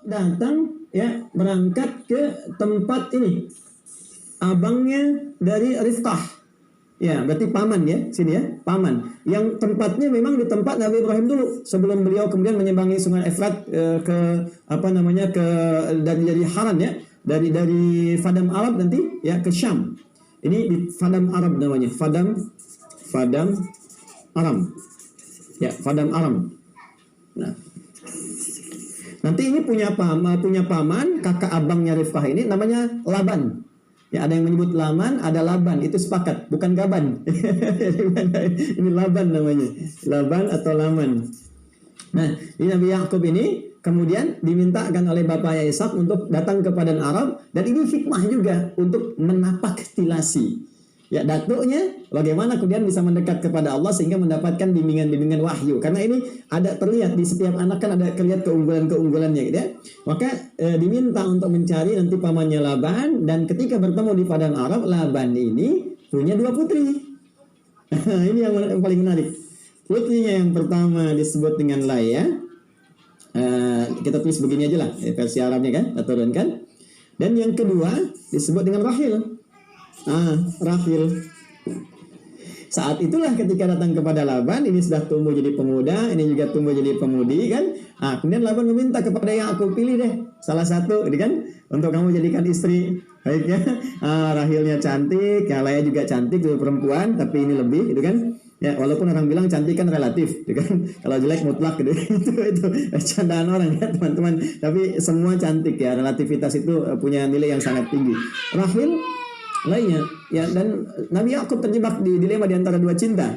datang ya berangkat ke tempat ini abangnya dari Riftah. Ya, berarti paman ya, sini ya, paman. Yang tempatnya memang di tempat Nabi Ibrahim dulu sebelum beliau kemudian menyambangi Sungai Efrat ke apa namanya ke dari Haran ya, dari Fadam Arab nanti ya ke Syam. Ini di Fadam Arab namanya, Fadam Aram. Ya, Fadam Aram. Nah, nanti ini punya paman, kakak abangnya Rifkah ini namanya Laban. Ya, ada yang menyebut Laman, ada Laban, itu sepakat, bukan Gaban. Ini Laban namanya, Laban atau Laman. Nah, ini Nabi Yakub ini kemudian dimintakan oleh bapaknya Ishak untuk datang ke padang Arab, dan ini hikmah juga untuk menapak stilasi. Ya, datuknya bagaimana kemudian bisa mendekat kepada Allah sehingga mendapatkan bimbingan-bimbingan wahyu. Karena ini ada terlihat di setiap anak kan ada terlihat keunggulan-keunggulannya gitu ya. Maka diminta untuk mencari nanti pamannya Laban, dan ketika bertemu di padang Arab, Laban ini punya 2 putri. Ini yang paling menarik. Putrinya yang pertama disebut dengan Laya. Kita tulis begini aja lah versi Arabnya kan, kita turunkan. Dan yang kedua disebut dengan Rahil. Rahil. Saat itulah ketika datang kepada Laban, ini sudah tumbuh jadi pemuda, ini juga tumbuh jadi pemudi kan. Kemudian Laban meminta kepada yang aku pilih deh salah satu, ini kan, untuk kamu jadikan istri. Baiknya, Rahilnya cantik, yang lainnya juga cantik, itu perempuan, tapi ini lebih, gitu kan. Ya, walaupun orang bilang cantik kan relatif, gitu kan. Kalau jelek mutlak, gitu. itu candaan orang ya teman-teman. Tapi semua cantik ya, relativitas itu punya nilai yang sangat tinggi. Rahil lainnya ya, dan Nabi Yakub terjebak di dilema di antara 2 cinta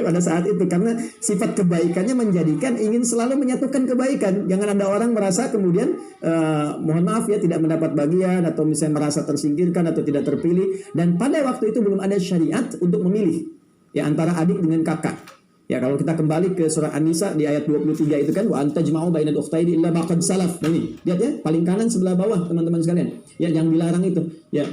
pada saat itu, karena sifat kebaikannya menjadikan ingin selalu menyatukan kebaikan. Jangan ada orang merasa kemudian mohon maaf ya tidak mendapat bagian, atau misalnya merasa tersingkirkan atau tidak terpilih. Dan pada waktu itu belum ada syariat untuk memilih ya antara adik dengan kakak. Ya, kalau kita kembali ke surah An-Nisa di ayat 23 itu kan, wa antajma'u bainal ukhtaini illa ma qad salaf. Nah, ini lihat ya, paling kanan sebelah bawah teman-teman sekalian. Ya, yang dilarang itu ya,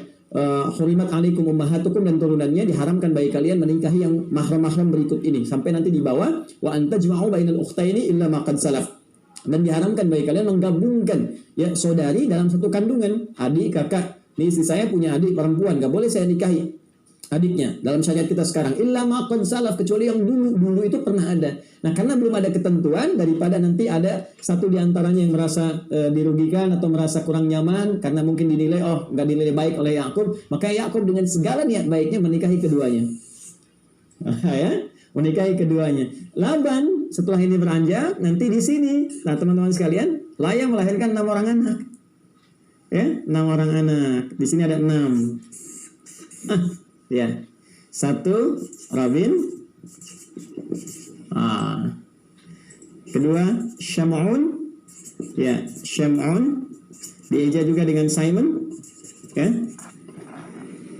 hurimat alaikum ummahatukum, dan turunannya diharamkan bagi kalian menikahi yang mahram-mahram berikut ini, sampai nanti di bawah wa antajma'u bainal ukhtaini illa ma qad salaf, dan diharamkan bagi kalian menggabungkan ya saudari dalam satu kandungan, adik kakak. Nih, istri saya punya adik perempuan, gak boleh saya nikahi adiknya dalam syariat kita sekarang, illa ma qad salaf, kecuali yang dulu itu pernah ada. Nah, karena belum ada ketentuan, daripada nanti ada satu di antaranya yang merasa dirugikan atau merasa kurang nyaman karena mungkin dinilai nggak dinilai baik oleh Yakub, maka Yakub dengan segala niat baiknya menikahi keduanya. Ya, menikahi keduanya. Laban setelah ini beranjak, nanti di sini, nah teman-teman sekalian, Laya melahirkan 6 orang anak. Ya, 6 orang anak. Di sini ada 6. Ya, 1 Rabin, kedua Syam'un, ya Syam'un, dieja juga dengan Simon, ya,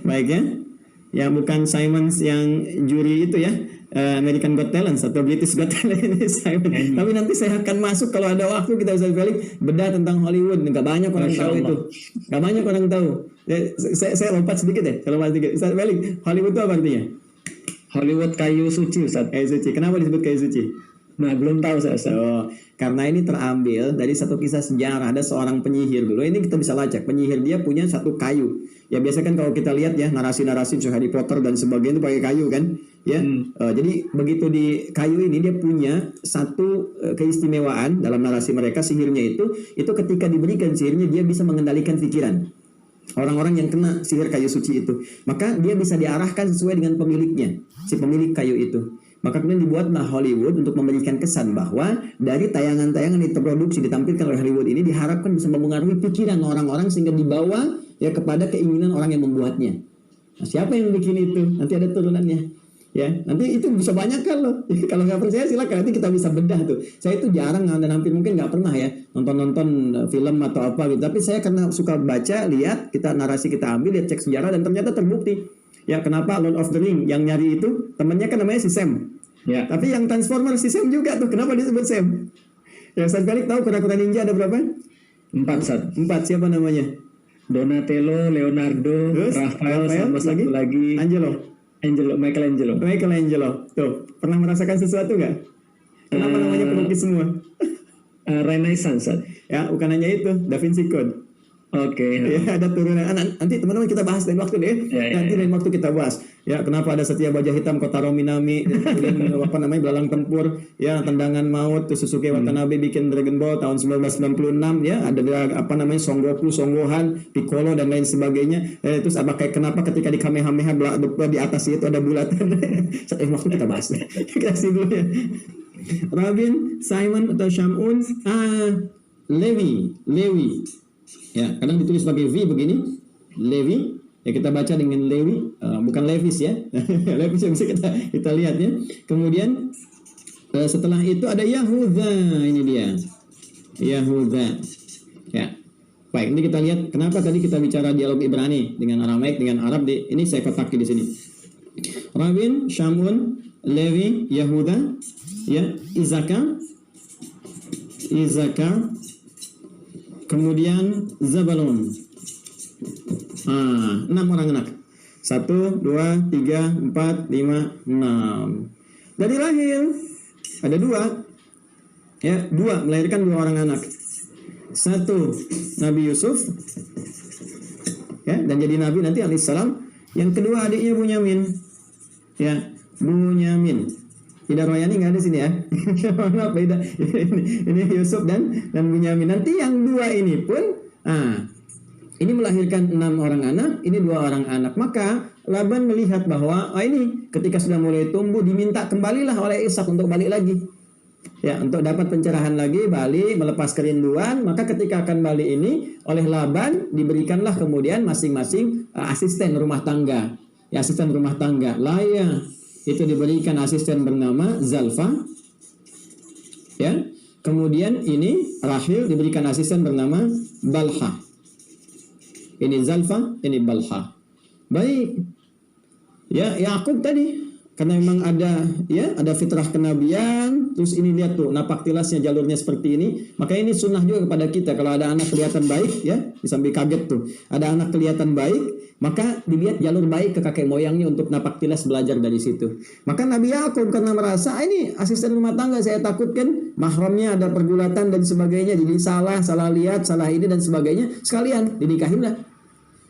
baik ya, yang bukan Simon yang juri itu ya, American Got Talent atau British Got Talent ini Simon. Tapi nanti saya akan masuk kalau ada waktu, kita bisa balik bedah tentang Hollywood. Nggak banyak orang tahu itu. Nggak banyak orang tahu. Saya lompat sedikit deh. Saya lompat sedikit. Saya balik. Hollywood itu apa artinya? Hollywood kayu suci, Ustaz. Kayu suci. Kenapa disebut kayu suci? Nah, belum tahu saya. Karena ini terambil dari satu kisah sejarah. Ada seorang penyihir dulu. Ini kita bisa lacak. Penyihir dia punya satu kayu. Ya biasa kan kalau kita lihat ya narasi-narasi Harry Potter dan sebagainya itu pakai kayu kan. Ya. Jadi begitu di kayu ini dia punya satu keistimewaan dalam narasi mereka, sihirnya itu ketika diberikan sihirnya dia bisa mengendalikan pikiran orang-orang yang kena sihir kayu suci itu. Maka dia bisa diarahkan sesuai dengan pemiliknya, si pemilik kayu itu. Maka kemudian dibuatlah Hollywood untuk memberikan kesan bahwa dari tayangan-tayangan yang diproduksi ditampilkan oleh Hollywood ini diharapkan bisa mempengaruhi pikiran orang-orang sehingga dibawa ya kepada keinginan orang yang membuatnya. Nah, siapa yang bikin itu? Nanti ada turunannya. Ya, nanti itu bisa banyak kan loh. Kalau nggak percaya silakan, nanti kita bisa bedah tuh. Saya itu jarang dan hampir mungkin nggak pernah ya nonton film atau apa gitu. Tapi saya karena suka baca, lihat, kita narasi kita ambil, lihat cek sejarah, dan ternyata terbukti. Ya, kenapa Lord of the Ring yang nyari itu temannya kan namanya si Sam. Ya. Tapi yang Transformer si Sam juga tuh. Kenapa disebut Sam? Ya, saya balik tahu kura-kura ninja ada berapa? 4, Ustaz. 4, siapa namanya? Donatello, Leonardo, Rafael, sama satu lagi Michelangelo. Tuh, pernah merasakan sesuatu nggak? Kenapa namanya pelukis semua? Renaissance, Ustaz. Ya, bukan hanya itu, Da Vinci Code. Oke. Ya, ada turunan. Nanti teman-teman kita bahas lain waktu deh. Nanti lain waktu kita bahas. Ya, kenapa ada Setia Baja Hitam, Kotaro Minami, dan kemudian apa namanya Belalang Tempur, ya Tendangan Maut, terus Susuke Watanabe bikin Dragon Ball tahun 1996, ya ada apa namanya Son Goku, Son Gohan, Piccolo dan lain sebagainya. Terus apa kayak kenapa ketika di Kamehameha di atas itu ada bulatan. Waktu kita bahas. Kasih dulu ya. Rabin, Simon atau Shamun, Levi. Ya, kadang ditulis sebagai V begini, Levi. Ya kita baca dengan Levi, bukan Levis ya. Levis yang bisa kita lihat ya. Kemudian setelah itu ada Yahuda, ini dia. Yahuda. Ya. Baik, ini kita lihat kenapa tadi kita bicara dialog Ibrani dengan Aramaik dengan Arab ini saya kotaki di sini. Rabin, Shamun, Levi, Yahuda, ya, Izaka, kemudian Zabalon. 6 orang anak. 1, 2, 3, 4, 5, 6. Dari lahir ada 2. Ya, 2 melahirkan 2 orang anak. 1 Nabi Yusuf. Ya, dan jadi nabi nanti alaihissalam. Yang kedua adiknya Bunyamin. Ya, Bunyamin. Tidak Royani nggak ada sini ya. Maaf, beda. Ini Yusuf dan Bunyamin. Nanti yang 2 ini pun, ini melahirkan 6 orang anak, ini 2 orang anak. Maka Laban melihat bahwa ini ketika sudah mulai tumbuh diminta kembalilah oleh Ishak untuk balik lagi. Ya, untuk dapat pencerahan lagi, balik melepas kerinduan. Maka ketika akan balik ini oleh Laban diberikanlah kemudian masing-masing asisten rumah tangga. Ya, asisten rumah tangga. Laya itu diberikan asisten bernama Zalfa. Ya. Kemudian ini Rahil diberikan asisten bernama Balha. Ini Zalfa, ini Balha. Baik. Ya, Yakub tadi karena memang ada fitrah kenabian, terus ini lihat tuh napak tilasnya jalurnya seperti ini, maka ini sunnah juga kepada kita. Kalau ada anak kelihatan baik, ya sampai kaget tuh, ada anak kelihatan baik, maka dilihat jalur baik ke kakek moyangnya untuk napak tilas belajar dari situ. Maka Nabi Yakub karena merasa ini asisten rumah tangga, saya takutkan mahramnya ada pergulatan dan sebagainya, jadi salah lihat, salah ini dan sebagainya, sekalian dinikahilah.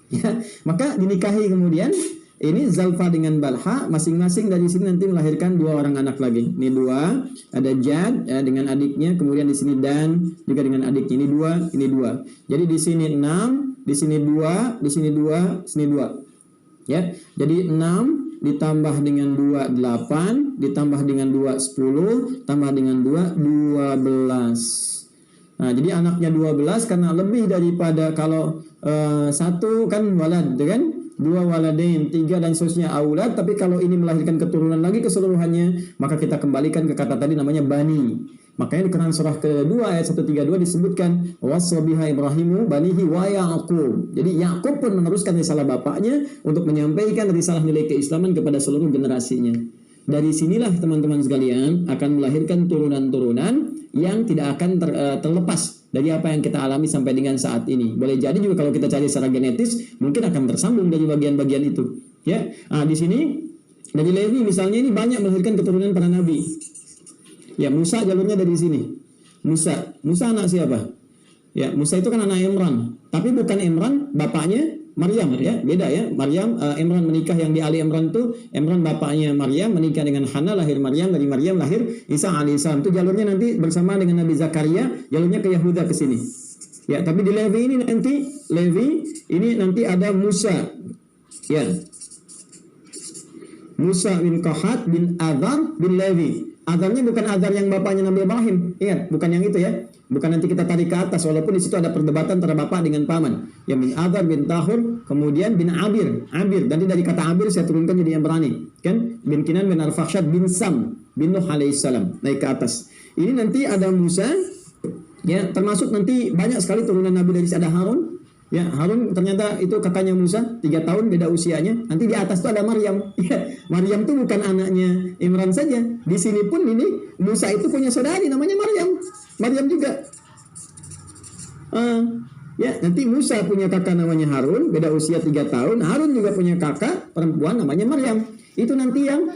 Ya, maka dinikahi kemudian. Ini Zalfa dengan Balha, masing-masing dari sini nanti melahirkan 2 orang anak lagi. Ini 2, ada Jad dengan adiknya, kemudian di sini Dan juga dengan adiknya. Ini 2, ini 2. Jadi di sini 6, di sini 2, di sini 2, sini 2. Ya. Jadi 6 ditambah dengan 2 8, ditambah dengan 2 10, tambah dengan 2 12. Nah, jadi anaknya 12 karena lebih daripada kalau 1 kan walad kan? 2 waladain, 3 dan seterusnya aulad, tapi kalau ini melahirkan keturunan lagi keseluruhannya, maka kita kembalikan ke kata tadi namanya bani. Makanya di Quran surah kedua ayat 132 disebutkan wasabiha Ibrahimu banihi wa Yaqub. Jadi Yakub pun meneruskan risalah bapaknya untuk menyampaikan risalah nilai keislaman kepada seluruh generasinya. Dari sinilah teman-teman sekalian akan melahirkan turunan-turunan yang tidak akan terlepas dari apa yang kita alami sampai dengan saat ini. Boleh jadi juga kalau kita cari secara genetis mungkin akan tersambung dari bagian-bagian itu. Ya, di sini dari Levi misalnya ini banyak melahirkan keturunan para nabi. Ya, Musa jalurnya dari sini. Musa anak siapa? Ya, Musa itu kan anak Imran, tapi bukan Imran bapaknya Maryam ya, beda ya. Maryam Imran menikah yang di Ali Imran itu Imran bapaknya Maryam menikah dengan Hana, lahir Maryam, dari Maryam lahir Isa alaihissalam. Itu jalurnya nanti bersama dengan Nabi Zakaria, jalurnya ke Yahuda ke sini. Ya, tapi di Levi ini nanti ada Musa. Ya. Musa bin Qahat bin Adhar bin Levi. Adharnya bukan Adhar yang bapaknya Nabi Ibrahim. Ingat, bukan yang itu ya. Bukan nanti kita tarik ke atas, walaupun di situ ada perdebatan antara bapak dengan paman. Yang bin Adhar bin Tahur, kemudian bin Abir. Nanti dari kata Abir saya turunkan jadi Ibrani. Kan? Bin Kinan bin Arfakhshad bin Sam bin Nuh alaihissalam. Naik ke atas. Ini nanti ada Musa. Ya, termasuk nanti banyak sekali turunan Nabi dari ada Harun. Ya, Harun ternyata itu kakaknya Musa, 3 tahun beda usianya. Nanti di atas itu ada Maryam. Ya, Maryam itu bukan anaknya Imran saja. Di sini pun ini Musa itu punya saudari namanya Maryam. Maryam juga. Ya, nanti Musa punya kakak namanya Harun, beda usia 3 tahun. Harun juga punya kakak perempuan namanya Maryam. itu nanti yang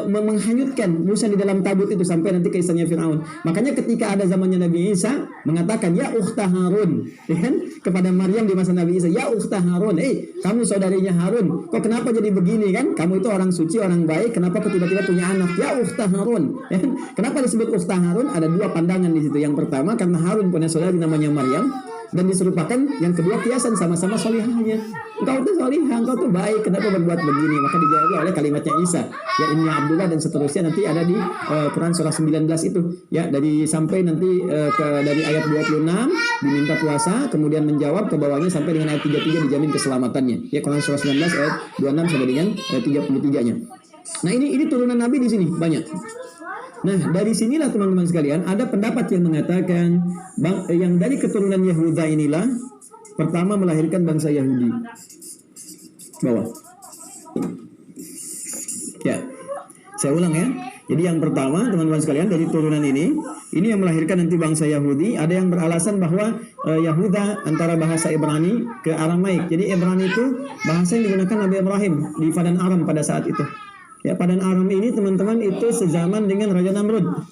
menghanyutkan Musa di dalam tabut itu sampai nanti kisahnya Firaun. Makanya ketika ada zamannya Nabi Isa mengatakan ya ukhta Harun, ya kan, kepada Maryam di masa Nabi Isa, ya ukhta Harun, kamu saudarinya Harun, kok kenapa jadi begini kan? Kamu itu orang suci, orang baik, kenapa kok tiba-tiba punya anak? Ya ukhta Harun, ya kan? Kenapa disebut ukhta Harun? Ada dua pandangan di situ. Yang pertama karena Harun punya saudari namanya Maryam, dan diserupakan. Yang kedua kiasan, sama-sama solihahnya. Engkau tuh solihah, engkau tuh baik, kenapa berbuat begini? Maka dijawab oleh kalimatnya Isa, ya inni Abdullah, dan seterusnya nanti ada di Quran surah 19 itu, ya, dari sampai nanti dari ayat 26 diminta puasa, kemudian menjawab ke bawahnya sampai dengan ayat 33 dijamin keselamatannya. Ya, Quran surah 19 ayat 26 sampai dengan 33-nya. Nah, ini turunan Nabi di sini banyak. Nah, dari sinilah teman-teman sekalian ada pendapat yang mengatakan yang dari keturunan Yahuda inilah pertama melahirkan bangsa Yahudi. Bawah. Ya, saya ulang ya. Jadi yang pertama teman-teman sekalian dari turunan ini yang melahirkan nanti bangsa Yahudi. Ada yang beralasan bahwa Yahuda antara bahasa Ibrani ke Aramaik. Jadi Ibrani itu bahasa yang digunakan Nabi Ibrahim di Padan Aram pada saat itu. Ya, Padan Aram ini teman-teman itu sezaman dengan Raja Namrud.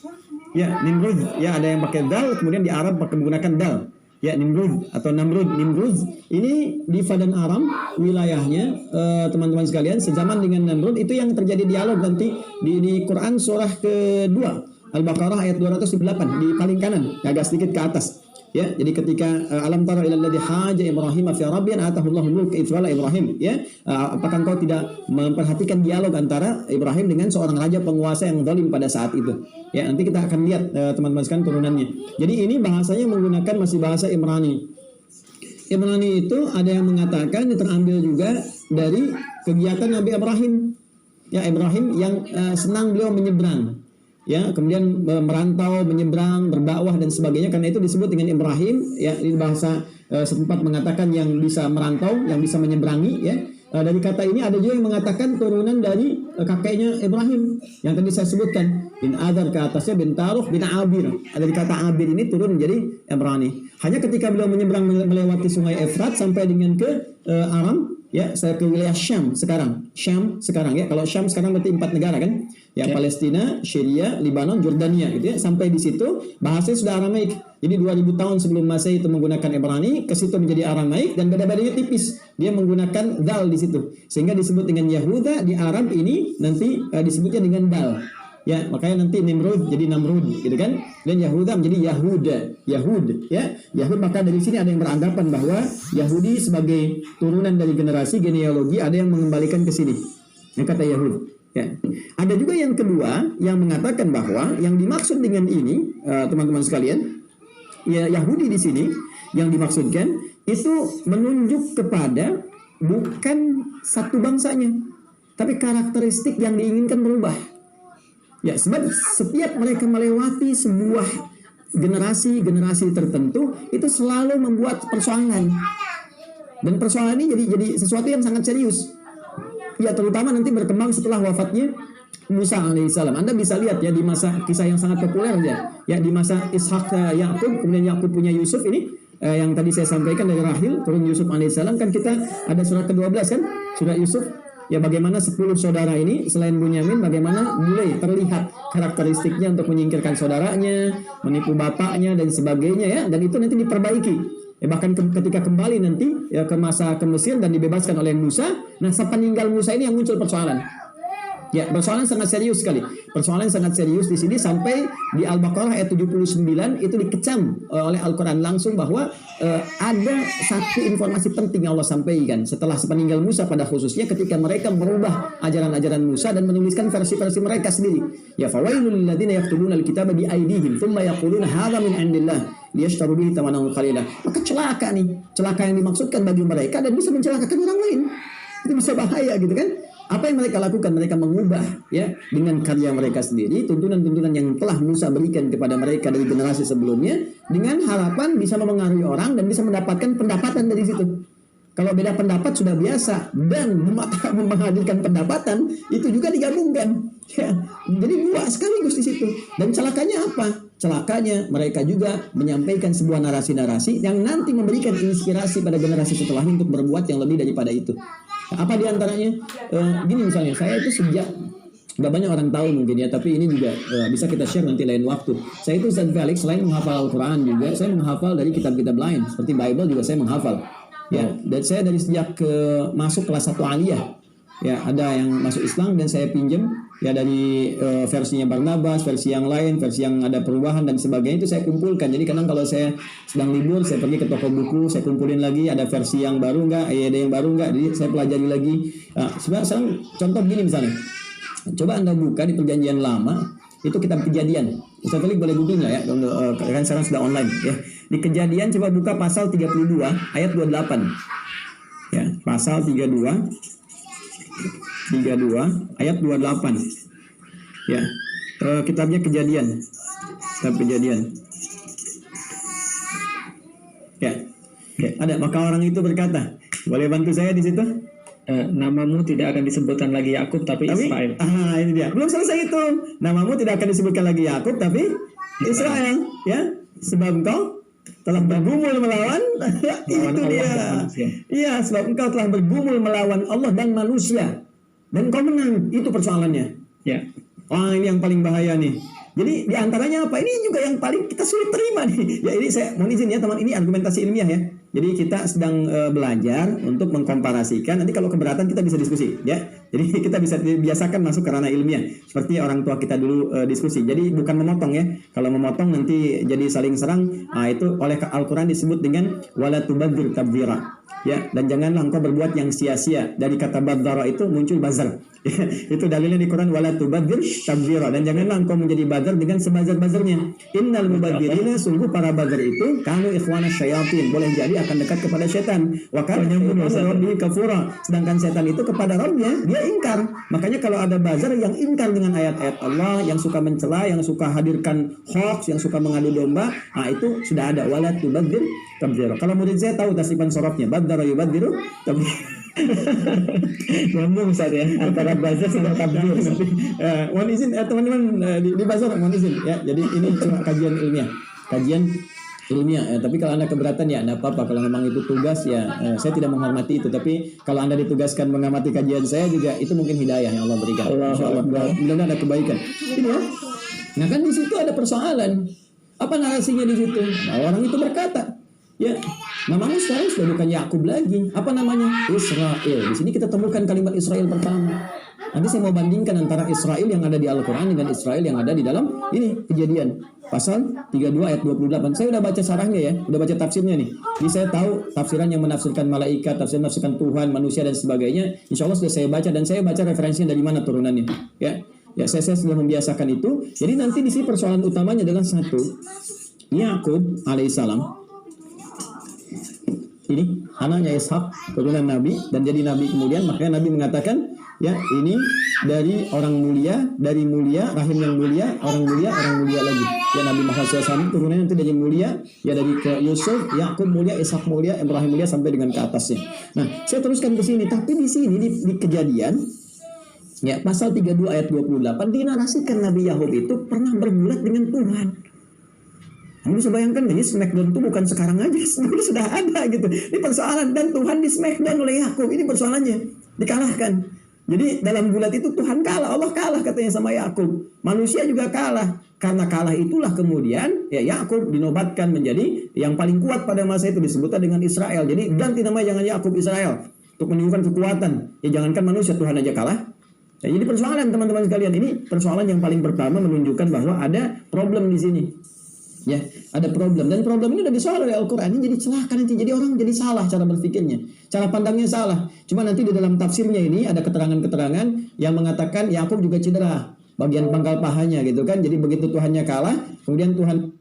Ya, Nimrud. Ya, ada yang pakai dal, kemudian di Arab pakai menggunakan dal. Ya, Nimrud atau Namrud. Nimrud ini di Padan Aram wilayahnya, teman-teman sekalian, sezaman dengan Namrud. Itu yang terjadi dialog nanti di Quran surah kedua Al-Baqarah ayat 208 di paling kanan, agak sedikit ke atas. Ya, jadi ketika alam tara ilal ladzi haja Ibrahim fi rabbih atahullahu mulka itswala Ibrahim, ya, apakah engkau tidak memperhatikan dialog antara Ibrahim dengan seorang raja penguasa yang zalim pada saat itu? Ya, nanti kita akan lihat teman-teman sekalian turunannya. Jadi ini bahasanya menggunakan masih bahasa Ibrani. Ibrani itu ada yang mengatakan terambil juga dari kegiatan Nabi Ibrahim. Ya, Ibrahim yang senang beliau menyeberang. Ya, kemudian merantau, menyeberang, berdakwah dan sebagainya, karena itu disebut dengan Ibrahim. Ya, di bahasa setempat mengatakan yang bisa merantau, yang bisa menyeberangi. Ya, dari kata ini ada juga yang mengatakan turunan dari kakeknya Ibrahim yang tadi saya sebutkan, bin Adar ke atasnya bin Taruh bin Abir. Dari kata Abir ini turun menjadi Ibrani. Hanya ketika beliau menyeberang melewati sungai Efrat sampai dengan ke Aram. Ya, saya ke wilayah Syam sekarang. Ya. Kalau Syam sekarang berarti 4 negara kan? Ya, Palestina, Syria, Lebanon, Jordania gitu ya. Sampai di situ bahasanya sudah Aramaik. Jadi 2000 tahun sebelum Masehi itu menggunakan Ibrani, ke situ menjadi Aramaik dan beda-bedanya tipis. Dia menggunakan dal di situ. Sehingga disebut dengan Yahuda di Arab ini nanti disebutnya dengan dal. Ya, makanya nanti Nimrud jadi Namrud gitu kan. Dan Yahuda menjadi Yahud, ya. Yahud, maka dari sini ada yang beranggapan bahwa Yahudi sebagai turunan dari generasi genealogi ada yang mengembalikan ke sini. Yang kata Yahud, ya. Ada juga yang kedua yang mengatakan bahwa yang dimaksud dengan ini teman-teman sekalian, ya, Yahudi di sini yang dimaksudkan itu menunjuk kepada bukan satu bangsanya, tapi karakteristik yang diinginkan berubah. Ya, sebab setiap mereka melewati sebuah generasi tertentu itu selalu membuat persoalan. Dan persoalan ini jadi sesuatu yang sangat serius. Ya, terutama nanti berkembang setelah wafatnya Musa alaihissalam. Anda bisa lihat ya di masa kisah yang sangat populer ya. Ya, di masa Ishak Yakub, kemudian Yakub punya Yusuf ini yang tadi saya sampaikan dari Rahil turun Yusuf alaihissalam, kan kita ada surat ke-12 kan? Surat Yusuf. Ya, bagaimana 10 saudara ini selain Bunyamin bagaimana mulai terlihat karakteristiknya untuk menyingkirkan saudaranya, menipu bapaknya dan sebagainya ya, dan itu nanti diperbaiki. Ya, bahkan ketika kembali nanti ya ke masa ke Mesir dan dibebaskan oleh Musa, nah sepeninggal Musa ini yang muncul persoalan. Ya, persoalan sangat serius sekali. Persoalan sangat serius di sini sampai di Al-Baqarah ayat 79 itu dikecam oleh Al-Quran langsung bahwa ada satu informasi penting yang Allah sampaikan setelah sepeninggal Musa pada khususnya ketika mereka merubah ajaran-ajaran Musa dan menuliskan versi-versi mereka sendiri. Ya, fawailul ladzina yaktubuna al-kitaba bi aydihim thumma yaquluna hadza min indillah liyashtaru bihi thamanan qalila. Maka celaka yang dimaksudkan bagi mereka dan bisa mencelakakan orang lain. Itu bisa bahaya gitu kan? Apa yang mereka lakukan? Mereka mengubah ya dengan karya mereka sendiri tuntunan-tuntunan yang telah Musa berikan kepada mereka dari generasi sebelumnya dengan harapan bisa mempengaruhi orang dan bisa mendapatkan pendapatan dari situ. Kalau beda pendapat sudah biasa dan menghadirkan pendapatan itu juga digabungkan. Ya, jadi dua sekaligus di situ. Dan celakanya apa? Celakanya mereka juga menyampaikan sebuah narasi-narasi yang nanti memberikan inspirasi pada generasi setelahnya untuk berbuat yang lebih daripada itu. Apa diantaranya? Gini misalnya, saya itu sejak nggak banyak orang tahu mungkin ya, tapi ini juga bisa kita share nanti lain waktu. Saya itu Ustaz Felix selain menghafal Al-Quran juga, saya menghafal dari kitab-kitab lain seperti Bible juga saya menghafal. Ya, dan saya dari sejak masuk kelas 1 aliyah, ya ada yang masuk Islam dan saya pinjam ya dari versinya Barnabas, versi yang lain, versi yang ada perubahan dan sebagainya itu saya kumpulkan. Jadi kadang kalau saya sedang libur, saya pergi ke toko buku, saya kumpulin lagi ada versi yang baru nggak, ada yang baru nggak, jadi saya pelajari lagi. Nah, sekarang contoh gini misalnya. Coba Anda buka di perjanjian lama, itu kitab Kejadian. Ustaz Felix boleh googling lah ya, kan sekarang sudah online ya. Di Kejadian coba buka pasal 32 ayat 28. Ya, pasal 32 ayat 28. Ya. Kitabnya Kejadian. Kitab Kejadian. Ya. Ada, maka orang itu berkata, boleh bantu saya di situ? Namamu tidak akan disebutkan lagi Yakub tapi Israel. Ini dia. Belum selesai itu. Namamu tidak akan disebutkan lagi Yakub tapi Israel. Ya, sebab engkau telah bergumul melawan itu dia. Iya, sebab engkau telah bergumul melawan Allah dan manusia dan kau menang. Itu persoalannya. Ya. Wah, ini yang paling bahaya nih. Jadi diantaranya apa? Ini juga yang paling kita sulit terima nih. Ya ini saya mohon izin ya teman, ini argumentasi ilmiah ya. Jadi kita sedang belajar untuk mengkomparasikan. Nanti kalau keberatan kita bisa diskusi, ya. Jadi kita bisa biasakan masuk ke ranah ilmiah. Seperti orang tua kita dulu diskusi. Jadi bukan memotong ya. Kalau memotong nanti jadi saling serang. Nah, itu oleh Al-Quran disebut dengan wala tubadzir tabdzira. Ya, dan janganlah engkau berbuat yang sia-sia. Dari kata badzara itu muncul bazar. Itu dalilnya di Quran wala tubadzir tabdzira, dan janganlah engkau menjadi bazar dengan sebazar-bazarnya. Innal mubadzirina, sungguh para bazar itu kanu ikhwana syayatin, boleh jadi akan dekat kepada setan. Wa kana rabbi kafura, sedangkan setan itu kepada Rabbnya dia ingkar. Makanya kalau ada bazar yang ingkar dengan ayat-ayat Allah, yang suka mencela, yang suka hadirkan hoax, yang suka mengadu domba, nah itu sudah ada wala tubadzir tabdzira. Kalau murid saya tahu tasipan sorofnya badzara yubadziru tabdzira. Ngomong Ustaz ya, antara bazar sama tabdzir. Mohon izin teman-teman di bazar, mohon izin ya. Jadi ini cuma kajian ilmiah ya. Tapi kalau Anda keberatan ya Anda apa-apa. Kalau memang itu tugas ya saya tidak menghormati itu. Tapi kalau Anda ditugaskan mengamati kajian saya juga, itu mungkin hidayah yang Allah berikan. Insyaallah mudah-mudahan ada kebaikan. Ini ya. Nah kan di situ ada persoalan. Apa narasinya di situ? Nah, orang itu berkata, ya, namanya sekarang sudah bukan Yakub lagi. Apa namanya? Israel. Di sini kita temukan kalimat Israel pertama. Nanti saya mau bandingkan antara Israel yang ada di Al-Quran dengan Israel yang ada di dalam ini Kejadian pasal 32 ayat 28. Saya udah baca sarahnya ya, udah baca tafsirnya nih. Jadi saya tahu tafsiran yang menafsirkan malaikat, tafsiran menafsirkan Tuhan, manusia dan sebagainya. Insya Allah sudah saya baca, dan saya baca referensinya dari mana turunannya. Ya, saya sudah membiasakan itu. Jadi nanti di sini persoalan utamanya adalah satu, Yakub alaihissalam ini anaknya Ishak, keturunan Nabi, dan jadi Nabi kemudian. Makanya Nabi mengatakan, ya ini dari orang mulia, dari mulia, rahim yang mulia, orang mulia lagi. Ya Nabi Muhammad SAW turunannya nanti dari mulia, ya dari ke Yusuf, Yakub mulia, Ishak mulia, Ibrahim mulia sampai dengan ke atasnya. Nah, saya teruskan ke sini. Tapi di sini di Kejadian, ya pasal 32 ayat 28 dinarasikan Nabi Yakub itu pernah bergulat dengan Tuhan. Anda bisa bayangkan, jadi Smackdown itu bukan sekarang aja, sebenarnya sudah ada gitu. Ini persoalan, dan Tuhan di Smackdown oleh Yakub. Ini persoalannya, dikalahkan. Jadi dalam gulat itu Tuhan kalah, Allah kalah katanya sama Yakub. Manusia juga kalah. Karena kalah itulah kemudian ya Yakub dinobatkan menjadi yang paling kuat pada masa itu, disebutnya dengan Israel. Jadi ganti namanya jangan Yakub, Israel, untuk menunjukkan kekuatan. Ya jangankan manusia, Tuhan aja kalah. Ya, jadi persoalan teman-teman sekalian, ini persoalan yang paling pertama menunjukkan bahwa ada problem di sini. Ya, ada problem, dan problem ini udah disoal oleh Al-Quran. Ini jadi celaka nanti, jadi orang jadi salah cara berpikirnya, cara pandangnya salah. Cuma nanti di dalam tafsirnya ini ada keterangan-keterangan yang mengatakan Yakub juga cedera bagian pangkal pahanya gitu kan. Jadi begitu Tuhannya kalah, kemudian Tuhan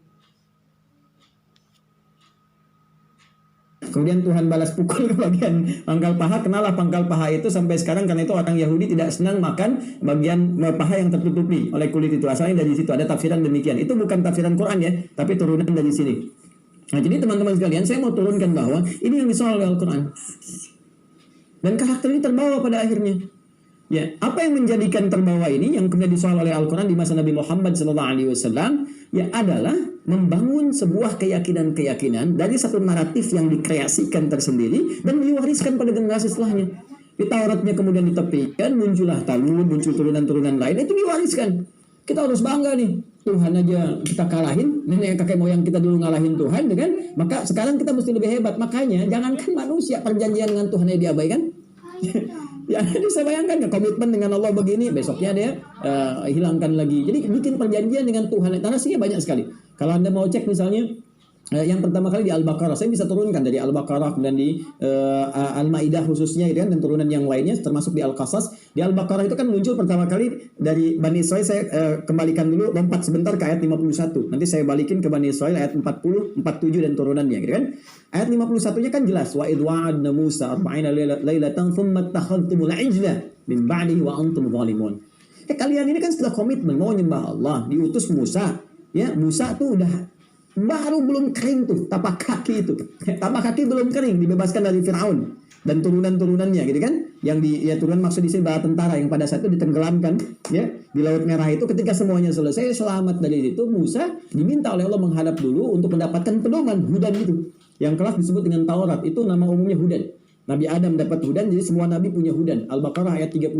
balas pukul ke bagian pangkal paha. Kenalah pangkal paha itu sampai sekarang, karena itu orang Yahudi tidak senang makan bagian paha yang tertutupi oleh kulit itu. Asalnya dari situ, ada tafsiran demikian. Itu bukan tafsiran Quran ya, tapi turunan dari sini. Nah, jadi teman-teman sekalian, saya mau turunkan bahwa ini yang disoal oleh Al-Quran. Dan karakter ini terbawa pada akhirnya. Ya, apa yang menjadikan terbawa ini yang kemudian disoal oleh Al-Quran di masa Nabi Muhammad SAW ya adalah membangun sebuah keyakinan-keyakinan dari satu naratif yang dikreasikan tersendiri dan diwariskan pada generasi setelahnya. Di Tauratnya kemudian ditepikan, muncullah Talmud, muncul turunan-turunan lain, itu diwariskan. Kita harus bangga nih, Tuhan aja kita kalahin, nenek kakek moyang kita dulu ngalahin Tuhan, kan? Maka sekarang kita mesti lebih hebat. Makanya jangankan manusia, perjanjian dengan Tuhan yang diabaikan. Ya, bisa bayangkan komitmen dengan Allah begini, besoknya dia hilangkan lagi. Jadi bikin perjanjian dengan Tuhan, narasinya banyak sekali. Kalau Anda mau cek misalnya, yang pertama kali di Al-Baqarah, saya bisa turunkan dari Al-Baqarah dan di Al-Maidah khususnya, gitu kan, dan turunan yang lainnya termasuk di Al-Qasas. Di Al-Baqarah itu kan muncul pertama kali dari Bani Israil. Saya kembalikan dulu, lompat sebentar ke ayat 51. Nanti saya balikin ke Bani Israil ayat 40, 47 dan turunannya, gitu kan. Ayat 51-nya kan jelas, wa idh wa'adna Musa 40 lailatan thumma ittakhadhtumul ijla min ba'dihi wa antum zalimun. Kalian ini kan sudah komitmen mau nyembah Allah, diutus Musa. Ya, Musa tuh udah baru belum kering tuh tapak kaki itu, tapak kaki belum kering, dibebaskan dari Firaun dan turunan-turunannya, gitu kan, yang turunan maksud di sini bala tentara yang pada saat itu ditenggelamkan ya di Laut Merah itu. Ketika semuanya selesai selamat dari itu, Musa diminta oleh Allah menghadap dulu untuk mendapatkan pedoman hudan itu yang kelas disebut dengan Taurat. Itu nama umumnya hudan. Nabi Adam dapat hudan, jadi semua nabi punya hudan. Al-Baqarah ayat 38.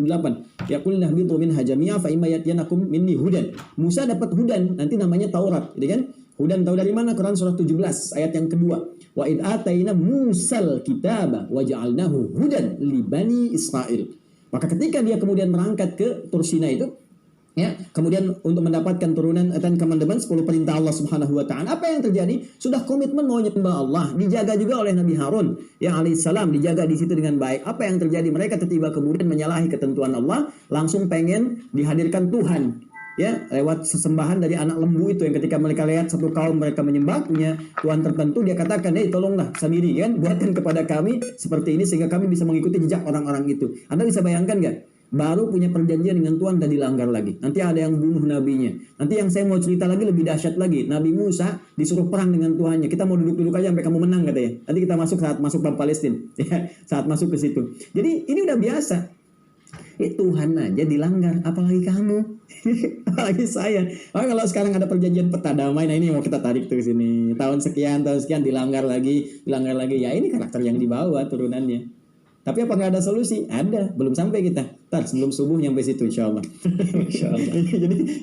Yaqulna habitu minha jami'a fa imma yatiyanakum minni hudan. Musa dapat hudan, nanti namanya Taurat, gitu kan? Hudan tahu dari mana? Quran surah 17 ayat yang kedua. Wa id ataina Musal kitaba wa ja'alnahu hudan li bani Israil. Maka ketika dia kemudian berangkat ke Tursina itu, ya, kemudian untuk mendapatkan turunan dan Commandment 10 perintah Allah Subhanahu wa taala, apa yang terjadi? Sudah komitmen mau nyembah Allah, dijaga juga oleh Nabi Harun yang alaihissalam, dijaga di situ dengan baik. Apa yang terjadi? Mereka tiba-tiba kemudian menyalahi ketentuan Allah, langsung pengen dihadirkan Tuhan. Ya, lewat sesembahan dari anak lembu itu, yang ketika mereka lihat satu kaum mereka menyembah punya Tuhan tertentu, dia katakan, tolonglah sendiri kan, buatkan kepada kami seperti ini sehingga kami bisa mengikuti jejak orang-orang itu. Anda bisa bayangkan nggak? Baru punya perjanjian dengan Tuhan dan dilanggar lagi. Nanti ada yang bunuh nabinya. Nanti yang saya mau cerita lagi lebih dahsyat lagi. Nabi Musa disuruh perang dengan Tuhannya. Kita mau duduk-duduk aja sampai kamu menang, katanya. Nanti kita masuk saat masuk bab Palestina. Ya, saat masuk ke situ. Jadi ini udah biasa. Tuhan aja dilanggar, apalagi kamu, apalagi saya. Kalau sekarang ada perjanjian peta damai, nah ini yang mau kita tarik tuh ke sini. Tahun sekian dilanggar lagi. Ya ini karakter yang dibawa turunannya. Tapi apa nggak ada solusi? Ada, belum sampai kita. Ntar sebelum subuh nyampe situ, insya Allah.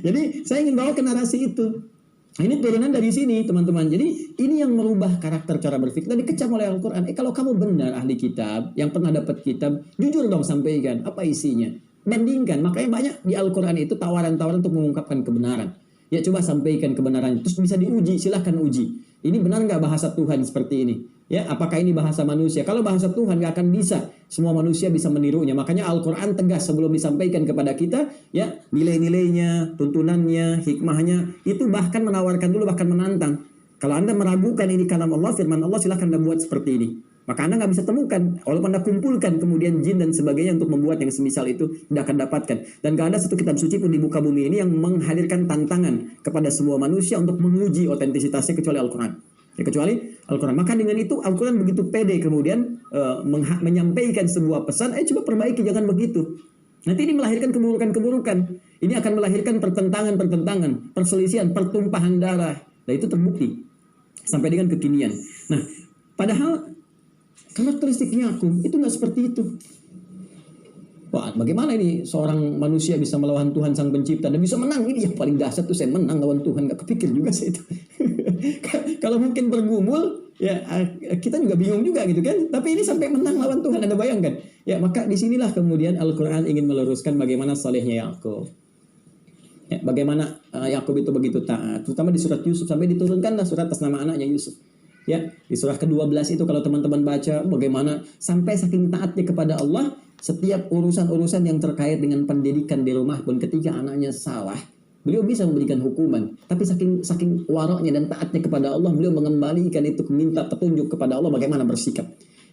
jadi saya ingin bawa ke narasi itu. Ini turunan dari sini, teman-teman. Jadi ini yang merubah karakter cara berpikir. Tadi dikecam oleh Al-Quran. Kalau kamu benar ahli kitab, yang pernah dapat kitab, jujur dong sampaikan apa isinya. Bandingkan. Makanya banyak di Al-Quran itu tawaran-tawaran untuk mengungkapkan kebenaran. Ya, coba sampaikan kebenaran. Terus bisa diuji, silahkan uji. Ini benar nggak bahasa Tuhan seperti ini? Ya, apakah ini bahasa manusia? Kalau bahasa Tuhan nggak akan bisa. Semua manusia bisa menirunya. Makanya Al-Quran tegas sebelum disampaikan kepada kita, ya, nilai-nilainya, tuntunannya, hikmahnya, itu bahkan menawarkan dulu, bahkan menantang. Kalau Anda meragukan ini kalam Allah, firman Allah, silahkan Anda buat seperti ini. Maka Anda nggak bisa temukan. Walaupun Anda kumpulkan kemudian jin dan sebagainya untuk membuat yang semisal itu, tidak akan dapatkan. Dan nggak ada satu kitab suci pun di muka bumi ini yang menghadirkan tantangan kepada semua manusia untuk menguji otentisitasnya kecuali Al-Quran. Ya, kecuali Al-Quran. Maka dengan itu Al-Quran begitu pede kemudian menyampaikan sebuah pesan, coba perbaiki, jangan begitu. Nanti ini melahirkan keburukan-keburukan. Ini akan melahirkan pertentangan-pertentangan, perselisihan, pertumpahan darah. Dan itu terbukti sampai dengan kekinian. Nah, padahal karakteristik Yakub itu nggak seperti itu. Wah, bagaimana ini seorang manusia bisa melawan Tuhan Sang Pencipta dan bisa menang? Ini yang paling dahsyat tuh, saya menang lawan Tuhan. Nggak kepikir juga saya itu. Kalau mungkin bergumul, ya kita juga bingung juga gitu kan. Tapi ini sampai menang lawan Tuhan, Anda bayangkan. Ya, maka disinilah kemudian Al-Quran ingin meluruskan bagaimana salehnya Yakub. Ya, bagaimana Yakub itu begitu taat. Terutama di surat Yusuf, sampai diturunkanlah surat atas nama anaknya Yusuf. Ya, di surah ke-12 itu kalau teman-teman baca bagaimana sampai saking taatnya kepada Allah, setiap urusan-urusan yang terkait dengan pendidikan di rumah pun ketika anaknya salah, beliau bisa memberikan hukuman. Tapi saking waroknya dan taatnya kepada Allah, beliau mengembalikan itu, meminta petunjuk kepada Allah bagaimana bersikap.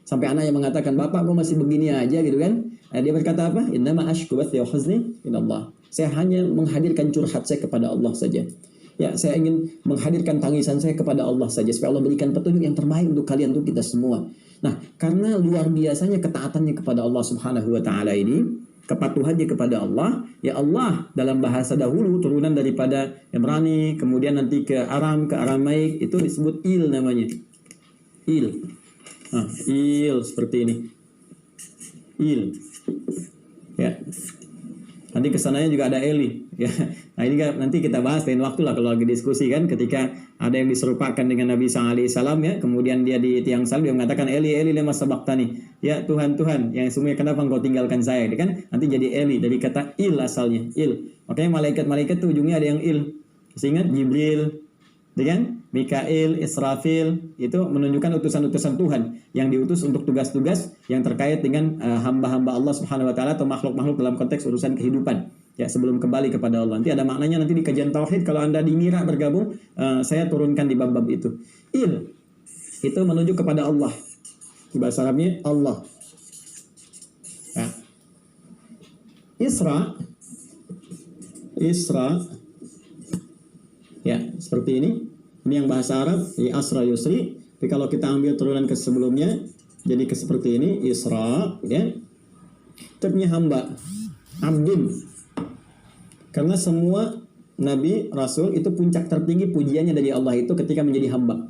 Sampai anaknya mengatakan, "Bapak, kok masih begini aja?" gitu kan. Dia berkata apa? "Innama ashku bathi wa huzni ilallah." Saya hanya menghadirkan curhat saya kepada Allah saja. Ya, saya ingin menghadirkan tangisan saya kepada Allah saja supaya Allah berikan petunjuk yang terbaik untuk kalian, untuk kita semua. Nah, karena luar biasanya ketaatannya kepada Allah Subhanahu wa taala ini, kepatuhannya kepada Allah, ya Allah dalam bahasa dahulu turunan daripada Ibrani, kemudian nanti ke Aram, ke Aramaik, itu disebut Il namanya. Il. Il seperti ini. Il. Ya. Nanti kesananya juga ada Eli. Ya. Nah ini nanti kita bahas lain waktu lah kalau lagi diskusi kan, ketika ada yang diserupakan dengan Nabi SAW ya, kemudian dia di tiang salib dia mengatakan Eli Eli lema sabaktani. Ya Tuhan Tuhan yang semuanya kenapa engkau tinggalkan saya, ya kan? Nanti jadi Eli dari kata il asalnya, il. Makanya malaikat-malaikat tuh ujungnya ada yang il. Ingat Jibril, dengan Mikail, Israfil itu menunjukkan utusan-utusan Tuhan yang diutus untuk tugas-tugas yang terkait dengan hamba-hamba Allah Subhanahu wa taala atau makhluk-makhluk dalam konteks urusan kehidupan. Ya, sebelum kembali kepada Allah. Nanti ada maknanya nanti di kajian tauhid kalau Anda di Mira bergabung, saya turunkan di bab-bab itu. Il itu menunjuk kepada Allah. Di bahasa Arabnya Allah. Ya. Isra ya, seperti ini. Ini yang bahasa Arab, di Asra Yusri. Tapi kalau kita ambil turunan ke sebelumnya, jadi ke seperti ini, Isra, ya. Itu punya hamba, abdun. Karena semua Nabi, Rasul, itu puncak tertinggi pujiannya dari Allah itu ketika menjadi hamba.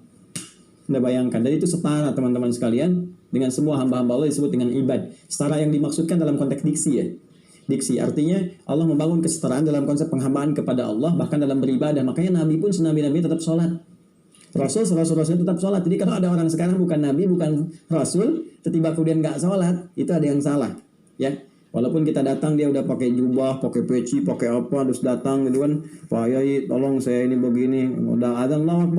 Anda bayangkan, dan itu setara teman-teman sekalian, dengan semua hamba-hamba Allah disebut dengan ibad. Setara yang dimaksudkan dalam konteks diksi ya. Diksi artinya Allah membangun kesetaraan dalam konsep penghambaan kepada Allah, bahkan dalam beribadah. Makanya Nabi pun senabi-nabi tetap sholat. Rasul tetap sholat. Jadi kalau ada orang sekarang bukan Nabi, bukan Rasul, tiba-tiba kemudian nggak sholat, itu ada yang salah. Ya, walaupun kita datang dia udah pakai jubah, pakai peci, pakai apa, terus datang gitu kan, Pak Yai, tolong saya ini begini, udah adzan Allahu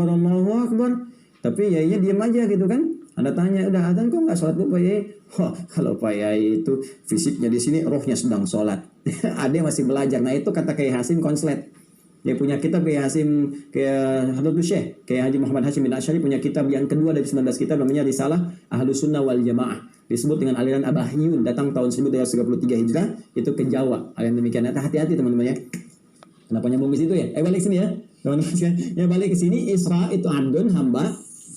Akbar. Tapi Yainya diam aja gitu kan. Anda tanya, udah adzan kok nggak sholat Pak Yai? Wah, kalau Pak Yai itu fisiknya di sini, rohnya sedang sholat. Ada yang masih belajar. Nah itu kata Kiai Hasim Konslet. Dia punya kitab Kiai Hasim, kayak Hadratus Syekh, Kiai Haji Muhammad Hashim bin Asy'ari punya kitab yang kedua dari 19 kitab namanya Risalah Ahlus Sunnah wal Jamaah. Disebut dengan aliran Abahyun, datang tahun 1333 Hijrah, itu ke Jawa. Aliran demikian. Hati-hati teman-teman ya. Kenapa nyambung ke situ ya? Balik sini ya. Teman-teman ya, balik ke sini. Isra itu abdun, hamba.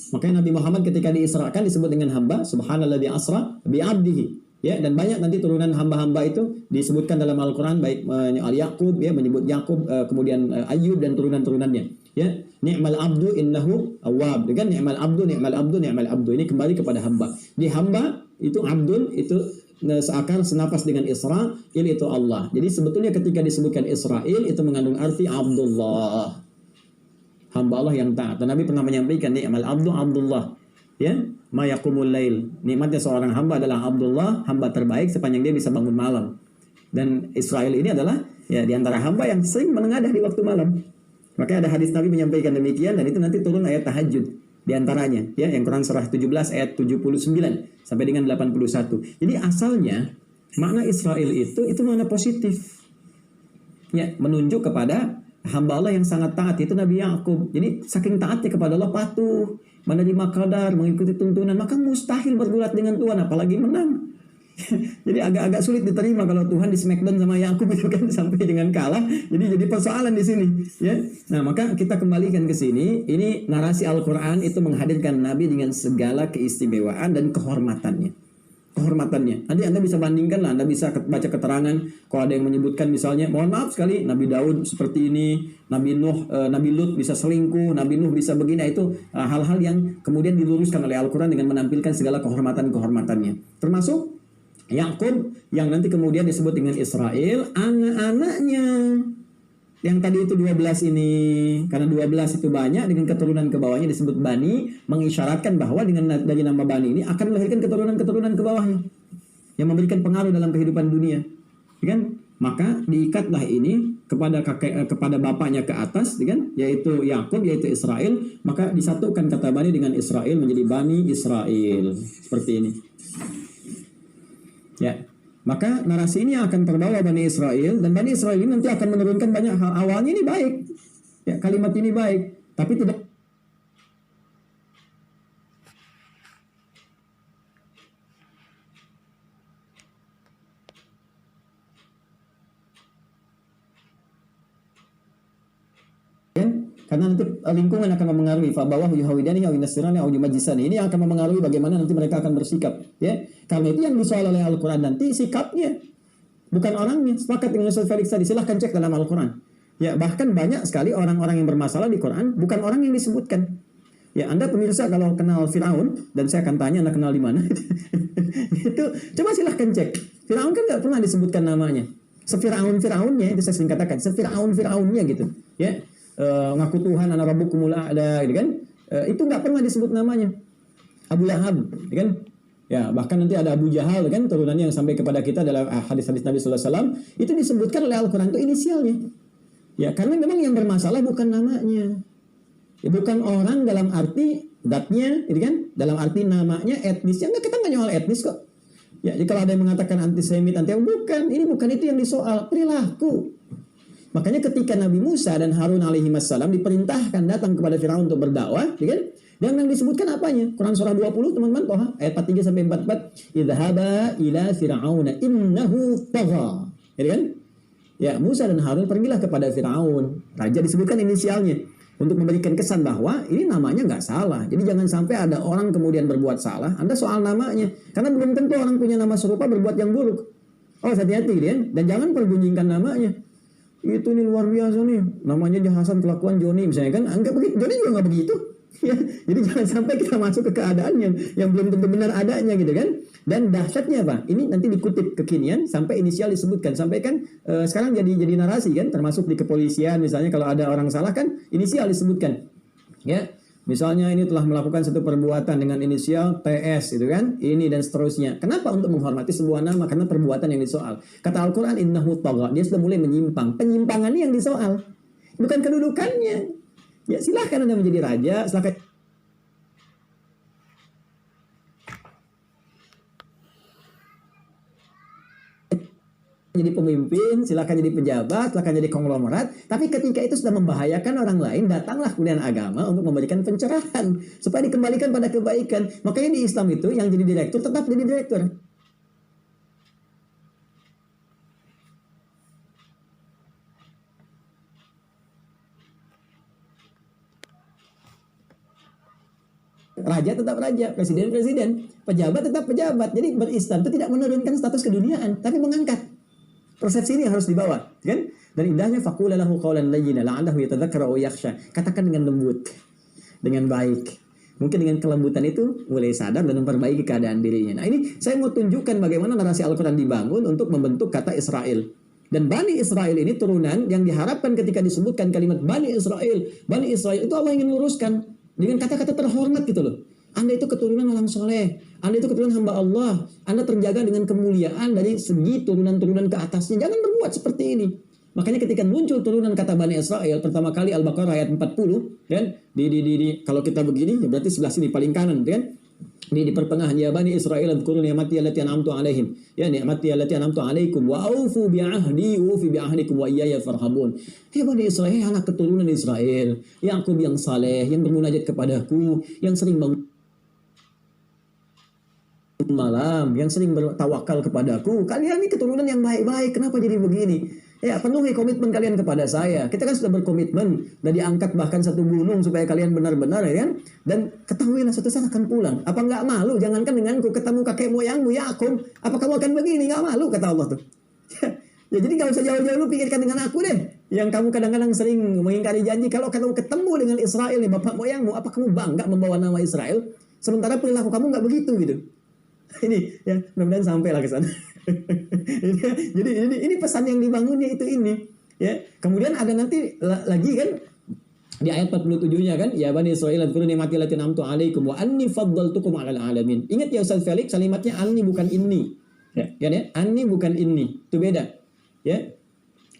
Makanya Nabi Muhammad ketika diisrakan disebut dengan hamba, subhanalladzi asra bi 'abdihi. Ya, dan banyak nanti turunan hamba-hamba itu disebutkan dalam Al-Qur'an, baik Al-Yaqub ya, menyebut Yakub, kemudian Ayyub dan turunan-turunannya. Ya, ni'mal abdu innahu awwab. Dengan ni'mal abdu. Ini kembali kepada hamba. Di hamba itu abdun itu seakar senapas dengan Isra'il itu Allah. Jadi sebetulnya ketika disebutkan Isra'il itu mengandung arti Abdullah. Hamba Allah yang taat. Dan Nabi pernah menyampaikan ni'mal abdu Abdullah. Ya, ma yaqumul lail. Nikmatnya seorang hamba adalah Abdullah, hamba terbaik sepanjang dia bisa bangun malam. Dan Israel ini adalah ya di antara hamba yang sering menengadah di waktu malam. Makanya ada hadis Nabi menyampaikan demikian, dan itu nanti turun ayat tahajud di antaranya ya, yang Quran surah 17 ayat 79 sampai dengan 81. Jadi asalnya makna Israel itu makna positif. Ya, menunjuk kepada hamba Allah yang sangat taat, itu Nabi Yakub. Jadi saking taatnya kepada Allah, patuh, menerima qadar, mengikuti tuntunan, maka mustahil bergulat dengan Tuhan, apalagi menang. Jadi agak-agak sulit diterima kalau Tuhan di smackdown sama Yakub itu kan sampai dengan kalah. Jadi persoalan di sini, ya. Nah, maka kita kembalikan ke sini. Ini narasi Al-Qur'an itu menghadirkan Nabi dengan segala keistimewaan dan kehormatannya. Nanti Anda bisa bandingkan lah, Anda bisa baca keterangan kalau ada yang menyebutkan misalnya, mohon maaf sekali, Nabi Daud seperti ini, Nabi Nuh, Nabi Lut bisa selingkuh, Nabi Nuh bisa begini. Itu hal-hal yang kemudian diluruskan oleh Al-Quran dengan menampilkan segala kehormatannya. Termasuk Yakub yang nanti kemudian disebut dengan Israel, anak-anaknya yang tadi itu 12 ini, karena 12 itu banyak, dengan keturunan ke bawahnya disebut Bani, mengisyaratkan bahwa dengan dari nama Bani ini akan melahirkan keturunan ke bawahnya yang memberikan pengaruh dalam kehidupan dunia, kan? Maka diikatlah ini kepada bapaknya ke atas, kan? Yaitu Yakub, yaitu Israel, maka disatukan kata Bani dengan Israel menjadi Bani Israel, seperti ini. Ya. Maka narasi ini akan terbawa Bani Israel, dan Bani Israel ini nanti akan menurunkan banyak hal. Awalnya ini baik, ya, kalimat ini baik, tapi tidak. Karena nanti lingkungan akan mempengaruhi fabawah yuhawidani au yunasirani au yumajisani. Ini akan mempengaruhi bagaimana nanti mereka akan bersikap, ya. Karena itu yang disoal oleh Al-Qur'an nanti sikapnya, bukan orangnya. Sepakat dengan Ustaz Felix tadi, silahkan cek dalam Al-Qur'an. Ya, bahkan banyak sekali orang-orang yang bermasalah di Quran bukan orang yang disebutkan. Ya, Anda pemirsa kalau kenal Firaun, dan saya akan tanya Anda kenal di mana? Itu coba silahkan cek. Firaun kan nggak pernah disebutkan namanya. Sefiraun-firaunnya itu saya sering katakan, sefiraun-firaunnya gitu. Ya, ngaku Tuhan, ana rabbukumul a'la, gitu kan? Itu nggak pernah disebut namanya. Abu Lahab, gitu kan? Ya, bahkan nanti ada Abu Jahal, kan, turunannya yang sampai kepada kita dalam hadis-hadis Nabi sallallahu alaihi wasallam, itu disebutkan oleh Al-Qur'an itu inisialnya. Ya, karena memang yang bermasalah bukan namanya. Ya, bukan orang dalam arti datnya, gitu kan? Dalam arti namanya, etnisnya. Enggak, kita nggak nyoal etnis kok. Ya, jadi kalau ada yang mengatakan antisemit, bukan, ini bukan itu yang disoal, perilaku. Makanya ketika Nabi Musa dan Harun alaihi wassalam diperintahkan datang kepada Firaun untuk berdakwah, ya kan? Dan yang disebutkan apanya? Quran surah 20, teman-teman, Toha, ayat 43 sampai 44. Idhaba ila fir'auna innahu tagha. Ya kan? Ya, Musa dan Harun pergilah kepada Firaun. Raja disebutkan inisialnya untuk memberikan kesan bahwa ini namanya nggak salah. Jadi jangan sampai ada orang kemudian berbuat salah, Anda soal namanya. Karena belum tentu orang punya nama serupa berbuat yang buruk. Oh, hati-hati gitu ya. Dan jangan perbunyikan namanya. Itu nih luar biasa nih. Namanya Hasan, kelakuan Joni misalnya kan. Anggap begitu. Joni juga nggak begitu. Ya, jadi jangan sampai kita masuk ke keadaan yang belum tentu benar adanya gitu kan. Dan dahsyatnya apa? Ini nanti dikutip kekinian sampai inisial disebutkan, sampai kan sekarang jadi narasi kan, termasuk di kepolisian misalnya kalau ada orang salah kan inisial disebutkan. Ya. Misalnya ini telah melakukan satu perbuatan dengan inisial TS gitu kan. Ini dan seterusnya. Kenapa? Untuk menghormati sebuah nama, karena perbuatan yang disoal. Kata Al-Qur'an innahu tagha, dia sudah mulai menyimpang. Penyimpangannya yang disoal, bukan kedudukannya. Ya, silahkan Anda menjadi raja, silahkan jadi pemimpin, silahkan jadi pejabat, silahkan jadi konglomerat. Tapi ketika itu sudah membahayakan orang lain, datanglah kemudian agama untuk memberikan pencerahan supaya dikembalikan pada kebaikan. Makanya di Islam itu yang jadi direktur tetap jadi direktur. Raja tetap raja, presiden presiden, pejabat tetap pejabat. Jadi berislam itu tidak menurunkan status keduniaan, tapi mengangkat. Persepsi ini harus dibawa, kan? Dan indahnya faqula lahu qawlan layyina la'allahu yatadzakkara aw yakhsha. Katakan dengan lembut, dengan baik. Mungkin dengan kelembutan itu mulai sadar dan memperbaiki keadaan dirinya. Nah, ini saya mau tunjukkan bagaimana narasi Al-Qur'an dibangun untuk membentuk kata Israel. Dan Bani Israel ini turunan yang diharapkan ketika disebutkan kalimat Bani Israel itu Allah ingin luruskan dengan kata-kata terhormat gitu loh. Anda itu keturunan orang soleh, Anda itu keturunan hamba Allah, Anda terjaga dengan kemuliaan dari segi turunan-turunan ke atasnya. Jangan berbuat seperti ini. Makanya ketika muncul turunan kata Bani Israel pertama kali Al-Baqarah ayat 40, kan? Kalau kita begini ya berarti sebelah sini paling kanan, kan? Di pertengahan, ya Bani Israel dzkuru ni'mati allati an'amtu 'alaihim. Ya ni'mati allati an'amtu 'alaikum wa aufu bi'ahdi wa fi bi'ahdikum wa iyaya farhabun. Hei Bani Israel, anak keturunan Israel, Yakub yang saleh, yang bermunajat kepadaku, yang sering bangun malam, yang sering bertawakal kepadaku. Kalian ini keturunan yang baik-baik, kenapa jadi begini? Ya, penuhi komitmen kalian kepada saya. Kita kan sudah berkomitmen, sudah diangkat bahkan satu gunung supaya kalian benar-benar, ya kan? Dan ketahuilah suatu saat akan pulang. Apa nggak malu? Jangankan denganku, ketemu kakek moyangmu Yakub. Apa kamu akan begini? Nggak malu, kata Allah tuh. Ya, jadi nggak usah jauh-jauh lu pikirkan dengan aku deh. Yang kamu kadang-kadang sering mengingkari janji. Kalau kamu ketemu dengan Israel nih, bapak moyangmu, apa kamu bangga membawa nama Israel? Sementara perilaku kamu nggak begitu gitu. Ini ya, mudah-mudahan sampailah ke sana. Jadi ini pesan yang dibangunnya itu ini, ya. Kemudian ada nanti lagi kan di ayat 47-nya kan, ya Bani Israil dzkuru ni'mati allati an'amtu 'alaikum wa anni faddaltukum 'alal 'alamin. Ingat ya Ustaz Felix, kalimatnya anni bukan inni. Ya, kan ya? Anni bukan inni. Itu beda. Ya.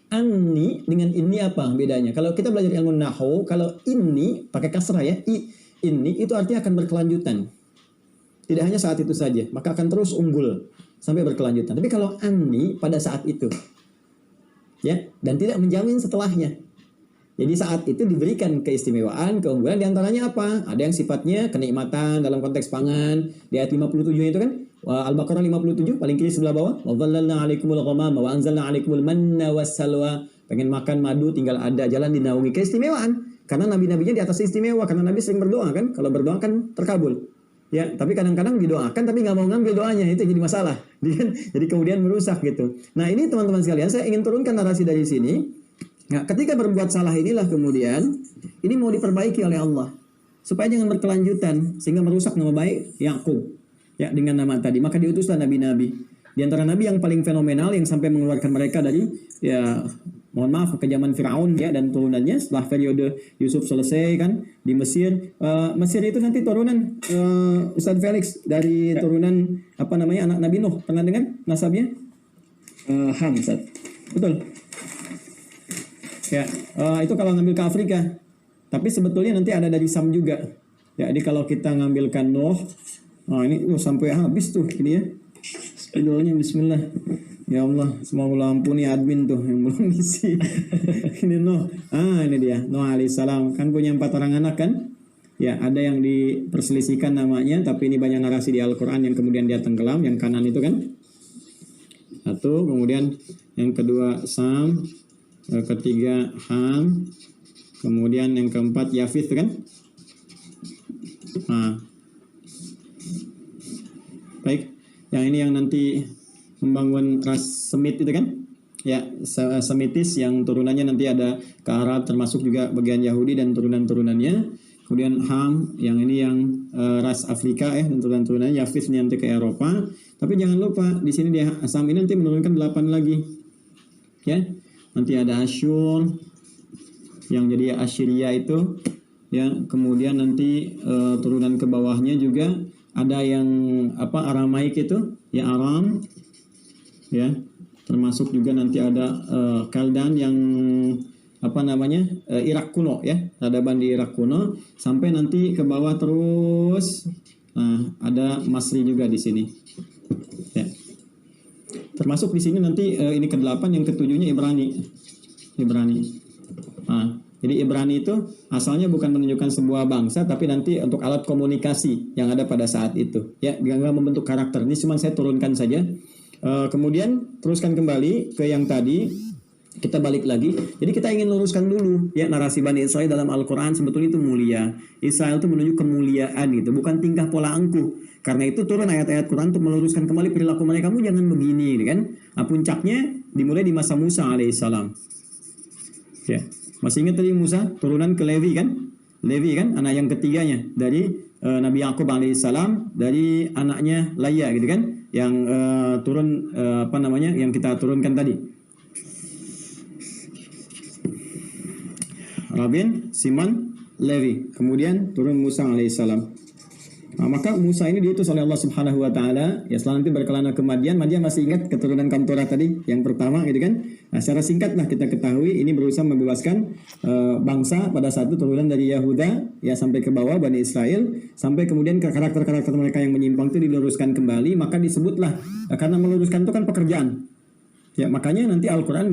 Anni dengan inni apa bedanya? Kalau kita belajar ilmu nahwu, kalau inni pakai kasrah ya, inni itu artinya akan berkelanjutan. Tidak hanya saat itu saja, maka akan terus unggul sampai berkelanjutan. Tapi kalau anni pada saat itu, ya, dan tidak menjamin setelahnya. Jadi saat itu diberikan keistimewaan, keunggulan, diantaranya apa? Ada yang sifatnya kenikmatan dalam konteks pangan. Di ayat 57 itu kan, Al-Baqarah 57, paling kiri sebelah bawah. Wa dhallalna 'alaikumul ghamama wa anzalna 'alaikumul manna wassalwa. Pengen makan madu tinggal ada jalan dinaungi. Keistimewaan. Karena nabi-nabinya di atas istimewa, karena nabi sering berdoa kan. Kalau berdoa kan terkabul. Ya, tapi kadang-kadang didoakan tapi nggak mau ngambil doanya, itu jadi masalah. Jadi kemudian merusak gitu. Nah, ini teman-teman sekalian, saya ingin turunkan narasi dari sini. Nah, ketika berbuat salah inilah kemudian ini mau diperbaiki oleh Allah supaya jangan berkelanjutan sehingga merusak nama baik Yakub. ya dengan nama tadi. Maka diutuslah nabi-nabi. Di antara nabi yang paling fenomenal yang sampai mengeluarkan mereka dari ya mohon maaf ke zaman Firaun ya dan turunannya setelah periode Yusuf selesai kan di Mesir. Mesir itu nanti turunan Ustaz Felix dari turunan apa namanya anak Nabi Nuh. Pernah dengar nasabnya? Ham, Ustaz. Betul. Ya, itu kalau ngambil ke Afrika. Tapi sebetulnya nanti ada dari Sam juga. Ya, jadi kalau kita ngambilkan Nuh, ini sampai habis tuh ini ya. Spidolnya Bismillah. Ya Allah, semoga ampuni admin tuh yang belum ngisi. Ini Nuh. Ini dia. Nuh alaihissalam. Kan punya 4 orang anak kan? Ya, ada yang diperselisihkan namanya, tapi ini banyak narasi di Al-Quran yang kemudian dia tenggelam. Yang kanan itu kan? Satu, kemudian yang kedua Sam, yang ketiga Ham, kemudian yang keempat Yafith kan? Baik. Yang ini yang nanti membangun ras Semit itu kan? Ya, Semitis yang turunannya nanti ada ke Arab termasuk juga bagian Yahudi dan turunan-turunannya. Kemudian Ham, yang ini yang ras Afrika ya dan turunan-turunannya. Yafith ini nanti ke Eropa. Tapi jangan lupa di sini dia Sam ini nanti menurunkan 8 lagi. Ya. Nanti ada Asyur yang jadi Assyria itu ya, kemudian nanti turunan ke bawahnya juga ada yang Aramaik itu ya Aram ya, termasuk juga nanti ada Kaldan yang Irak kuno ya, peradaban di Irak kuno sampai nanti ke bawah terus. Ada Masri juga di sini ya. Termasuk di sini nanti ini ke-8, yang ke-7-nya Ibrani. Jadi Ibrani itu asalnya bukan menunjukkan sebuah bangsa, tapi nanti untuk alat komunikasi yang ada pada saat itu. Ya, nggak membentuk karakter. Ini cuma saya turunkan saja. Kemudian teruskan kembali ke yang tadi. Kita balik lagi. Jadi kita ingin luruskan dulu ya narasi Bani Israel dalam Al-Quran sebetulnya itu mulia. Israel itu menuju kemuliaan gitu, bukan tingkah pola angkuh. Karena itu turun ayat-ayat Quran untuk meluruskan kembali perilaku mereka. Kamu jangan begini, kan? Puncaknya dimulai di masa Musa alaihissalam. Ya, masih ingat tadi Musa turunan ke Levi kan? Levi kan anak yang ketiganya dari Nabi Yakub alaihissalam, dari anaknya Laya gitu kan? Yang turun yang kita turunkan tadi. Rabin, Simon, Levi. Kemudian turun Musa alaihissalam. Maka Musa ini diutus oleh Allah Subhanahu wa taala ya, setelah nanti berkelana ke Madian. Madian masih ingat keturunan kaum Torah tadi yang pertama gitu kan. Secara singkatlah kita ketahui ini berusaha membebaskan bangsa pada saat itu turunan dari Yahuda ya sampai ke bawah Bani Israel, sampai kemudian ke karakter-karakter mereka yang menyimpang itu diluruskan kembali. Maka disebutlah karena meluruskan itu kan pekerjaan. Ya, makanya nanti Al-Quran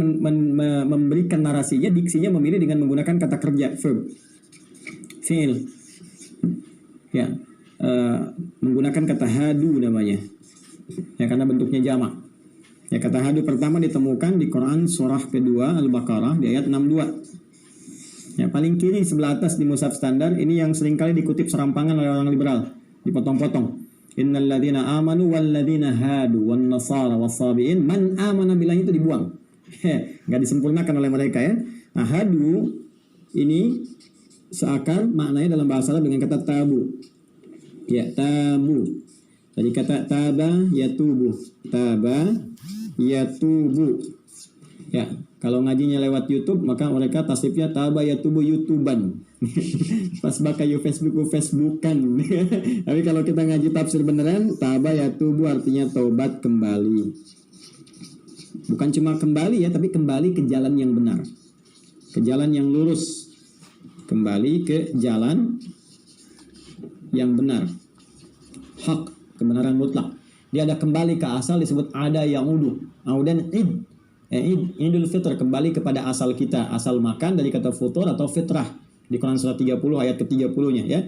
memberikan narasinya, diksinya memilih dengan menggunakan kata kerja, verb, fi'il. Ya, menggunakan kata hadu namanya. Ya, karena bentuknya jamak. Ya, kata hadu pertama ditemukan di Quran surah kedua Al-Baqarah di ayat 62. Ya, paling kiri sebelah atas di mushaf standar ini yang seringkali dikutip serampangan oleh orang liberal, dipotong-potong. Innal ladzina amanu wal ladzina hadu wan nasara was-sabiin man amana billahi itu dibuang. Enggak disempurnakan oleh mereka ya. Nah, hadu ini seakar maknanya dalam bahasa Arab dengan kata tabu. Ya, tabu. Jadi kata taba yatubu. Taba yatubu. Ya, kalau ngajinya lewat YouTube maka mereka tasrifnya taba yatubu YouTuban. Pas bakayu Facebookan. Tapi kalau kita ngaji tafsir beneran, taba yatubu artinya taubat kembali. Bukan cuma kembali ya, tapi kembali ke jalan yang benar, ke jalan yang lurus, kembali ke jalan yang benar, hak, kebenaran mutlak. Dia ada kembali ke asal, disebut ada yaudu. Audan Idul Fitr, kembali kepada asal kita, asal makan dari kata futur atau fitrah. Di Quran surah 30 ayat ke-30-nya ya.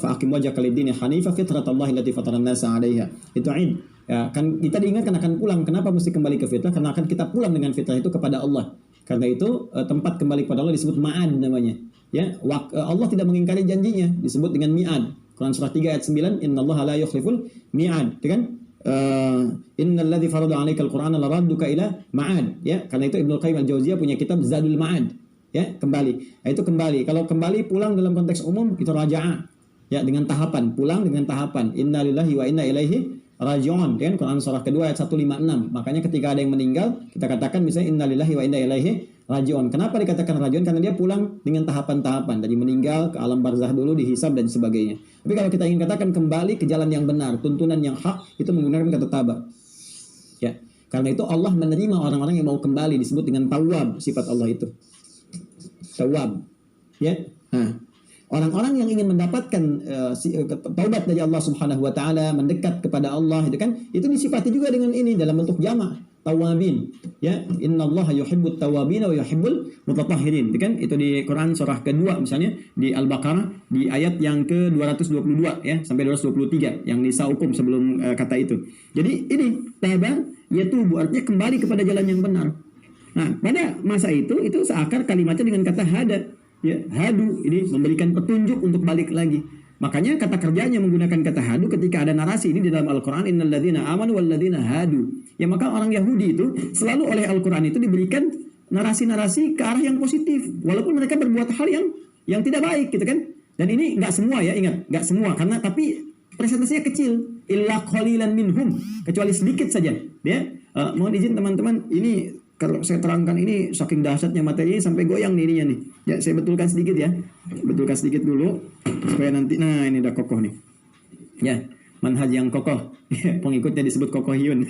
Fa'aqim wajhaka lid-dini hanifa fitratallahi allati fatara an-nasa 'alaiha. Itu Id. Ya, kan kita diingatkan akan pulang. Kenapa mesti kembali ke fitrah? Karena akan kita pulang dengan fitrah itu kepada Allah. Karena itu tempat kembali kepada Allah disebut ma'ad namanya. Ya, Allah tidak mengingkari janjinya, disebut dengan mi'ad. Quran surah 3 ayat 9, innallaha la yukhliful mi'ad. Itu kan? Innalladzi farada 'alaikal qur'ana laradduka ila ma'ad. Ya, karena itu Ibnu Qayyim al-Jauziyah punya kitab Zadul Ma'ad. Ya, kembali. Nah, itu kembali. Kalau kembali pulang dalam konteks umum itu raja'a. Ya, dengan tahapan, pulang dengan tahapan. Innalillahi wa inna ilaihi raji'un. Kan Quran surah kedua ayat 156. Makanya ketika ada yang meninggal, kita katakan misalnya innalillahi wa inna ilaihi raji'un. Kenapa dikatakan raji'un? Karena dia pulang dengan tahapan-tahapan. Dari meninggal ke alam barzah dulu, dihisab dan sebagainya. Tapi kalau kita ingin katakan kembali ke jalan yang benar, tuntunan yang hak, itu menggunakan kata tabar. Ya. Karena itu Allah menerima orang-orang yang mau kembali, disebut dengan tawwab, sifat Allah itu. Tawwab. Ya. Nah, orang-orang yang ingin mendapatkan taubat dari Allah Subhanahu wa taala, mendekat kepada Allah, itu disifati juga dengan ini dalam bentuk jamak, tawabin. Ya, innallaha yuhibbut tawabin wa yuhibbul mutatahhirin. Itu di Quran surah kedua misalnya di Al-Baqarah di ayat yang ke-222 ya sampai 223 yang nisa hukum sebelum kata itu. Jadi ini taba yatubu artinya kembali kepada jalan yang benar. Nah, pada masa itu seakar kalimatnya dengan kata hada. Ya, hadu ini memberikan petunjuk untuk balik lagi. Makanya kata kerjanya menggunakan kata hadu ketika ada narasi ini di dalam Al-Qur'an innalladzina amanu walladzina hadu. Ya maka orang Yahudi itu selalu oleh Al-Qur'an itu diberikan narasi-narasi ke arah yang positif walaupun mereka berbuat hal yang tidak baik gitu kan. Dan ini enggak semua ya, ingat, enggak semua karena tapi presentasinya kecil. Illa qalilan minhum, kecuali sedikit saja ya. Mohon izin teman-teman, ini kalau saya terangkan ini saking dahsyatnya materi sampai goyang nih ininya nih. Ya, saya betulkan sedikit ya. Betulkan sedikit dulu supaya nanti nah ini udah kokoh nih. Ya, manhaj yang kokoh. Pengikutnya disebut kokohiyun.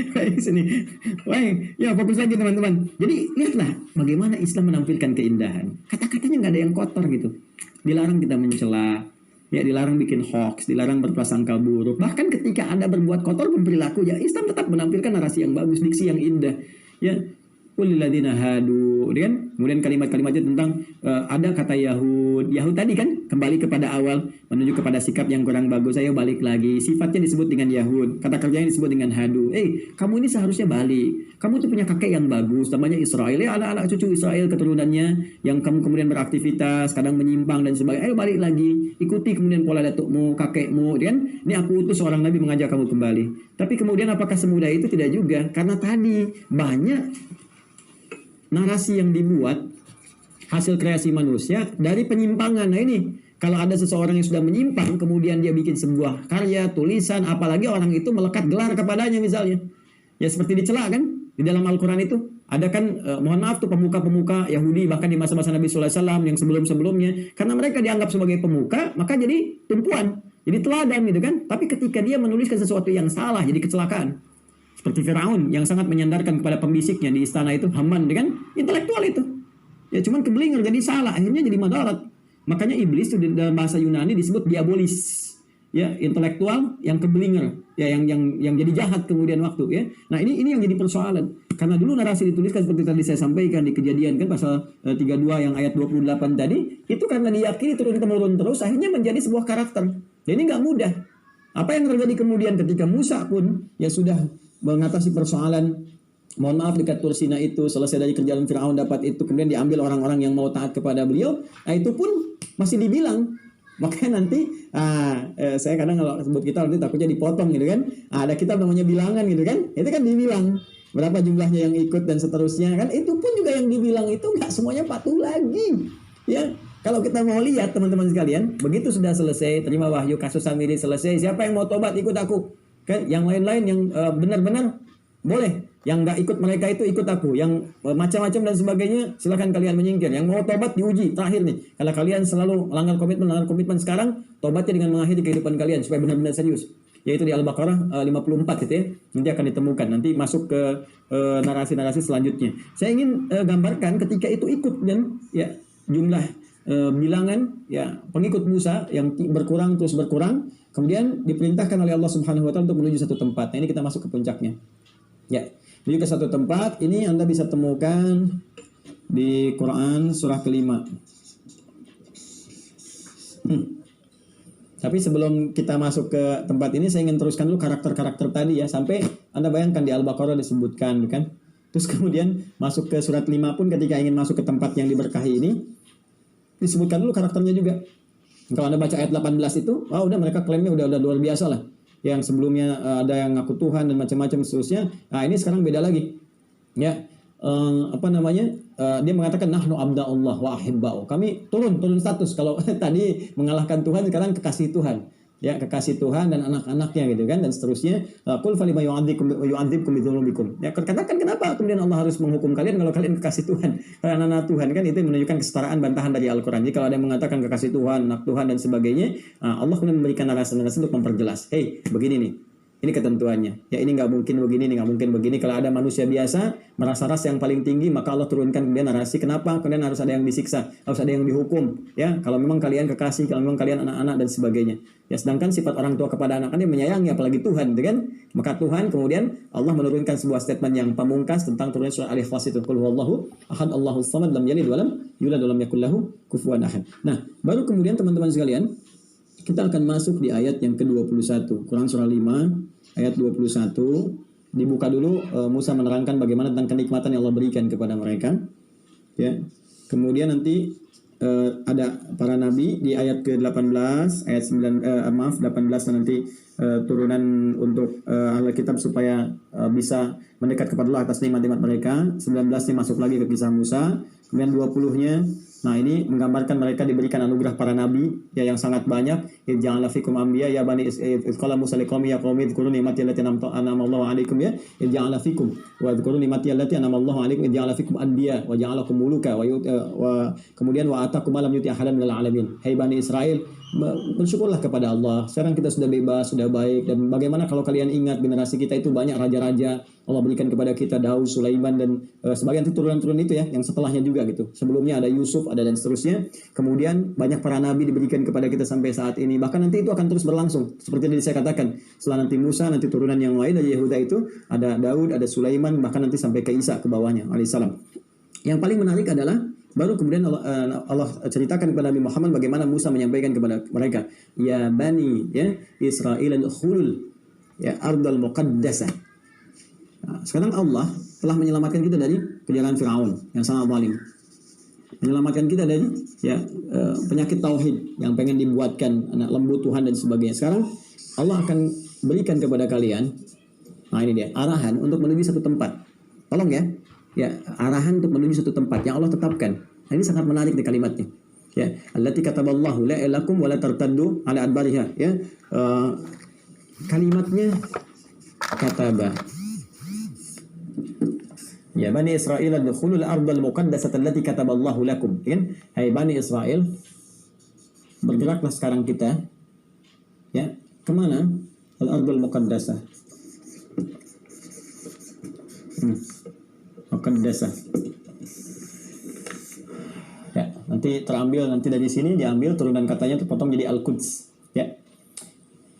Baik sini. Baik, ya fokus lagi teman-teman. Jadi lihatlah bagaimana Islam menampilkan keindahan. Kata-katanya nggak ada yang kotor gitu. Dilarang kita mencela. Ya, dilarang bikin hoax, dilarang berprasangka buruk. Bahkan ketika Anda berbuat kotor berperilaku, ya Islam tetap menampilkan narasi yang bagus, diksi yang indah. Ya, Qulilladzina hadu, kan? Kemudian kalimat-kalimatnya tentang ada kata Yahud tadi kan kembali kepada awal, menuju kepada sikap yang kurang bagus. Ayo balik lagi. Sifatnya disebut dengan Yahud, kata kerjanya disebut dengan hadu. Kamu ini seharusnya balik. Kamu tuh punya kakek yang bagus, namanya Israel. Ya, anak-anak cucu Israel keturunannya yang kamu kemudian beraktivitas, kadang menyimpang dan sebagainya. Ayo balik lagi. Ikuti kemudian pola datukmu, kakekmu, kan? Ini aku utus seorang nabi mengajak kamu kembali. Tapi kemudian apakah semudah itu? Tidak juga. Karena tadi banyak narasi yang dibuat hasil kreasi manusia dari penyimpangan. Nah ini kalau ada seseorang yang sudah menyimpang kemudian dia bikin sebuah karya, tulisan, apalagi orang itu melekat gelar kepadanya misalnya. Ya seperti dicela kan di dalam Al-Quran itu. Ada kan mohon maaf tuh pemuka-pemuka Yahudi bahkan di masa-masa Nabi sallallahu alaihi wasallam yang sebelum-sebelumnya, karena mereka dianggap sebagai pemuka maka jadi tumpuan, jadi teladan gitu kan. Tapi ketika dia menuliskan sesuatu yang salah jadi kecelakaan. Seperti Firaun yang sangat menyandarkan kepada pembisiknya di istana itu, Haman, kan intelektual itu. Ya cuman keblinger jadi salah, akhirnya jadi madarat. Makanya iblis itu dalam bahasa Yunani disebut diabolis. Ya, intelektual yang keblinger, ya yang jadi jahat kemudian waktu ya. Nah, ini yang jadi persoalan. Karena dulu narasi dituliskan seperti tadi saya sampaikan di Kejadian kan pasal 32 yang ayat 28 tadi, itu karena diyakini turun-temurun terus akhirnya menjadi sebuah karakter. Jadi nggak mudah. Apa yang terjadi kemudian ketika Musa pun ya sudah mengatasi persoalan, mohon maaf dekat Tur Sina itu, selesai dari kerjaan Firaun dapat itu, kemudian diambil orang-orang yang mau taat kepada beliau. Nah itu pun masih dibilang. Makanya nanti saya kadang kalau sebut kita nanti takutnya dipotong gitu kan. Ada kitab namanya bilangan gitu kan. Itu kan dibilang berapa jumlahnya yang ikut dan seterusnya kan. Itu pun juga yang dibilang itu nggak semuanya patuh lagi. Ya, kalau kita mau lihat teman-teman sekalian, begitu sudah selesai terima wahyu kasus Samiri selesai, siapa yang mau tobat ikut aku. Kan yang lain-lain yang benar-benar boleh, yang nggak ikut mereka itu ikut aku, yang macam-macam dan sebagainya silakan kalian menyingkir. Yang mau tobat diuji terakhir nih, kalau kalian selalu melanggar komitmen sekarang, tobatnya dengan mengakhiri kehidupan kalian supaya benar-benar serius, yaitu di Al-Baqarah 54 gitu ya. Nanti akan ditemukan, nanti masuk ke narasi-narasi selanjutnya. Saya ingin gambarkan ketika itu ikut dan ya jumlah bilangan ya pengikut Musa yang berkurang terus berkurang, kemudian diperintahkan oleh Allah Subhanahu wa taala untuk menuju satu tempat. Nah, ini kita masuk ke puncaknya. Ya, menuju ke satu tempat ini Anda bisa temukan di Quran surah kelima. Tapi sebelum kita masuk ke tempat ini saya ingin teruskan dulu karakter-karakter tadi ya, sampai Anda bayangkan di Al-Baqarah disebutkan kan. Terus kemudian masuk ke surat 5 pun ketika ingin masuk ke tempat yang diberkahi ini disebutkan dulu karakternya juga. Kalau Anda baca ayat 18 itu, udah mereka klaimnya udah luar biasa lah. Yang sebelumnya ada yang ngaku Tuhan dan macam-macam seterusnya. Nah, ini sekarang beda lagi. Ya. dia mengatakan nahnu abda'ullah wa ahibba'u. Kami turun status. Kalau tadi mengalahkan Tuhan, sekarang kekasih Tuhan. Ya, kekasih Tuhan dan anak-anaknya gitu kan, dan seterusnya. Qul falima yu'adzibkum bidzunubikum. Ya, katakan kenapa kemudian Allah harus menghukum kalian kalau kalian kekasih Tuhan, kalian anak Tuhan, kan itu menunjukkan kesetaraan bantahan dari Al-Qur'an. Jadi kalau ada yang mengatakan kekasih Tuhan, anak Tuhan dan sebagainya, Allah kemudian memberikan narasi-narasi untuk memperjelas. Hey, begini nih. Ini ketentuannya. Ya, ini nggak mungkin begini, ini nggak mungkin begini. Kalau ada manusia biasa merasa ras yang paling tinggi, maka Allah turunkan kemudian narasi. Kenapa? Kemudian harus ada yang disiksa, harus ada yang dihukum. Ya, kalau memang kalian kekasih, kalau memang kalian anak-anak dan sebagainya. Ya, sedangkan sifat orang tua kepada anak-anaknya menyayangi, apalagi Tuhan, gitu kan? Maka Tuhan kemudian Allah menurunkan sebuah statement yang pamungkas tentang turunnya surah Al-Ikhlas itu. Qul huwallahu ahad, Allahus samad, lam yalid wa lam yulad wa lam yakul lahu kufuwan ahad. Nah, baru kemudian teman-teman sekalian, kita akan masuk di ayat yang ke-21. Quran surah 5 ayat 21. Dibuka dulu, Musa menerangkan bagaimana tentang kenikmatan yang Allah berikan kepada mereka. Ya. Kemudian nanti ada para nabi di ayat ke-18, ayat 18 nanti turunan untuk ahli kitab supaya bisa mendekat kepada Allah atas nikmat-nikmat mereka. 19-nya masuk lagi ke kisah Musa. Kemudian 20-nya, nah ini menggambarkan mereka diberikan anugerah para nabi ya yang sangat banyak. Ja'ala fikum anbiya ya bani qala Musa liqaumi ya qaumi dzkuru ni'mati allati an'ama Allahu 'alaikum ya ja'ala fikum wa dzkuru ni'mati allati an'ama Allahu 'alaikum ja'ala fikum anbiya wa ja'alakum muluka wa kemudian wa atakum ma lam yuti ahadan minal 'alamin. Hai Bani Israel, bersyukurlah kepada Allah. Sekarang kita sudah bebas, sudah baik, dan bagaimana kalau kalian ingat generasi kita itu banyak raja-raja Allah berikan kepada kita, Daud, Sulaiman dan sebagian turunan-turunan itu ya yang setelahnya juga gitu. Sebelumnya ada Yusuf, ada dan seterusnya. Kemudian banyak para nabi diberikan kepada kita sampai saat ini. Bahkan nanti itu akan terus berlangsung. Seperti yang saya katakan, setelah nanti Musa, nanti turunan yang lain dari Yehuda itu ada Daud, ada Sulaiman, bahkan nanti sampai ke Isa ke bawahnya alaihissalam. Yang paling menarik adalah baru kemudian Allah ceritakan kepada Nabi Muhammad bagaimana Musa menyampaikan kepada mereka, ya bani ya Israil al-khulul ya ardal muqaddasah. Nah, sekarang Allah telah menyelamatkan kita dari kejaran Firaun yang sangat zalim. Menyelamatkan kita dari penyakit tauhid yang pengen dibuatkan anak lembu Tuhan dan sebagainya. Sekarang Allah akan berikan kepada kalian, nah ini dia, arahan untuk menuju satu tempat. Tolong ya, arahan untuk menuju satu tempat yang Allah tetapkan. Nah, ini sangat menarik di kalimatnya. Ya, allati kataballahu la ilakum wa la tartaddu ala adbariha. Ya, kalimatnya kataba. Ya Bani Israel adkhulul ardal muqaddasata allati kataballahu lakum. Kan? Hai Bani Israel, bergeraklah sekarang kita ya, kemana? Al-ardul muqaddasah. Muqaddasah. Ya, nanti terambil nanti dari sini diambil turunan katanya terpotong jadi Al-Quds. Ya.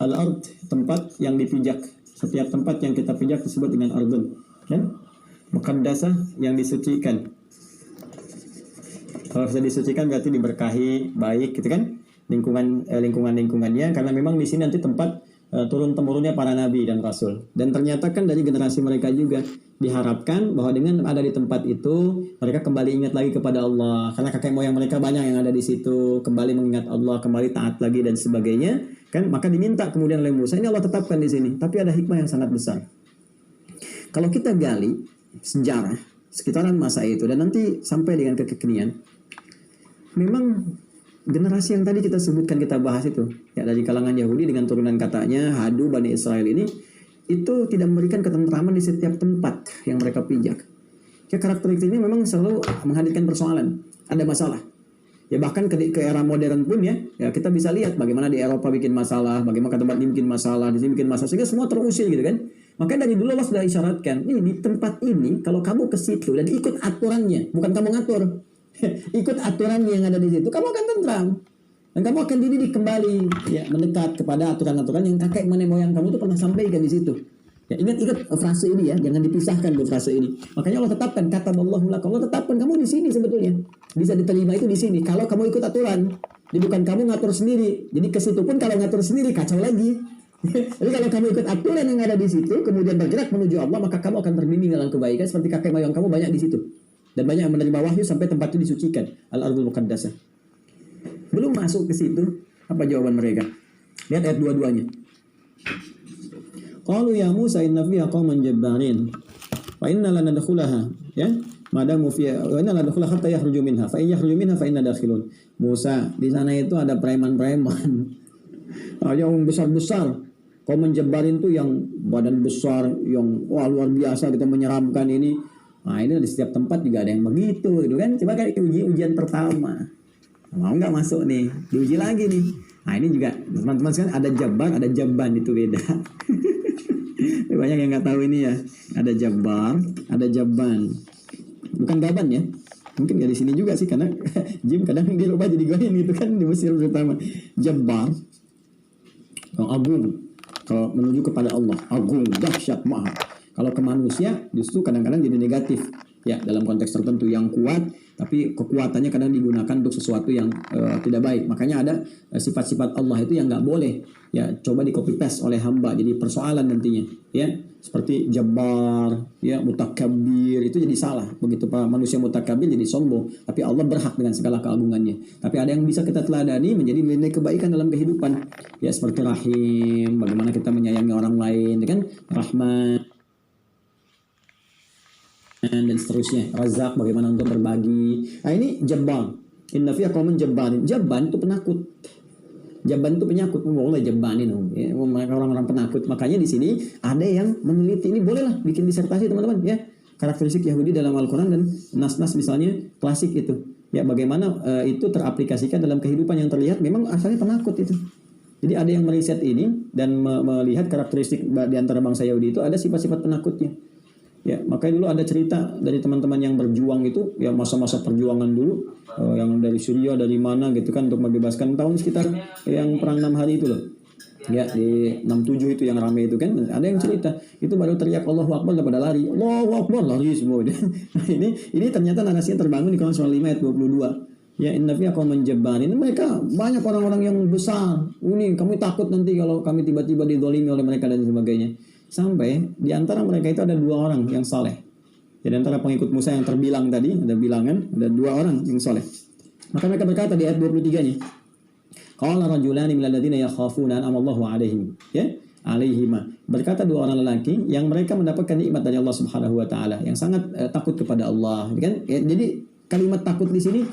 Al-ard, tempat yang dipijak. Setiap tempat yang kita pijak disebut dengan ardun. Kan? Muqaddasah yang disucikan. Kalau sudah disucikan berarti diberkahi, baik gitu kan? Lingkungannya, karena memang di sini nanti tempat turun temurunnya para nabi dan rasul. Dan ternyata kan dari generasi mereka juga diharapkan bahwa dengan ada di tempat itu mereka kembali ingat lagi kepada Allah, karena kakek moyang mereka banyak yang ada di situ, kembali mengingat Allah, kembali taat lagi dan sebagainya kan. Maka diminta kemudian oleh Musa, ini Allah tetapkan di sini, tapi ada hikmah yang sangat besar. Kalau kita gali sejarah sekitaran masa itu dan nanti sampai dengan kekinian, memang generasi yang tadi kita sebutkan, kita bahas itu ya, dari kalangan Yahudi dengan turunan katanya Hadu Bani Israel ini, itu tidak memberikan ketentraman di setiap tempat yang mereka pijak. Ya, karakteristiknya memang selalu menghadirkan persoalan, ada masalah. Ya bahkan ke era modern pun ya kita bisa lihat bagaimana di Eropa bikin masalah, bagaimana tempat ini bikin masalah, di sini bikin masalah, sehingga semua terusir gitu kan. Makanya dari dulu Allah sudah isyaratkan, ini di tempat ini kalau kamu ke situ dan ikut aturannya, bukan kamu ngatur, ikut aturan yang ada di situ, kamu akan tentram dan kamu akan dididik kembali ya, mendekat kepada aturan-aturan yang kakek moyang kamu itu pernah sampaikan di situ. Ya, ingat frase ini ya, jangan dipisahkan dengan frase ini. Makanya Allah tetapkan kata Allah tetapkan kamu di sini sebetulnya. Bisa diterima itu di sini kalau kamu ikut aturan. Jadi bukan kamu ngatur sendiri. Jadi ke situ pun kalau ngatur sendiri kacau lagi. Jadi kalau kamu ikut aturan yang ada di situ kemudian bergerak menuju Allah, maka kamu akan terbimbing dalam kebaikan seperti kakek moyang kamu banyak di situ. Dan banyak yang menerima wahyu sampai tempat itu disucikan, Al-Ardul Muqaddasah. Belum masuk ke situ, apa jawaban mereka? Lihat ayat 22-nya. Qalu ya Musa inna fiha qauman jabbarin wa inna lan nadkhulaha Ya, madamu fi wa inna la dakhula hatta yakhruju minha fa in yakhruju minha fa inna dakhilun. Musa, di sana itu ada preman-preman. Yang besar-besar. Kau menjebarin tuh yang badan besar, yang wah luar biasa, kita menyeramkan ini. Nah, ini di setiap tempat juga ada yang begitu, gitu kan? Coba kayak ujian pertama. Mau nggak masuk nih? Diuji lagi nih. Nah, ini juga teman-teman sekalian ada jabar, ada jaban, itu beda. Banyak yang nggak tahu ini ya. Ada jabar, ada jaban. Bukan gaban ya. Mungkin nggak di sini juga sih karena Jim kadang dia lupa jadi goyang gitu kan di Mesir terutama. Jabar yang agung. Kalau menuju kepada Allah, agung, dahsyat, maha. Kalau ke manusia justru kadang-kadang jadi negatif. Ya, dalam konteks tertentu yang kuat, tapi kekuatannya kadang digunakan untuk sesuatu yang tidak baik. Makanya ada sifat-sifat Allah itu yang nggak boleh ya coba di copy paste oleh hamba, jadi persoalan nantinya ya, seperti jabbar ya, mutakabbir, itu jadi salah. Begitu Pak manusia mutakabbir jadi sombong, tapi Allah berhak dengan segala keagungannya. Tapi ada yang bisa kita teladani menjadi nilai kebaikan dalam kehidupan ya, seperti rahim, bagaimana kita menyayangi orang lain, kan, rahman dan seterusnya, razak, bagaimana untuk berbagi. Nah ini jabban, inna fiya qauman jabbanin. Jabban itu penakut. Jabban itu penyakut, boleh jabbanin ya, orang-orang penakut. Makanya di sini ada yang meneliti ini, bolehlah bikin disertasi teman-teman ya, karakteristik Yahudi dalam Al-Quran dan nas-nas misalnya klasik itu ya, bagaimana itu teraplikasikan dalam kehidupan yang terlihat memang asalnya penakut itu. Jadi ada yang meriset ini dan melihat karakteristik di antara bangsa Yahudi itu ada sifat-sifat penakutnya. Ya, makanya dulu ada cerita dari teman-teman yang berjuang itu, ya masa-masa perjuangan dulu, yang dari Syria, dari mana gitu kan, untuk membebaskan tahun sekitar yang perang 6 hari itu loh. Ya, di 67 itu yang ramai itu kan, ada yang cerita, itu baru teriak Allahu Akbar pada lari. Allahu Akbar, lari semua. ini ternyata narasinya terbangun di Quran surah 5 ayat 22. Ya, inna fiya qauman jabbarin. Mereka banyak orang-orang yang besar. Ini kami takut nanti kalau kami tiba-tiba dizalimi oleh mereka dan sebagainya. Sampai di antara mereka itu ada 2 orang yang saleh. Jadi antara pengikut Musa yang terbilang tadi, ada bilangan, ada 2 orang yang saleh. Maka mereka berkata di ayat 23-nya, qala rajulani minal ladzina yakhafuna an'amallahu 'alaihim, ya, alaihima. Berkata 2 orang lelaki yang mereka mendapatkan nikmat dari Allah Subhanahu wa taala, yang sangat takut kepada Allah, kan? Ya, jadi kalimat takut di sini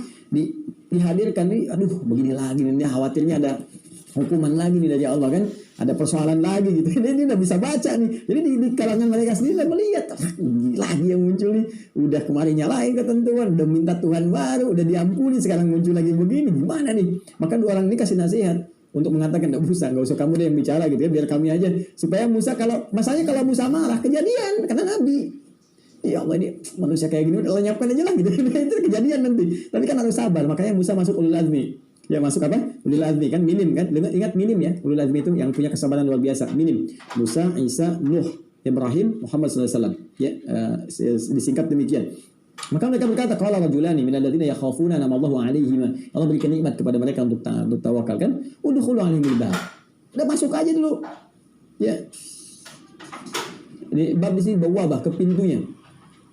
dihadirkan nih, aduh begini lagi nih, khawatirnya ada hukuman lagi nih dari Allah kan, ada persoalan lagi gitu. Ini udah bisa baca nih. Jadi di kalangan mereka sendiri melihat lagi yang muncul nih. Udah kemarin nyalain ketentuan, udah minta Tuhan baru, udah diampuni, sekarang muncul lagi begini. Gimana nih? Maka 2 orang ini kasih nasihat untuk mengatakan, nggak usah kamu deh yang bicara gitu ya, biar kami aja. Supaya Musa masalahnya kalau Musa marah kejadian karena Nabi. Ya Allah, ini manusia kayak gini udah lenyapkan aja lah gitu. Itu kejadian nanti. Tapi kan harus sabar. Makanya Musa masuk ulul azmi. Ya masuk apa? Ulul azmi kan, minim kan? Ingat minim ya. Ulul azmi itu yang punya kesabaran luar biasa. Minim. Musa, Isa, Nuh, Ibrahim, Muhammad SAW. Ya, disingkat demikian. Maka mereka berkata, qala rajulani minal ladzina yakhafuna an'amallahu 'alaihim. Allah berikan nikmat kepada mereka untuk tawakal kan? Udkhulu 'alaihimul bab. Udah masuk aja dulu. Ya. Ini bab di sini bawabah, ke pintunya.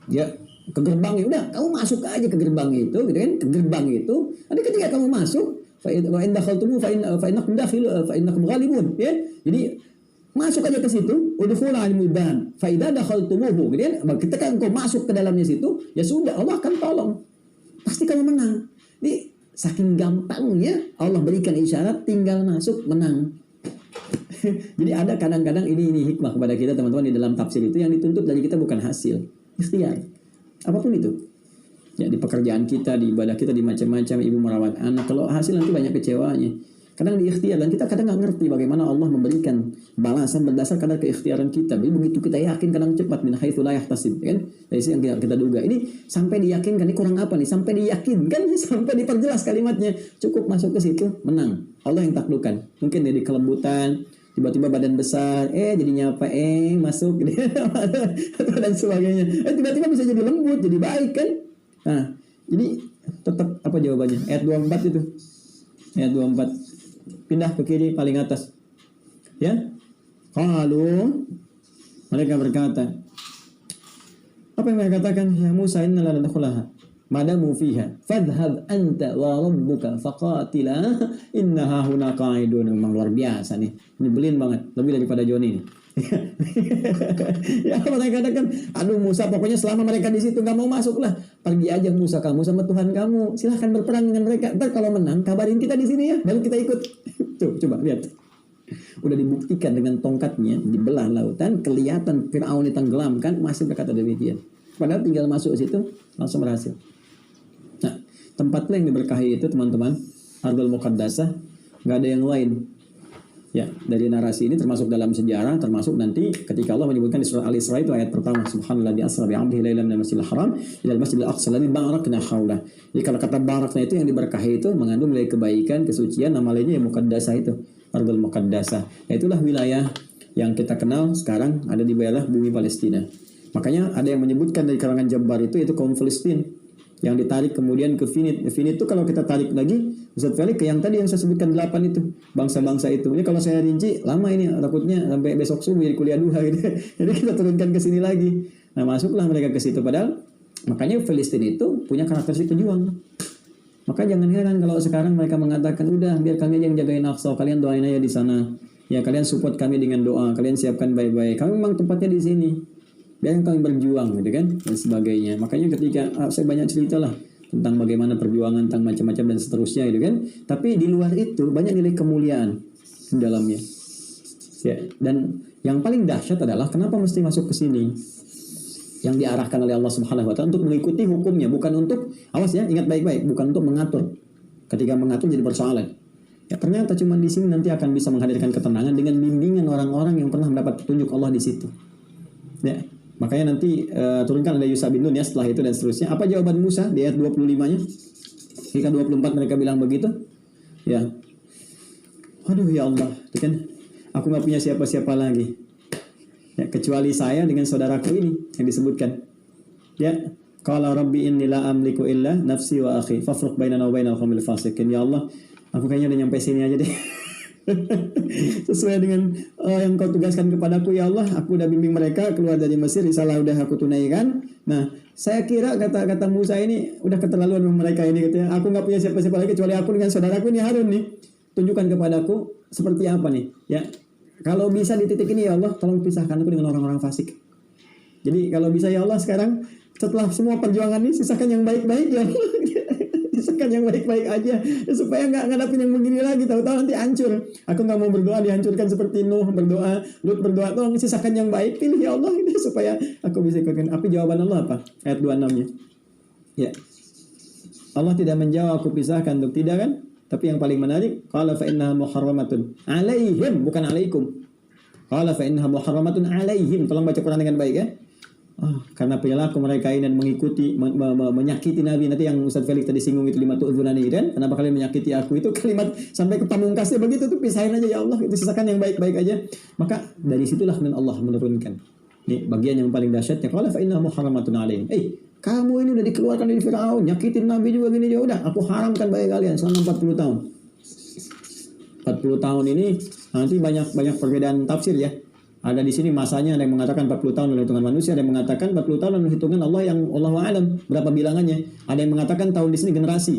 Ya, ke gerbangnya. Udah, kamu masuk aja ke gerbang itu, gitu kan? Ke gerbang itu. Nanti ketika kamu masuk, fa in dakhaltum fa innakum dakhilu fa innakum ghalibun, ya. Jadi masuk aja ke situ, udkhulu al-bab fa idza dakhaltumuhu, gitu kan? Ketika engkau masuk ke dalamnya situ, ya sudah, Allah akan tolong. Pasti kamu menang. Jadi saking gampangnya Allah berikan isyarat, tinggal masuk menang. Jadi ada kadang-kadang ini hikmah kepada kita teman-teman, di dalam tafsir itu yang dituntut dari kita bukan hasil, ikhtiar. Apapun itu. Ya, di pekerjaan kita, di ibadah kita, di macam-macam, ibu merawat anak, kalau hasil nanti banyak kecewanya. Kadang di ikhtiar, dan kita kadang nggak ngerti bagaimana Allah memberikan balasan berdasar kadar keikhtiaran kita. Jadi begitu kita yakin kadang cepat, min haitsu la yahtasib, kan? Dari sini yang kita duga. Ini sampai diyakinkan, ini kurang apa nih? Sampai diyakinkan, sampai diperjelas kalimatnya. Cukup masuk ke situ, menang. Allah yang taklukkan. Mungkin dari kelembutan, tiba-tiba badan besar, jadinya apa, masuk gitu, dan sebagainya. Tiba-tiba bisa jadi lembut, jadi baik kan? Nah, jadi tetap apa jawabannya? Ayat 24 itu. Ayat 24. Pindah ke kiri paling atas. Ya. Qalu, mereka berkata. Apa yang mereka katakan? Ya Musa, inna la nadkhulaha madamu fiha fadhhab anta wa rabbuka faqatila innaha huna qa'idun. Memang luar biasa nih. Nyebelin banget, lebih daripada Joni ini. Ya mereka katakan, aduh Musa pokoknya selama mereka di situ nggak mau masuk lah, pergi aja Musa kamu sama Tuhan kamu, silahkan berperang dengan mereka. Ntar kalau menang kabarin kita di sini ya, baru kita ikut. Tuh coba lihat, udah dibuktikan dengan tongkatnya dibelah lautan, kelihatan Firaun ditenggelamkan, masih berkata demikian. Padahal tinggal masuk situ langsung berhasil. Nah, tempatnya yang diberkahi itu teman-teman, Ardul Muqaddasah, nggak ada yang lain. Ya, dari narasi ini termasuk dalam sejarah, termasuk nanti ketika Allah menyebutkan di surah Al-Isra itu ayat pertama, Subhanalladzi asra bi 'abdihi lailan minal masjidil haram ilal masjidil aqsa alladzi barakna haulah. Jadi kalau kata barakna itu yang diberkahi itu mengandung nilai kebaikan, kesucian, nama lainnya yang muqaddasah itu, Ardul Muqaddasah. Ya, itulah wilayah yang kita kenal sekarang ada di wilayah bumi Palestina. Makanya ada yang menyebutkan dari kalangan Jabbar itu kaum Palestina yang ditarik kemudian ke Finit. Finit itu kalau kita tarik lagi, Ustaz Felix ke yang tadi yang saya sebutkan 8 itu, bangsa-bangsa itu. Ini kalau saya rinci lama ini, takutnya sampai besok subuh di kuliah duha gitu. Jadi kita turunkan ke sini lagi. Nah, masuklah mereka ke situ, padahal makanya Palestina itu punya karakteristik pejuang. Maka jangan heran kalau sekarang mereka mengatakan, udah biar kami aja yang jagain Aqsa, kalian doain aja di sana. Ya, kalian support kami dengan doa, kalian siapkan baik-baik. Kami memang tempatnya di sini. Biar kami berjuang gitu kan, dan sebagainya. Makanya ketika saya banyak cerita lah tentang bagaimana perjuangan, tentang macam-macam dan seterusnya gitu kan. Tapi di luar itu banyak nilai kemuliaan di dalamnya. Ya, dan yang paling dahsyat adalah kenapa mesti masuk ke sini? Yang diarahkan oleh Allah Subhanahu wa taala untuk mengikuti hukumnya, bukan untuk, awas ya, ingat baik-baik, bukan untuk mengatur. Ketika mengatur jadi persoalan. Ya, ternyata cuma di sini nanti akan bisa menghadirkan ketenangan dengan bimbingan orang-orang yang pernah mendapat petunjuk Allah di situ. Ya. Makanya nanti turunkan ada Yusa bin Nun ya setelah itu dan seterusnya. Apa jawaban Musa di ayat 25-nya? Ketika 24 mereka bilang begitu. Ya. Aduh ya Allah, itu kan aku nggak punya siapa-siapa lagi. Ya, kecuali saya dengan saudaraku ini yang disebutkan. Ya. Qala rabbi inni la amliku illa nafsi wa akhi fafruq bainana wa bainal qaumil fasiqin. Ya Allah, aku kayaknya udah nyampe sini aja deh. Sesuai dengan yang kau tugaskan kepadaku ya Allah, aku udah bimbing mereka keluar dari Mesir, risalah udah aku tunaikan. Nah, saya kira kata Musa ini udah keterlaluan sama mereka ini, katanya aku nggak punya siapa-siapa lagi kecuali aku dengan saudaraku ini Harun nih, tunjukkan kepadaku seperti apa nih ya, kalau bisa di titik ini ya Allah tolong pisahkan aku dengan orang-orang fasik. Jadi kalau bisa ya Allah sekarang setelah semua perjuangan ini sisakan yang baik-baik ya Allah. Sisakan yang baik-baik aja ya, supaya nggak ngadapin yang begini lagi, tahu-tahu nanti hancur. Aku nggak mau berdoa dihancurkan seperti Nuh berdoa, Lut berdoa, tolong sisakan yang baik, pilih ya Allah ini supaya aku bisa ikutkan. Tapi jawaban Allah apa? Ayat 26-nya. Ya. Allah tidak menjawab aku pisahkan, untuk tidak kan? Tapi yang paling menarik, qala fa innaha muharramatun alaihim, bukan alaikum. Qala fa innaha muharramatun alaihim. Tolong baca Quran dengan baik ya. Karena perilaku mereka ini dan mengikuti menyakiti Nabi, nanti yang Ustaz Felix tadi singgung itu lima tu'dzunani kan, kenapa kalian menyakiti aku, itu kalimat sampai ke pamungkasnya begitu tuh, pisahin aja ya Allah, itu sisakan yang baik-baik aja. Maka dari situlah Allah menurunkan ini bagian yang paling dahsyatnya, qala fa inna muharramatun alaihim. Kamu ini udah dikeluarkan dari Firaun, nyakitin Nabi juga gini juga, udah aku haramkan bagi kalian selama 40 tahun. 40 tahun ini nanti banyak perbedaan tafsir ya. Ada di sini masanya, ada yang mengatakan 40 tahun dalam hitungan manusia, ada yang mengatakan 40 tahun dalam hitungan Allah yang Allahu a'lam berapa bilangannya. Ada yang mengatakan tahun di sini generasi.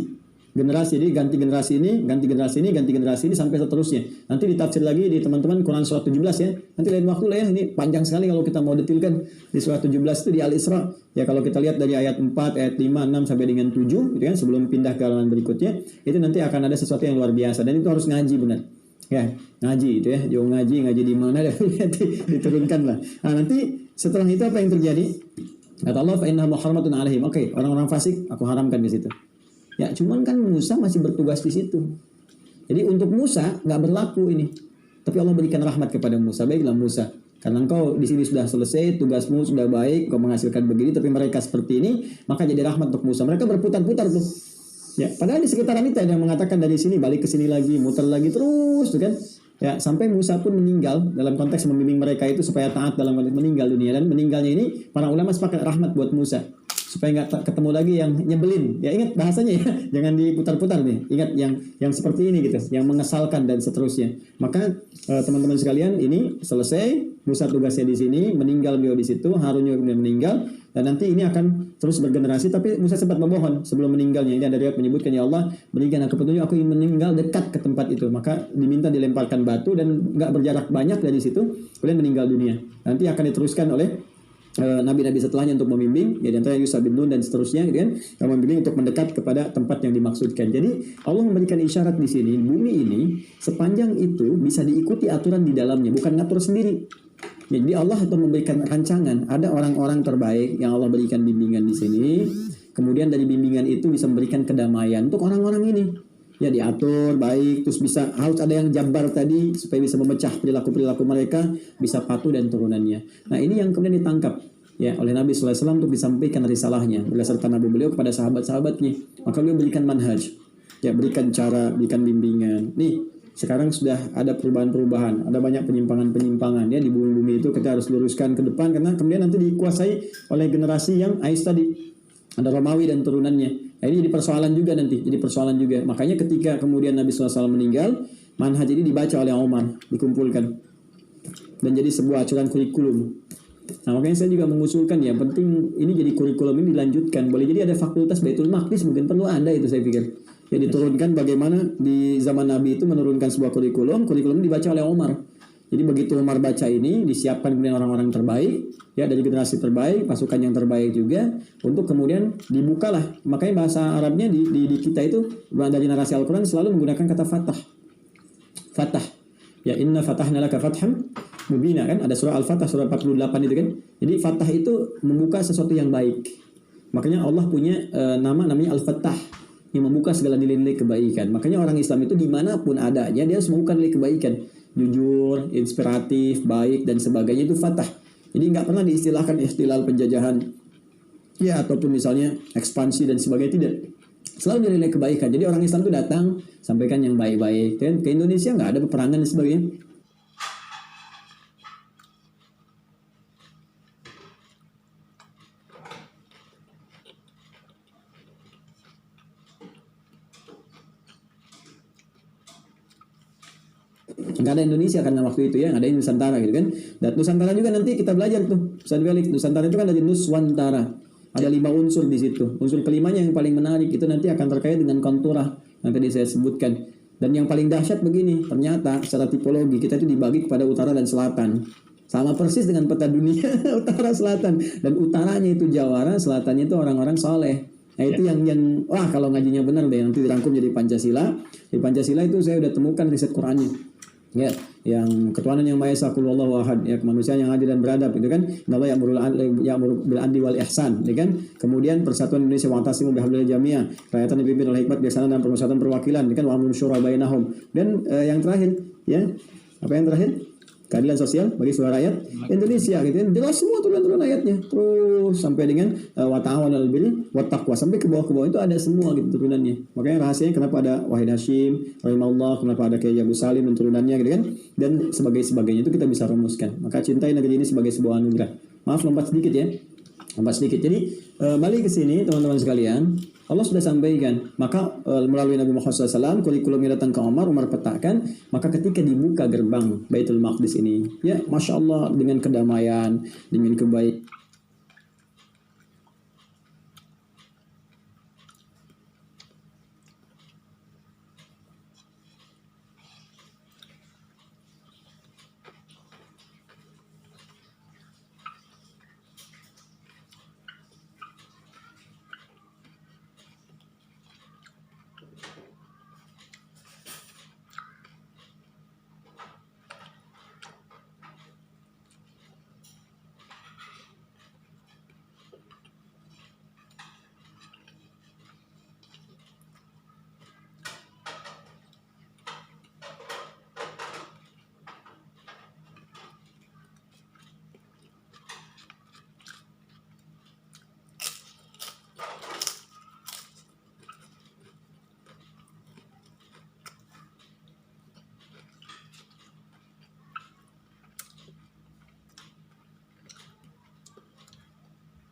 Jadi ganti generasi ini, ganti generasi ini, ganti generasi ini sampai seterusnya. Nanti ditafsir lagi di teman-teman Quran surat 17 ya. Nanti lain waktu lah ya. Ini panjang sekali kalau kita mau detilkan di surat 17 itu di Al-Isra. Ya kalau kita lihat dari ayat 4, ayat 5, 6 sampai dengan 7 gitu kan, sebelum pindah ke halaman berikutnya, itu nanti akan ada sesuatu yang luar biasa dan itu harus ngaji benar. Ya, ngaji itu ya, jauh ngaji di mana dan nanti diturunkan lah. Nah, nanti setelah itu apa yang terjadi? Kata Allah, fa innaha muharramatun alaihim. Oke, orang-orang fasik aku haramkan di situ. Ya, cuman kan Musa masih bertugas di situ. Jadi untuk Musa nggak berlaku ini. Tapi Allah berikan rahmat kepada Musa. Baiklah Musa, karena engkau di sini sudah selesai, tugasmu sudah baik, kau menghasilkan begini, tapi mereka seperti ini, maka jadi rahmat untuk Musa. Mereka berputar-putar tuh. Ya, padahal di sekitaran itu ada yang mengatakan dari sini balik ke sini lagi, muter lagi terus, tuh kan? Ya, sampai Musa pun meninggal dalam konteks membimbing mereka itu supaya taat dalam konteks meninggal dunia, dan meninggalnya ini para ulama sepakat rahmat buat Musa supaya nggak ketemu lagi yang nyebelin. Ya ingat bahasanya ya, jangan diputar-putar nih. Ingat yang seperti ini gitu, yang mengesalkan dan seterusnya. Maka teman-teman sekalian ini selesai. Musa tugasnya di sini, meninggal beliau di situ, Harun juga kemudian meninggal, dan nanti ini akan terus bergenerasi. Tapi Musa sempat memohon sebelum meninggalnya. Ini ada riwayat menyebutkan, ya Allah, berikan aku petunjuk, aku ingin meninggal dekat ke tempat itu. Maka diminta dilemparkan batu dan nggak berjarak banyak dari situ, kemudian meninggal dunia. Nanti akan diteruskan oleh nabi-nabi setelahnya untuk membimbing, ya, di antaranya Yusuf bin Nun dan seterusnya, gitu kan, yang membimbing untuk mendekat kepada tempat yang dimaksudkan. Jadi Allah memberikan isyarat di sini, bumi ini sepanjang itu bisa diikuti aturan di dalamnya, bukan ngatur sendiri. Ya, jadi Allah itu memberikan rancangan, ada orang-orang terbaik yang Allah berikan bimbingan di sini. Kemudian dari bimbingan itu bisa memberikan kedamaian untuk orang-orang ini. Ya, diatur baik, terus bisa harus ada yang jabar tadi supaya bisa memecah perilaku-perilaku mereka, bisa patuh dan turunannya. Nah, ini yang kemudian ditangkap ya oleh Nabi sallallahu alaihi wasallam untuk disampaikan risalahnya berdasarkan Nabi beliau kepada sahabat-sahabatnya. Maka beliau berikan manhaj, ya, berikan cara, berikan bimbingan. Nih, sekarang sudah ada perubahan-perubahan, ada banyak penyimpangan-penyimpangan ya di bumi-bumi itu, kita harus luruskan ke depan karena kemudian nanti dikuasai oleh generasi yang Ais tadi. Ada Romawi dan turunannya. Nah, ini jadi persoalan juga nanti, jadi persoalan juga. Makanya ketika kemudian Nabi SAW meninggal, manhaj ini dibaca oleh Umar, dikumpulkan dan jadi sebuah acuan kurikulum. Nah, makanya saya juga mengusulkan, ya, penting ini jadi kurikulum ini dilanjutkan. Boleh jadi ada fakultas Baitul Maqdis, mungkin perlu ada itu, saya pikir. Ya, diturunkan bagaimana di zaman Nabi itu menurunkan sebuah kurikulum dibaca oleh Umar. Jadi begitu Umar baca ini, disiapkan kemudian orang-orang terbaik, ya, dari generasi terbaik, pasukan yang terbaik juga, untuk kemudian dibukalah. Makanya bahasa Arabnya di kita itu dari narasi Al-Quran selalu menggunakan kata fatah. Fatah. Ya, inna fatahna laka fatham mubina, kan? Ada surah Al-Fatah, surah 48 itu kan. Jadi fatah itu membuka sesuatu yang baik. Makanya Allah punya nama namanya Al-Fattah, yang membuka segala nilai-nilai kebaikan. Makanya orang Islam itu dimanapun adanya, dia harus membuka nilai kebaikan. Jujur, inspiratif, baik, dan sebagainya, itu fatah. Jadi nggak pernah diistilahkan ihtilal, penjajahan, ya, ataupun misalnya ekspansi dan sebagainya, tidak. Selalu nilai-nilai kebaikan. Jadi orang Islam itu datang, sampaikan yang baik-baik. Dan ke Indonesia nggak ada peperangan dan sebagainya. Nggak ada Indonesia karena waktu itu, ya, ada Nusantara gitu kan. Dan Nusantara juga nanti kita belajar tuh, Ustaz Felix. Nusantara itu kan dari Nuswantara. Ada 5 unsur di situ. Unsur kelimanya yang paling menarik itu nanti akan terkait dengan konturah yang tadi saya sebutkan. Dan yang paling dahsyat begini, ternyata secara tipologi kita itu dibagi kepada utara dan selatan. Sama persis dengan peta dunia, utara selatan. Dan utaranya itu Jawara, selatannya itu orang-orang soleh. Nah, itu yang wah, kalau ngajinya benar deh, nanti dirangkum jadi Pancasila. Di Pancasila itu saya udah temukan riset Qur'annya. Ya, yang ketuhanan yang Maha Esa, Qul huwallahu ahad, ya, kemanusiaan yang adil dan beradab, itu kan. Innallaha ya'muru bil adli wal ihsan, ya kan. Kemudian persatuan Indonesia, wa'tasimu bihablillah jami'an, rakyatan dipimpin oleh hikmat, bijaksana dan permusyawaratan perwakilan, ya kan, wa'amrun syura bainahum. Dan yang terakhir, ya, apa yang terakhir? Keadilan sosial bagi seluruh rakyat Indonesia, gitu kan. Jelas semua turunan ayatnya. Terus sampai dengan wa ta'awanul birri wat taqwa, sampai ke bawah itu ada semua gitu turunannya. Makanya rahasianya kenapa ada Wahid Hashim rahimahullah, kenapa ada Kiai Abu Salim dan turunannya, gitu kan. Dan sebagainya itu kita bisa rumuskan. Maka cintai negeri ini sebagai sebuah anugerah. Maaf lompat sedikit, ya. Jadi balik ke sini teman-teman sekalian, Allah sudah sampaikan. Maka melalui Nabi Muhammad SAW, kurikulumnya datang ke Umar petakan. Maka ketika dibuka gerbang Baitul Maqdis ini, ya, Masya Allah, dengan kedamaian, dengan kebaikan.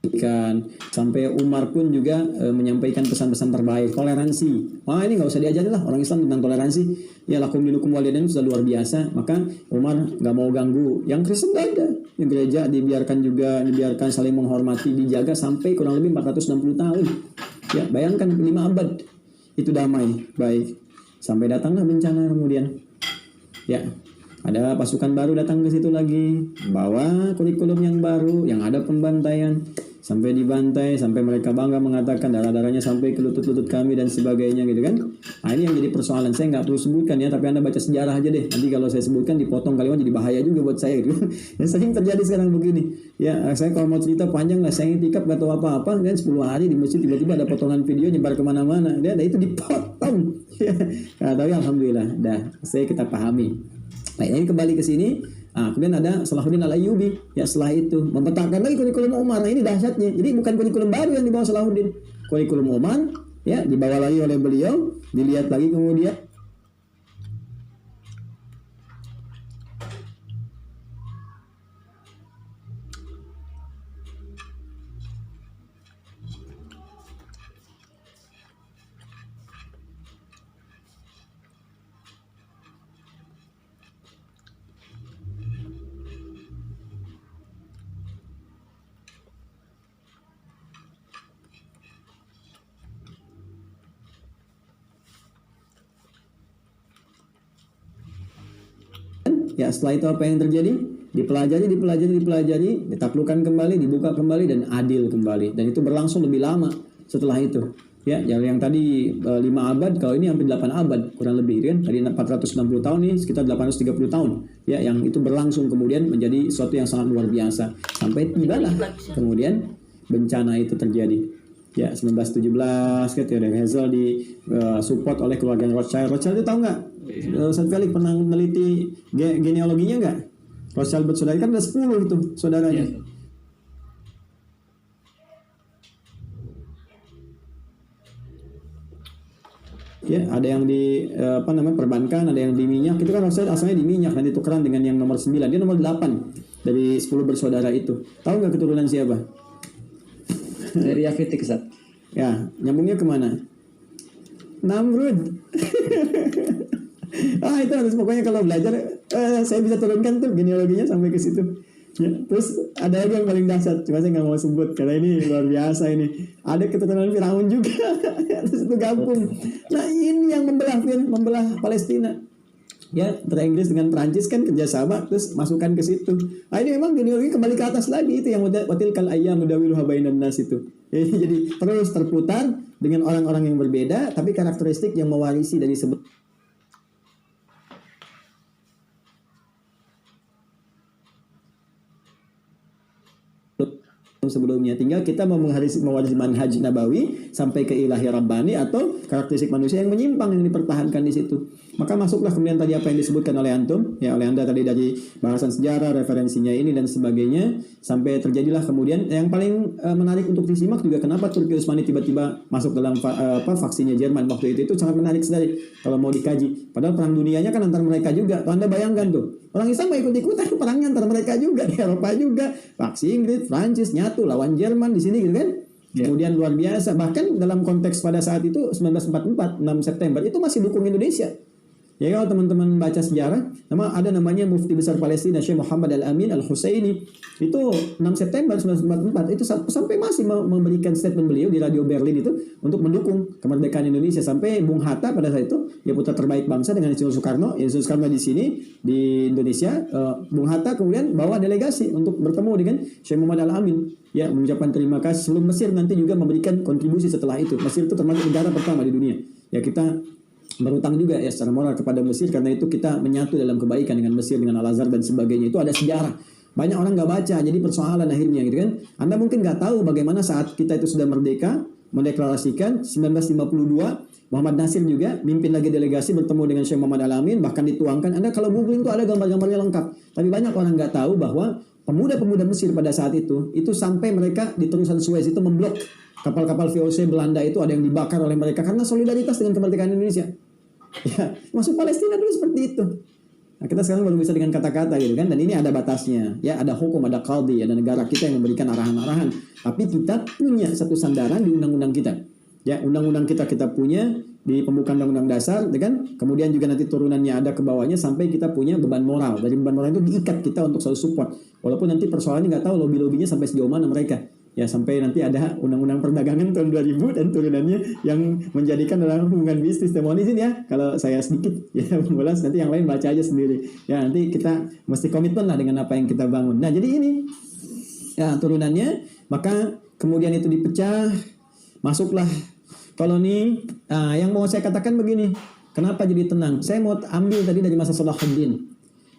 kan sampai Umar pun juga menyampaikan pesan-pesan terbaik, toleransi. Wah, ini nggak usah diajarin lah orang Islam tentang toleransi. Ya lakum dinukum waliyadin sudah luar biasa. Maka Umar nggak mau ganggu. Yang Kristen nggak ada. Yang gereja dibiarkan saling menghormati, dijaga sampai kurang lebih 460 tahun. Ya bayangkan 5 abad itu damai, baik. Sampai datanglah bencana kemudian. Ya. Ada pasukan baru datang ke situ lagi, bawa kurikulum yang baru, yang ada pembantaian, sampai dibantai, sampai mereka bangga mengatakan darah-darahnya sampai ke lutut-lutut kami dan sebagainya gitu kan. Nah ini yang jadi persoalan, saya nggak perlu sebutkan ya, tapi Anda baca sejarah aja deh. Nanti kalau saya sebutkan dipotong kalimat jadi bahaya juga buat saya gitu. Yang sering terjadi sekarang begini. Ya saya kalau mau cerita panjang lah, saya itikaf gak tahu apa-apa, kan 10 hari di masjid tiba-tiba ada potongan video nyebar kemana-mana, dia itu dipotong. Nah, tapi alhamdulillah, saya kita pahami. Nah ini kembali ke sini. Kemudian ada Salahuddin Al-Ayyubi. Ya setelah itu memetakan lagi kurikulum Umar. Nah ini dahsyatnya. Jadi bukan kurikulum baru yang dibawa Salahuddin. Kurikulum Umar ya dibawa lagi oleh beliau. Dilihat lagi kemudian. Ya setelah itu apa yang terjadi? Dipelajari, ditaklukkan kembali, dibuka kembali dan adil kembali. Dan itu berlangsung lebih lama setelah itu. Ya, yang tadi 5 abad, kalau ini hampir 8 abad kurang lebih kan. Tadi 460 tahun nih sekitar 830 tahun. Ya, yang itu berlangsung kemudian menjadi sesuatu yang sangat luar biasa. Sampai tibalah kemudian bencana itu terjadi. Ya 1917 kan Theodor Herzl support oleh keluarga Rothschild. Rothschild itu tahu nggak? Ustaz Felix pernah meneliti genealoginya nggak? Rothschild bersaudara kan ada 10 itu saudaranya. Ya, ada yang di perbankan, ada yang di minyak. Itu kan Rothschild asalnya di minyak dan ditukeran dengan yang nomor 9. Dia nomor 8 dari 10 bersaudara itu. Tahu nggak keturunan siapa? Dari Yafitik, Ustaz. Ya, nyambungnya kemana? Namrud. Itu harus pokoknya kalau belajar saya bisa turunkan tuh genealoginya sampai ke situ. Ya, terus ada lagi yang paling dahsyat, cuma saya nggak mau sebut karena ini luar biasa ini. Ada keturunan Firaun juga, terus itu gabung. Nah ini yang membelah Palestina. Ya, Inggris dengan Prancis kan kerjasama, terus masukkan ke situ. Nah ini memang genealogi kembali ke atas lagi itu yang watilkal ayyam nudawiluha bainan nas itu. Jadi terus terputar dengan orang-orang yang berbeda, tapi karakteristik yang mewarisi dari sebelumnya. Tinggal kita mau mewarisi manhaj nabawi sampai ke ilahi rabbani atau karakteristik manusia yang menyimpang yang dipertahankan di situ. Maka masuklah kemudian tadi apa yang disebutkan oleh antum, ya oleh Anda tadi dari bahasan sejarah, referensinya ini dan sebagainya, sampai terjadilah kemudian yang paling menarik untuk disimak juga kenapa Turki Utsmani tiba-tiba masuk dalam faksinya Jerman waktu itu sangat menarik sekali kalau mau dikaji. Padahal perang dunianya kan antar mereka juga. Tuh Anda bayangkan tuh. Orang Islam mau ikut-ikutan perangnya antar mereka juga di Eropa juga. Faksi Inggris, Prancis nyatu lawan Jerman di sini gitu kan. Yeah. Kemudian luar biasa. Bahkan dalam konteks pada saat itu 1944 6 September itu masih dukung Indonesia. Ya kalau teman-teman baca sejarah, ada namanya Mufti Besar Palestina Syekh Muhammad Al-Amin Al-Husaini. Itu 6 September 1944 itu sampai masih memberikan statement beliau di Radio Berlin itu untuk mendukung kemerdekaan Indonesia, sampai Bung Hatta pada saat itu ya putra terbaik bangsa dengan Insinyur Soekarno. Insinyur Soekarno di sini di Indonesia, Bung Hatta kemudian bawa delegasi untuk bertemu dengan Syekh Muhammad Al-Amin. Ya, mengucapkan terima kasih. Sebelum Mesir nanti juga memberikan kontribusi setelah itu. Mesir itu termasuk negara pertama di dunia. Ya, kita berutang juga ya secara moral kepada Mesir, karena itu kita menyatu dalam kebaikan dengan Mesir, dengan Al-Azhar dan sebagainya. Itu ada sejarah. Banyak orang nggak baca, jadi persoalan akhirnya gitu kan. Anda mungkin nggak tahu bagaimana saat kita itu sudah merdeka, mendeklarasikan 1952, Muhammad Nasir juga mimpin lagi delegasi bertemu dengan Syekh Muhammad Al-Amin, bahkan dituangkan. Anda kalau googling itu ada gambar-gambarnya lengkap. Tapi banyak orang nggak tahu bahwa pemuda-pemuda Mesir pada saat itu sampai mereka di terusan Suez itu memblok kapal-kapal VOC Belanda, itu ada yang dibakar oleh mereka karena solidaritas dengan kemerdekaan Indonesia. Ya, masuk Palestina dulu seperti itu. Nah, kita sekarang baru bisa dengan kata-kata gitu kan, dan ini ada batasnya. Ya, ada hukum, ada qadhi, ada negara kita yang memberikan arahan-arahan. Tapi kita punya satu sandaran di undang-undang kita. Ya, undang-undang kita punya di pembukaan undang-undang dasar, gitu kan? Kemudian juga nanti turunannya ada ke bawahnya sampai kita punya beban moral. Dari beban moral itu diikat kita untuk selalu support. Walaupun nanti persoalannya nggak tahu lobby-lobbynya sampai sejauh mana mereka. Ya, sampai nanti ada undang-undang perdagangan tahun 2000 dan turunannya yang menjadikan dalam hubungan bisnis. Mohon izin ya kalau saya sedikit ya mengulas, nanti yang lain baca aja sendiri. Ya, nanti kita mesti komitmen lah dengan apa yang kita bangun. Nah, jadi ini ya turunannya, maka kemudian itu dipecah, masuklah koloni. Nah, yang mau saya katakan begini, kenapa jadi tenang? Saya mau ambil tadi dari masa Salahuddin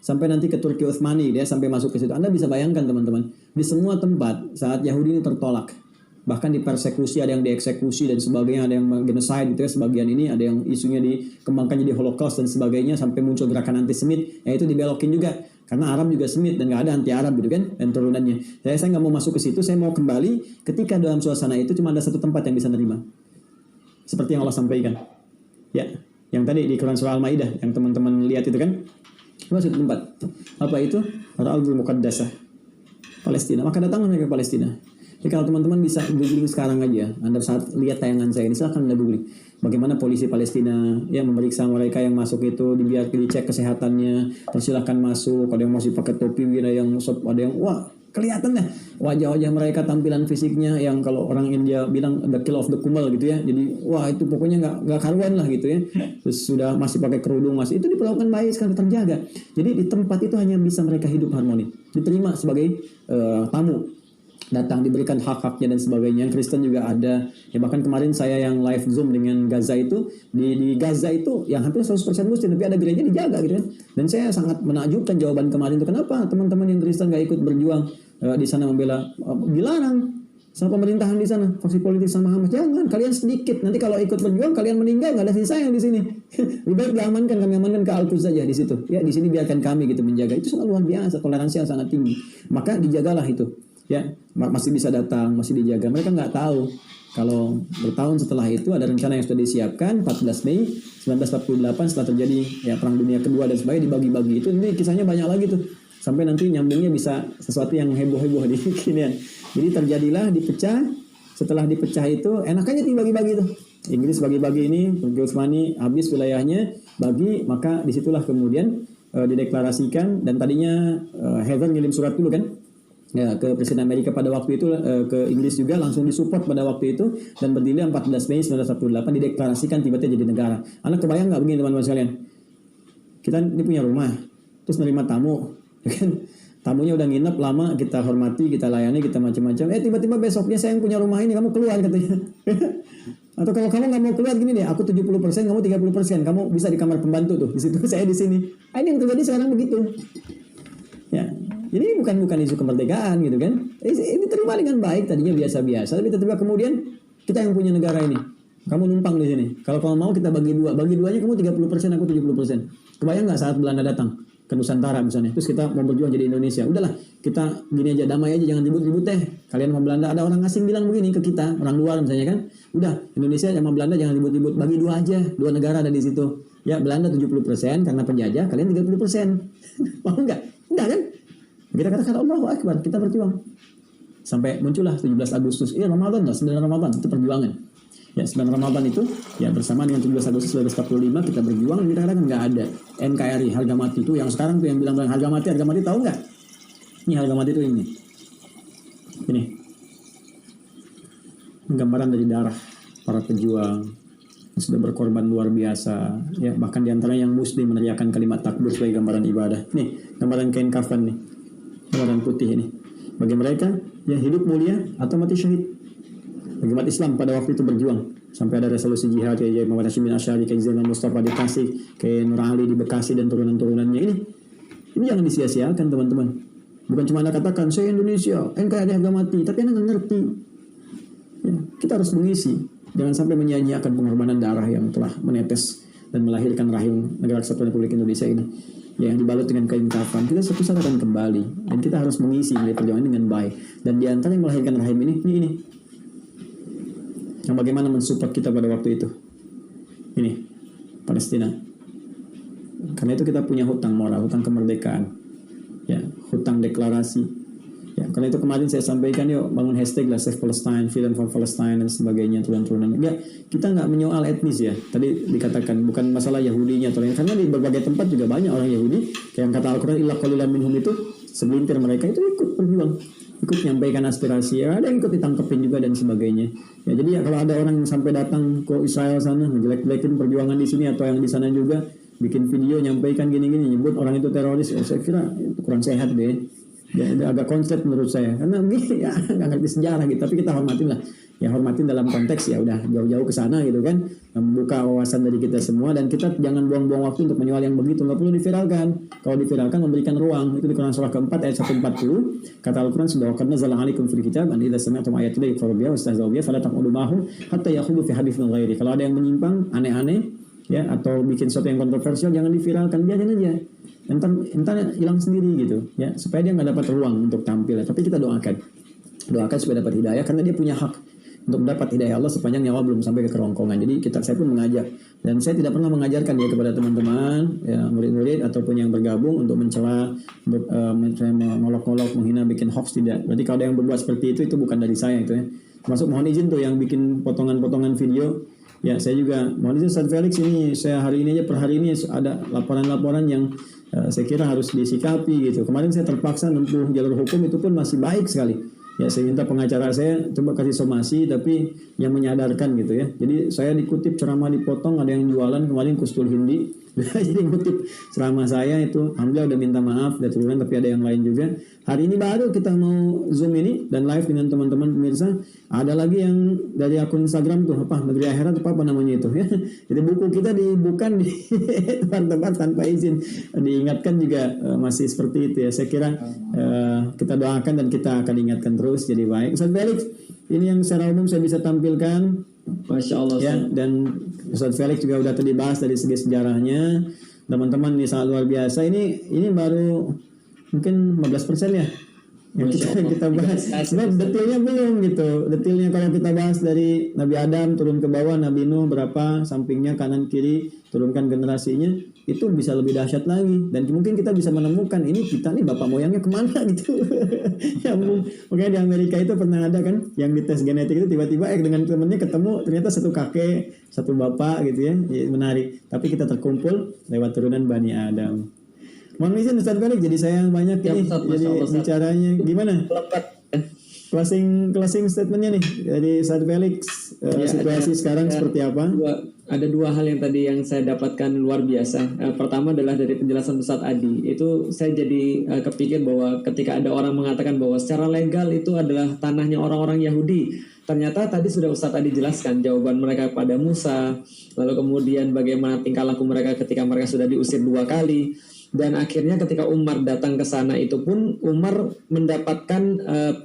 sampai nanti ke Turki Utsmani, dia sampai masuk ke situ. Anda bisa bayangkan teman-teman, di semua tempat saat Yahudi ini tertolak, bahkan dipersekusi, ada yang dieksekusi dan sebagainya, ada yang genocide gitu ya, sebagian ini ada yang isunya dikembangkan jadi Holocaust dan sebagainya, sampai muncul gerakan antisemit, ya itu dibelokin juga karena Arab juga Semit dan nggak ada anti Arab gitu kan, dan turunannya. Saya nggak mau masuk ke situ, saya mau kembali ketika dalam suasana itu cuma ada satu tempat yang bisa nerima, seperti yang Allah sampaikan ya, yang tadi di Quran surah Al-Maidah yang teman-teman lihat itu kan. Cuma satu tempat. Apa itu? Al-Ardhul Muqaddasah, Palestina. Maka datanglah mereka ke Palestina. Jadi kalau teman-teman bisa googling sekarang aja, Anda saat lihat tayangan saya ini, silahkan Anda googling bagaimana polisi Palestina ya memeriksa mereka yang masuk itu, dicek kesehatannya, persilahkan masuk. Ada yang masih pakai topi, ada yang wah kelihatan dah wajah-wajah mereka, tampilan fisiknya yang kalau orang India bilang the kill of the kumal gitu ya. Jadi wah itu pokoknya nggak karuan lah gitu ya. Terus sudah masih pakai kerudung, masih itu diperlakukan baik sekali, terjaga. Jadi di tempat itu hanya bisa mereka hidup harmoni, diterima sebagai tamu, datang diberikan hak-haknya dan sebagainya. Yang Kristen juga ada ya, bahkan kemarin saya yang live Zoom dengan Gaza itu, di Gaza itu yang hampir 100% Muslim tapi ada gereja dijaga gitu kan. Dan saya sangat menakjubkan jawaban kemarin itu, kenapa teman-teman yang Kristen gak ikut berjuang di sana membela, dilarang sama pemerintahan di sana, faksi politik sama Hamas. Jangan, kalian sedikit, nanti kalau ikut berjuang kalian meninggal, nggak ada sisa yang di sini. Lebih baik diamankan, kami amankan ke Al-Quds saja di situ. Ya di sini biarkan kami gitu menjaga. Itu sangat luar biasa, toleransi yang sangat tinggi. Maka dijagalah itu. Ya masih bisa datang, masih dijaga. Mereka nggak tahu kalau bertahun setelah itu ada rencana yang sudah disiapkan. 14 Mei 1948 setelah terjadi ya perang dunia kedua dan sebagainya, dibagi-bagi itu. Ini kisahnya banyak lagi tuh, sampai nanti nyambungnya bisa sesuatu yang heboh-heboh di kinian. Jadi terjadilah dipecah. Setelah dipecah itu enakannya dibagi-bagi tuh. Inggris bagi-bagi ini, Turki Utsmani habis wilayahnya bagi, maka disitulah kemudian dideklarasikan. Dan tadinya Heather ngirim surat dulu kan ya ke Presiden Amerika pada waktu itu, ke Inggris juga langsung disupport pada waktu itu, dan berdiri 14 Mei 1948 dideklarasikan tiba-tiba jadi negara. Anda kebayang nggak begini teman-teman sekalian? Kita ini punya rumah, terus nerima tamu, ya kan? Tamunya udah nginep lama, kita hormati, kita layani, kita macam-macam. Tiba-tiba besoknya saya yang punya rumah ini, kamu keluar katanya. Atau kalau kamu nggak mau keluar gini deh, aku 70%, kamu 30%, kamu bisa di kamar pembantu tuh, di situ saya di sini. Ini yang terjadi sekarang begitu. Ya, ini bukan isu kemerdekaan gitu kan. Ini terima dengan baik, tadinya biasa-biasa, tapi tiba-tiba kemudian kita yang punya negara ini. Kamu numpang di sini. Kalau kamu mau kita bagi dua, bagi duanya kamu 30%, aku 70%. Kebayang nggak saat Belanda datang ke Nusantara misalnya, terus kita mau berjuang jadi Indonesia, udahlah kita gini aja, damai aja, jangan ribut-ribut deh. Kalian sama Belanda, ada orang asing bilang begini ke kita, orang luar misalnya kan, udah Indonesia sama Belanda jangan ribut-ribut, bagi dua aja, dua negara ada di situ. Ya Belanda 70% karena penjajah, kalian 30%. Mau nggak? Enggak kan? Kita katakan Allahu Akbar, kita berjuang. Sampai muncullah 17 Agustus, Ramadan lah, 9 Ramadan, itu perjuangan. Ya 9 Ramadan itu ya bersama dengan 17 Agustus 1945 kita berjuang, dan kita katakan nggak ada NKRI, harga mati itu yang sekarang tuh yang bilang harga mati tahu nggak? Ini harga mati itu ini gambaran dari darah para pejuang yang sudah berkorban luar biasa ya, bahkan diantara yang Muslim meneriakan kalimat takbir sebagai gambaran ibadah. Nih gambaran kain kafan nih, gambaran putih ini bagi mereka ya hidup mulia atau mati syahid. Bagi umat Islam pada waktu itu berjuang sampai ada resolusi jihad kayak Muhammad Hashim bin Asy'ari, kayak Zainal Mustafa di Tasik, kayak Nur Ali di Bekasi dan turun-turunannya. Ini jangan disia-siakan teman-teman. Bukan cuma Anda katakan saya Indonesia, NKRI harga mati, tapi Anda nggak ngerti. Ya, kita harus mengisi, jangan sampai menyia-nyiakan pengorbanan darah yang telah menetes dan melahirkan rahim negara kesatuan Republik Indonesia ini. Ya, yang dibalut dengan kain kafan. Kita suatu saat akan kembali dan kita harus mengisi perjuangan dengan baik. Dan di antara yang melahirkan rahim ini yang bagaimana mensupport kita pada waktu itu. Ini Palestina. Karena itu kita punya hutang moral, hutang kemerdekaan, ya, hutang deklarasi. Ya, karena itu kemarin saya sampaikan, yuk bangun hashtag lah, Save Palestine, Freedom for Palestine dan sebagainya, turunan-turunan. Enggak, kita nggak menyoal etnis ya. Tadi dikatakan bukan masalah Yahudinya atau lain, karena di berbagai tempat juga banyak orang Yahudi. Kayak yang kata Al-Quran, illa qalilan minhum itu segelintir mereka itu ikut berjuang, ikut menyampaikan aspirasi. Ya, ada yang ikut ditangkepin juga dan sebagainya. Ya, jadi ya, kalau ada orang yang sampai datang ke Israel sana ngejelek-jelekin perjuangan di sini atau yang di sana juga bikin video nyampaikan gini-gini, nyebut orang itu teroris, ya, saya kira itu kurang sehat deh. Ya, itu agak konslet menurut saya karena ya nggak ngerti sejarah gitu, tapi kita hormatin lah, ya hormatin dalam konteks ya udah jauh-jauh ke sana gitu kan, membuka wawasan dari kita semua, dan kita jangan buang-buang waktu untuk menyoal yang begitu, nggak perlu diviralkan. Kalau diviralkan memberikan ruang. Itu di Quran surah keempat ayat 140 kata Al-Quran, sudah qad nazzala 'alaikum fil kitab an idza sami'tum ayatillahi yukfaru biha wa yastahza'u biha fala taqudu ma'ahum hatta yakhudu fi haditsin ghairi. Kalau ada yang menyimpang aneh-aneh ya atau bikin sesuatu yang kontroversial, jangan diviralkan, biarin aja. Entar hilang sendiri gitu ya, supaya dia nggak dapat ruang untuk tampil. Tapi kita doakan supaya dapat hidayah, karena dia punya hak untuk dapat hidayah Allah sepanjang nyawa belum sampai ke kerongkongan. Jadi saya pun mengajak, dan saya tidak pernah mengajarkan dia kepada teman-teman ya, murid-murid ataupun yang bergabung untuk mencela, untuk mengolok-olok, menghina, bikin hoax, tidak. Berarti kalau ada yang berbuat seperti itu bukan dari saya itu ya. Termasuk mohon izin tuh yang bikin potongan-potongan video. Ya, saya juga mohon izin Ustaz Felix, ini saya hari ini aja per hari ini ada laporan-laporan yang saya kira harus disikapi gitu. Kemarin saya terpaksa menempuh jalur hukum, itu pun masih baik sekali. Ya, saya minta pengacara saya coba kasih somasi, tapi yang menyadarkan gitu ya. Jadi saya dikutip ceramah dipotong, ada yang jualan kemarin Kustul Hindi. Jadi ngutip ceramah saya itu, alhamdulillah udah minta maaf, udah turunan, tapi ada yang lain juga. Hari ini baru kita mau Zoom ini dan live dengan teman-teman pemirsa. Ada lagi yang dari akun Instagram tuh, apa Negeri Akhirat apa namanya itu ya. Jadi buku kita dibukan di tempat-tempat tanpa izin. Diingatkan juga masih seperti itu ya. Saya kira kita doakan dan kita akan ingatkan terus jadi baik. Ustaz Felix, ini yang secara umum saya bisa tampilkan. Masya Allah ya, dan Ustaz Felix juga udah tadi bahas dari segi sejarahnya. Teman-teman ini sangat luar biasa. Ini baru mungkin 15% ya yang kita bahas. Sebab detailnya belum gitu. Detailnya kalau kita bahas dari Nabi Adam turun ke bawah, Nabi Nuh berapa, sampingnya kanan kiri, turunkan generasinya, itu bisa lebih dahsyat lagi. Dan mungkin kita bisa menemukan ini kita nih bapak moyangnya kemana gitu. Ya, makanya di Amerika itu pernah ada kan yang dites genetik itu tiba-tiba dengan temennya ketemu ternyata satu kakek, satu bapak gitu ya. Ya, menarik. Tapi kita terkumpul lewat turunan Bani Adam. Mohon izin Ustaz Felix, jadi saya banyak ya, ini Ustaz, jadi bicaranya gimana? Closing statementnya nih dari Ustaz Felix, situasi sekarang seperti apa? Ada dua hal yang tadi yang saya dapatkan luar biasa. Pertama adalah dari penjelasan Ustaz Adi, itu saya jadi kepikir bahwa ketika ada orang mengatakan bahwa secara legal itu adalah tanahnya orang-orang Yahudi, ternyata tadi sudah Ustaz Adi jelaskan jawaban mereka pada Musa, lalu kemudian bagaimana tingkah laku mereka ketika mereka sudah diusir 2 kali. Dan akhirnya ketika Umar datang ke sana itu pun Umar mendapatkan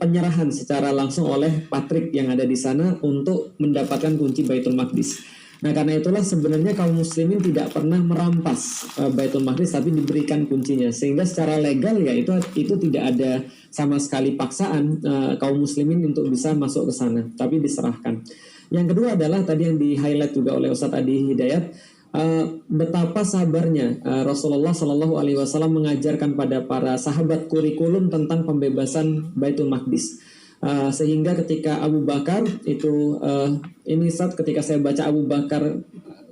penyerahan secara langsung oleh Patrik yang ada di sana untuk mendapatkan kunci Baitul Maqdis. Nah, karena itulah sebenarnya kaum muslimin tidak pernah merampas Baitul Maqdis, tapi diberikan kuncinya. Sehingga secara legal ya itu tidak ada sama sekali paksaan kaum muslimin untuk bisa masuk ke sana, tapi diserahkan. Yang kedua adalah tadi yang di-highlight juga oleh Ustadz Adi Hidayat, betapa sabarnya Rasulullah Shallallahu Alaihi Wasallam mengajarkan pada para sahabat kurikulum tentang pembebasan Baitul Maqdis, sehingga ketika Abu Bakar itu ini saat ketika saya baca Abu Bakar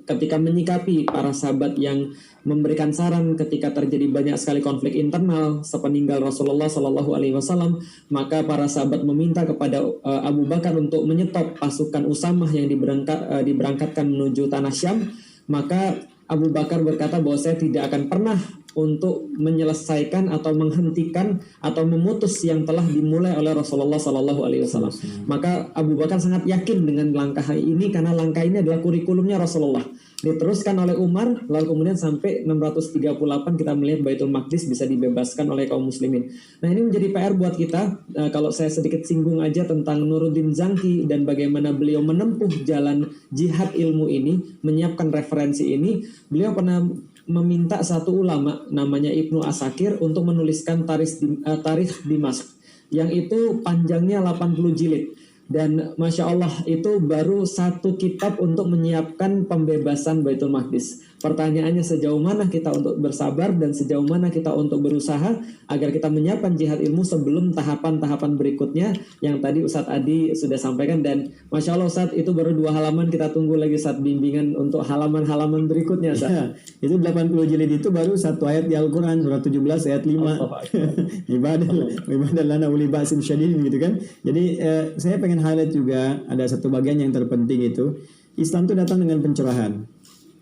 ketika menyikapi para sahabat yang memberikan saran ketika terjadi banyak sekali konflik internal sepeninggal Rasulullah Shallallahu Alaihi Wasallam, maka para sahabat meminta kepada Abu Bakar untuk menyetop pasukan Usamah yang diberangkatkan menuju tanah Syam. Maka Abu Bakar berkata bahwa saya tidak akan pernah untuk menyelesaikan atau menghentikan atau memutus yang telah dimulai oleh Rasulullah Sallallahu Alaihi Wasallam. Maka Abu Bakar sangat yakin dengan langkah ini karena langkah ini adalah kurikulumnya Rasulullah. Diteruskan oleh Umar, lalu kemudian sampai 638 kita melihat Baitul Maqdis bisa dibebaskan oleh kaum muslimin. Nah, ini menjadi PR buat kita. Kalau saya sedikit singgung aja tentang Nuruddin Zangki dan bagaimana beliau menempuh jalan jihad ilmu ini, menyiapkan referensi ini, beliau pernah meminta satu ulama namanya Ibnu Asakir untuk menuliskan tarikh Dimask yang itu panjangnya 80 jilid. Dan Masya Allah itu baru satu kitab untuk menyiapkan pembebasan Baitul Maqdis. Pertanyaannya sejauh mana kita untuk bersabar dan sejauh mana kita untuk berusaha agar kita menyiapkan jihad ilmu sebelum tahapan-tahapan berikutnya yang tadi Ustadz Adi sudah sampaikan. Dan Masya Allah Ustadz, itu baru 2 halaman, kita tunggu lagi Ustadz bimbingan untuk halaman-halaman berikutnya Ustadz. Ya, itu 80 jilid itu baru 1 ayat di Al-Quran, surat 17 ayat 5. Ibadah lana uli ba'sin syadidin gitu kan. Jadi saya pengen highlight juga ada satu bagian yang terpenting itu, Islam itu datang dengan pencerahan,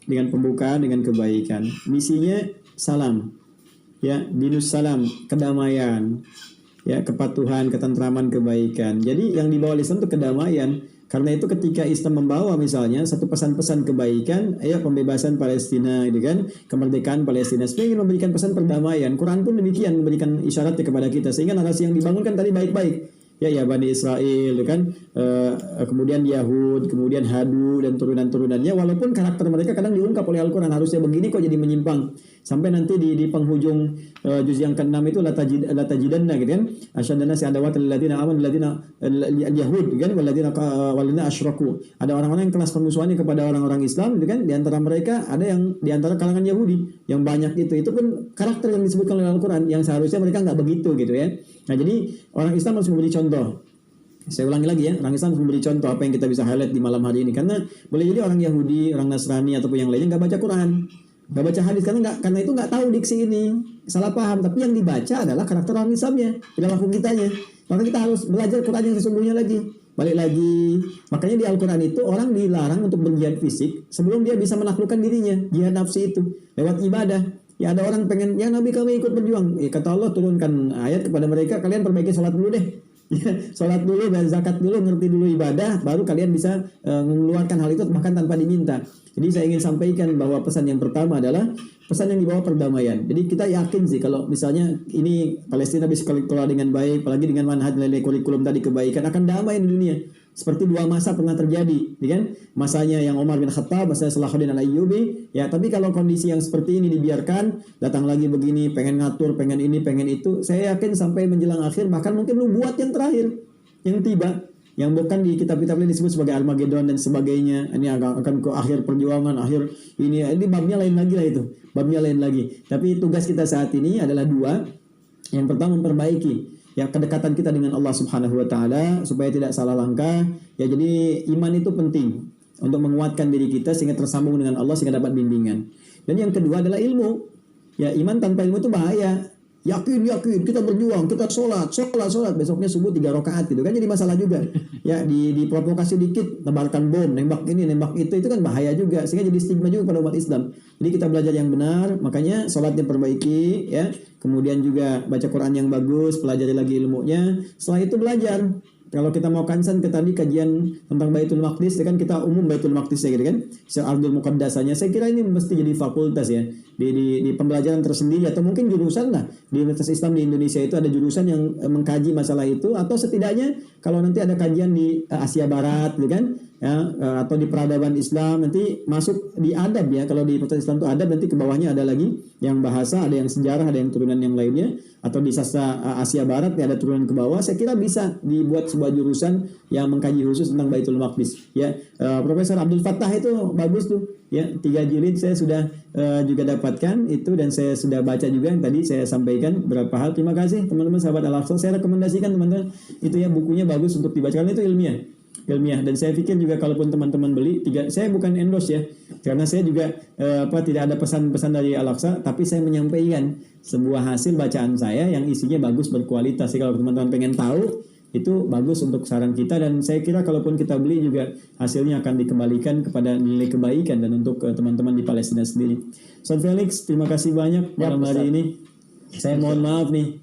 dengan pembukaan, dengan kebaikan. Misinya salam, ya, dinus salam, kedamaian, ya, kepatuhan, ketentraman, kebaikan. Jadi yang dibawa Islam itu kedamaian. Karena itu ketika Islam membawa misalnya satu pesan-pesan kebaikan, ya, pembebasan Palestina, gitu kan, kemerdekaan Palestina, sebenarnya ingin memberikan pesan perdamaian. Quran pun demikian, memberikan isyaratnya kepada kita, sehingga narasi yang dibangunkan tadi baik-baik. Ya Bani Israel, kan, kemudian Yahud, kemudian Hadu dan turunan-turunannya, walaupun karakter mereka kadang diungkap oleh Al-Quran, harusnya begini kok jadi menyimpang, sampai nanti di penghujung juz yang ke-6 itu la tajidanna, gitu kan, asyadana si'adawat alladziina amanu alladziina al-yahud, kan, walladzina asyraku, ada orang-orang yang kelas permusuhannya kepada orang-orang Islam, gitu kan, di antara mereka ada yang di antara kalangan Yahudi, yang banyak itu pun karakter yang disebutkan oleh Al-Quran, yang seharusnya mereka nggak begitu, gitu ya. Nah, jadi orang Islam harus memberi contoh. Saya ulangi lagi ya, orang Islam harus memberi contoh. Apa yang kita bisa highlight di malam hari ini, karena boleh jadi orang Yahudi, orang Nasrani ataupun yang lainnya nggak baca Quran, nggak baca hadis, karena itu nggak tahu diksi ini, salah paham. Tapi yang dibaca adalah karakter orang Islamnya, perilaku kitanya. Maka kita harus belajar Quran yang sesungguhnya lagi. Balik lagi, makanya di Al-Quran itu orang dilarang untuk berjihad fisik sebelum dia bisa menaklukkan dirinya, jihad nafsi itu lewat ibadah. Ya, ada orang pengen, ya Nabi kami ikut berjuang. Ya, kata Allah turunkan ayat kepada mereka, kalian perbaiki sholat dulu deh. Ya, sholat dulu dan zakat dulu, ngerti dulu ibadah, baru kalian bisa mengeluarkan hal itu bahkan tanpa diminta. Jadi saya ingin sampaikan bahwa pesan yang pertama adalah pesan yang dibawa perdamaian. Jadi kita yakin sih kalau misalnya ini Palestina bisa kelola dengan baik, apalagi dengan manhaj nilai kurikulum tadi kebaikan, akan damai di dunia. Seperti 2 masa pernah terjadi, ya kan? Masanya yang Umar bin Khattab, masanya Salahuddin Al-Ayyubi. Ya, tapi kalau kondisi yang seperti ini dibiarkan, datang lagi begini, pengen ngatur, pengen ini, pengen itu, saya yakin sampai menjelang akhir, bahkan mungkin nubuat yang terakhir yang tiba, yang bukan di kitab-kitab ini disebut sebagai Armageddon dan sebagainya. Ini akan ke akhir perjuangan, akhir ini babnya lain lagi lah itu. Babnya lain lagi. Tapi tugas kita saat ini adalah 2. Yang pertama memperbaiki ya kedekatan kita dengan Allah Subhanahu wa taala supaya tidak salah langkah. Ya, jadi iman itu penting untuk menguatkan diri kita sehingga tersambung dengan Allah sehingga dapat bimbingan. Dan yang kedua adalah ilmu. Ya, iman tanpa ilmu itu bahaya. Yakin kita berjuang, kita sholat, besoknya subuh 3 rakaat gitu kan, jadi masalah juga. Ya, diprovokasi dikit, tebarkan bom, nembak ini, nembak itu kan bahaya juga, sehingga jadi stigma juga pada umat Islam. Jadi kita belajar yang benar, makanya sholatnya perbaiki, ya. Kemudian juga baca Quran yang bagus, pelajari lagi ilmunya. Setelah itu belajar. Kalau kita mau kansan ke tadi kajian tentang Baitul Maqdis, kan kita umum Baitul Maqdis ya gitu kan, Ardul Muqaddasanya, saya kira ini mesti jadi fakultas ya di pembelajaran tersendiri, atau mungkin jurusan lah di Universitas Islam di Indonesia itu ada jurusan yang mengkaji masalah itu, atau setidaknya kalau nanti ada kajian di Asia Barat gitu kan, ya, atau di peradaban Islam, nanti masuk di adab ya, kalau di Universitas Islam itu adab, nanti ke bawahnya ada lagi yang bahasa, ada yang sejarah, ada yang turunan yang lainnya, atau di sastra Asia Barat ya ada turunan ke bawah. Saya kira bisa dibuat sebuah jurusan yang mengkaji khusus tentang Baitul Maqdis ya. Profesor Abdul Fattah itu bagus tuh ya, 3 jilid saya sudah juga dapatkan itu, dan saya sudah baca juga yang tadi saya sampaikan beberapa hal. Terima kasih teman-teman sahabat Al-Aqsa, saya rekomendasikan teman-teman itu ya, bukunya bagus untuk dibaca karena itu ilmiah. Dan saya pikir juga kalaupun teman-teman beli, saya bukan endorse ya, karena saya juga tidak ada pesan-pesan dari Al-Aqsa, tapi saya menyampaikan sebuah hasil bacaan saya yang isinya bagus, berkualitas. Jadi kalau teman-teman pengen tahu, itu bagus untuk saran kita, dan saya kira kalaupun kita beli juga hasilnya akan dikembalikan kepada nilai kebaikan dan untuk teman-teman di Palestina sendiri. Ustaz Felix, terima kasih banyak malam hari ini. Saya mohon maaf nih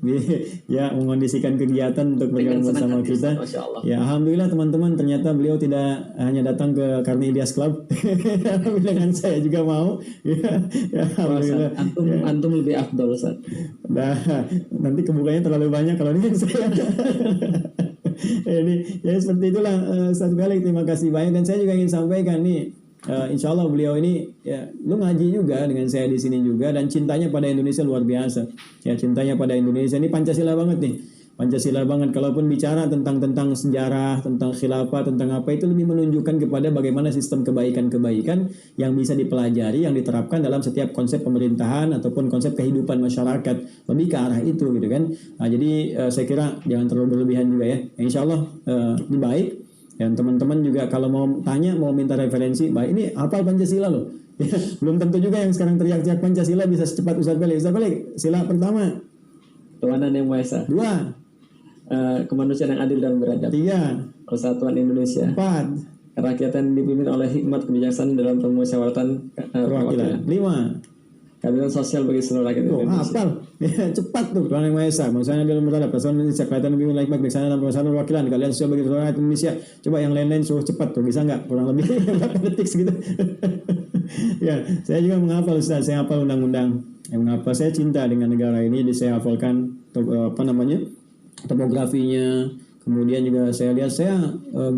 ya mengondisikan kegiatan untuk bergabung bersama kita. Ya, alhamdulillah teman-teman, ternyata beliau tidak hanya datang ke Karni Ilyas Club dengan saya juga mau. Ya, alhamdulillah. Antum lebih afdol, Ustaz. Nah, nanti kebukanya terlalu banyak kalau dengan saya. Ini ya seperti itulah. Ustaz Felix, terima kasih banyak, dan saya juga ingin sampaikan nih, insya Allah beliau ini ya, lu ngaji juga dengan saya di sini juga, dan cintanya pada Indonesia luar biasa. Ya, cintanya pada Indonesia ini Pancasila banget nih. Pancasila banget. Kalaupun bicara tentang sejarah, tentang khilafah, tentang apa, itu lebih menunjukkan kepada bagaimana sistem kebaikan-kebaikan yang bisa dipelajari, yang diterapkan dalam setiap konsep pemerintahan ataupun konsep kehidupan masyarakat. Lebih ke arah itu gitu kan. Nah, jadi saya kira jangan terlalu berlebihan juga ya. Insya Allah ini baik. Dan teman-teman juga kalau mau tanya, mau minta referensi, Mbak, ini hafal Pancasila loh. Ya, belum tentu juga yang sekarang teriak-teriak Pancasila bisa secepat Ustaz Felix. Ustaz Felix, sila pertama. Tuhanan Yang Maha Esa. 2. Kemanusiaan yang adil dan beradab. 3. Persatuan Indonesia. 4. Kerakyatan dipimpin oleh hikmat kebijaksanaan dalam permusyawaratan Perwakilan. 5. keadilan sosial bagi seluruh rakyat Indonesia. Hafal. Ya, cepat tuh. Tuhan Yang Maha Esa. Maksudnya dalam beradab. Persatuan Indonesia. Kerakyatan dipimpin oleh hikmat kebijaksanaan dalam permusyawaratan perwakilan. Keadilan sosial bagi seluruh rakyat Indonesia. Coba yang lain-lain suruh cepat tuh. Bisa nggak? Kurang lebih berapa detik segitu. Ya, saya juga menghafal Ustaz. Saya hafal undang-undang. Yang mengapa saya cinta dengan negara ini. Jadi saya hafalkan topografinya. Kemudian juga saya lihat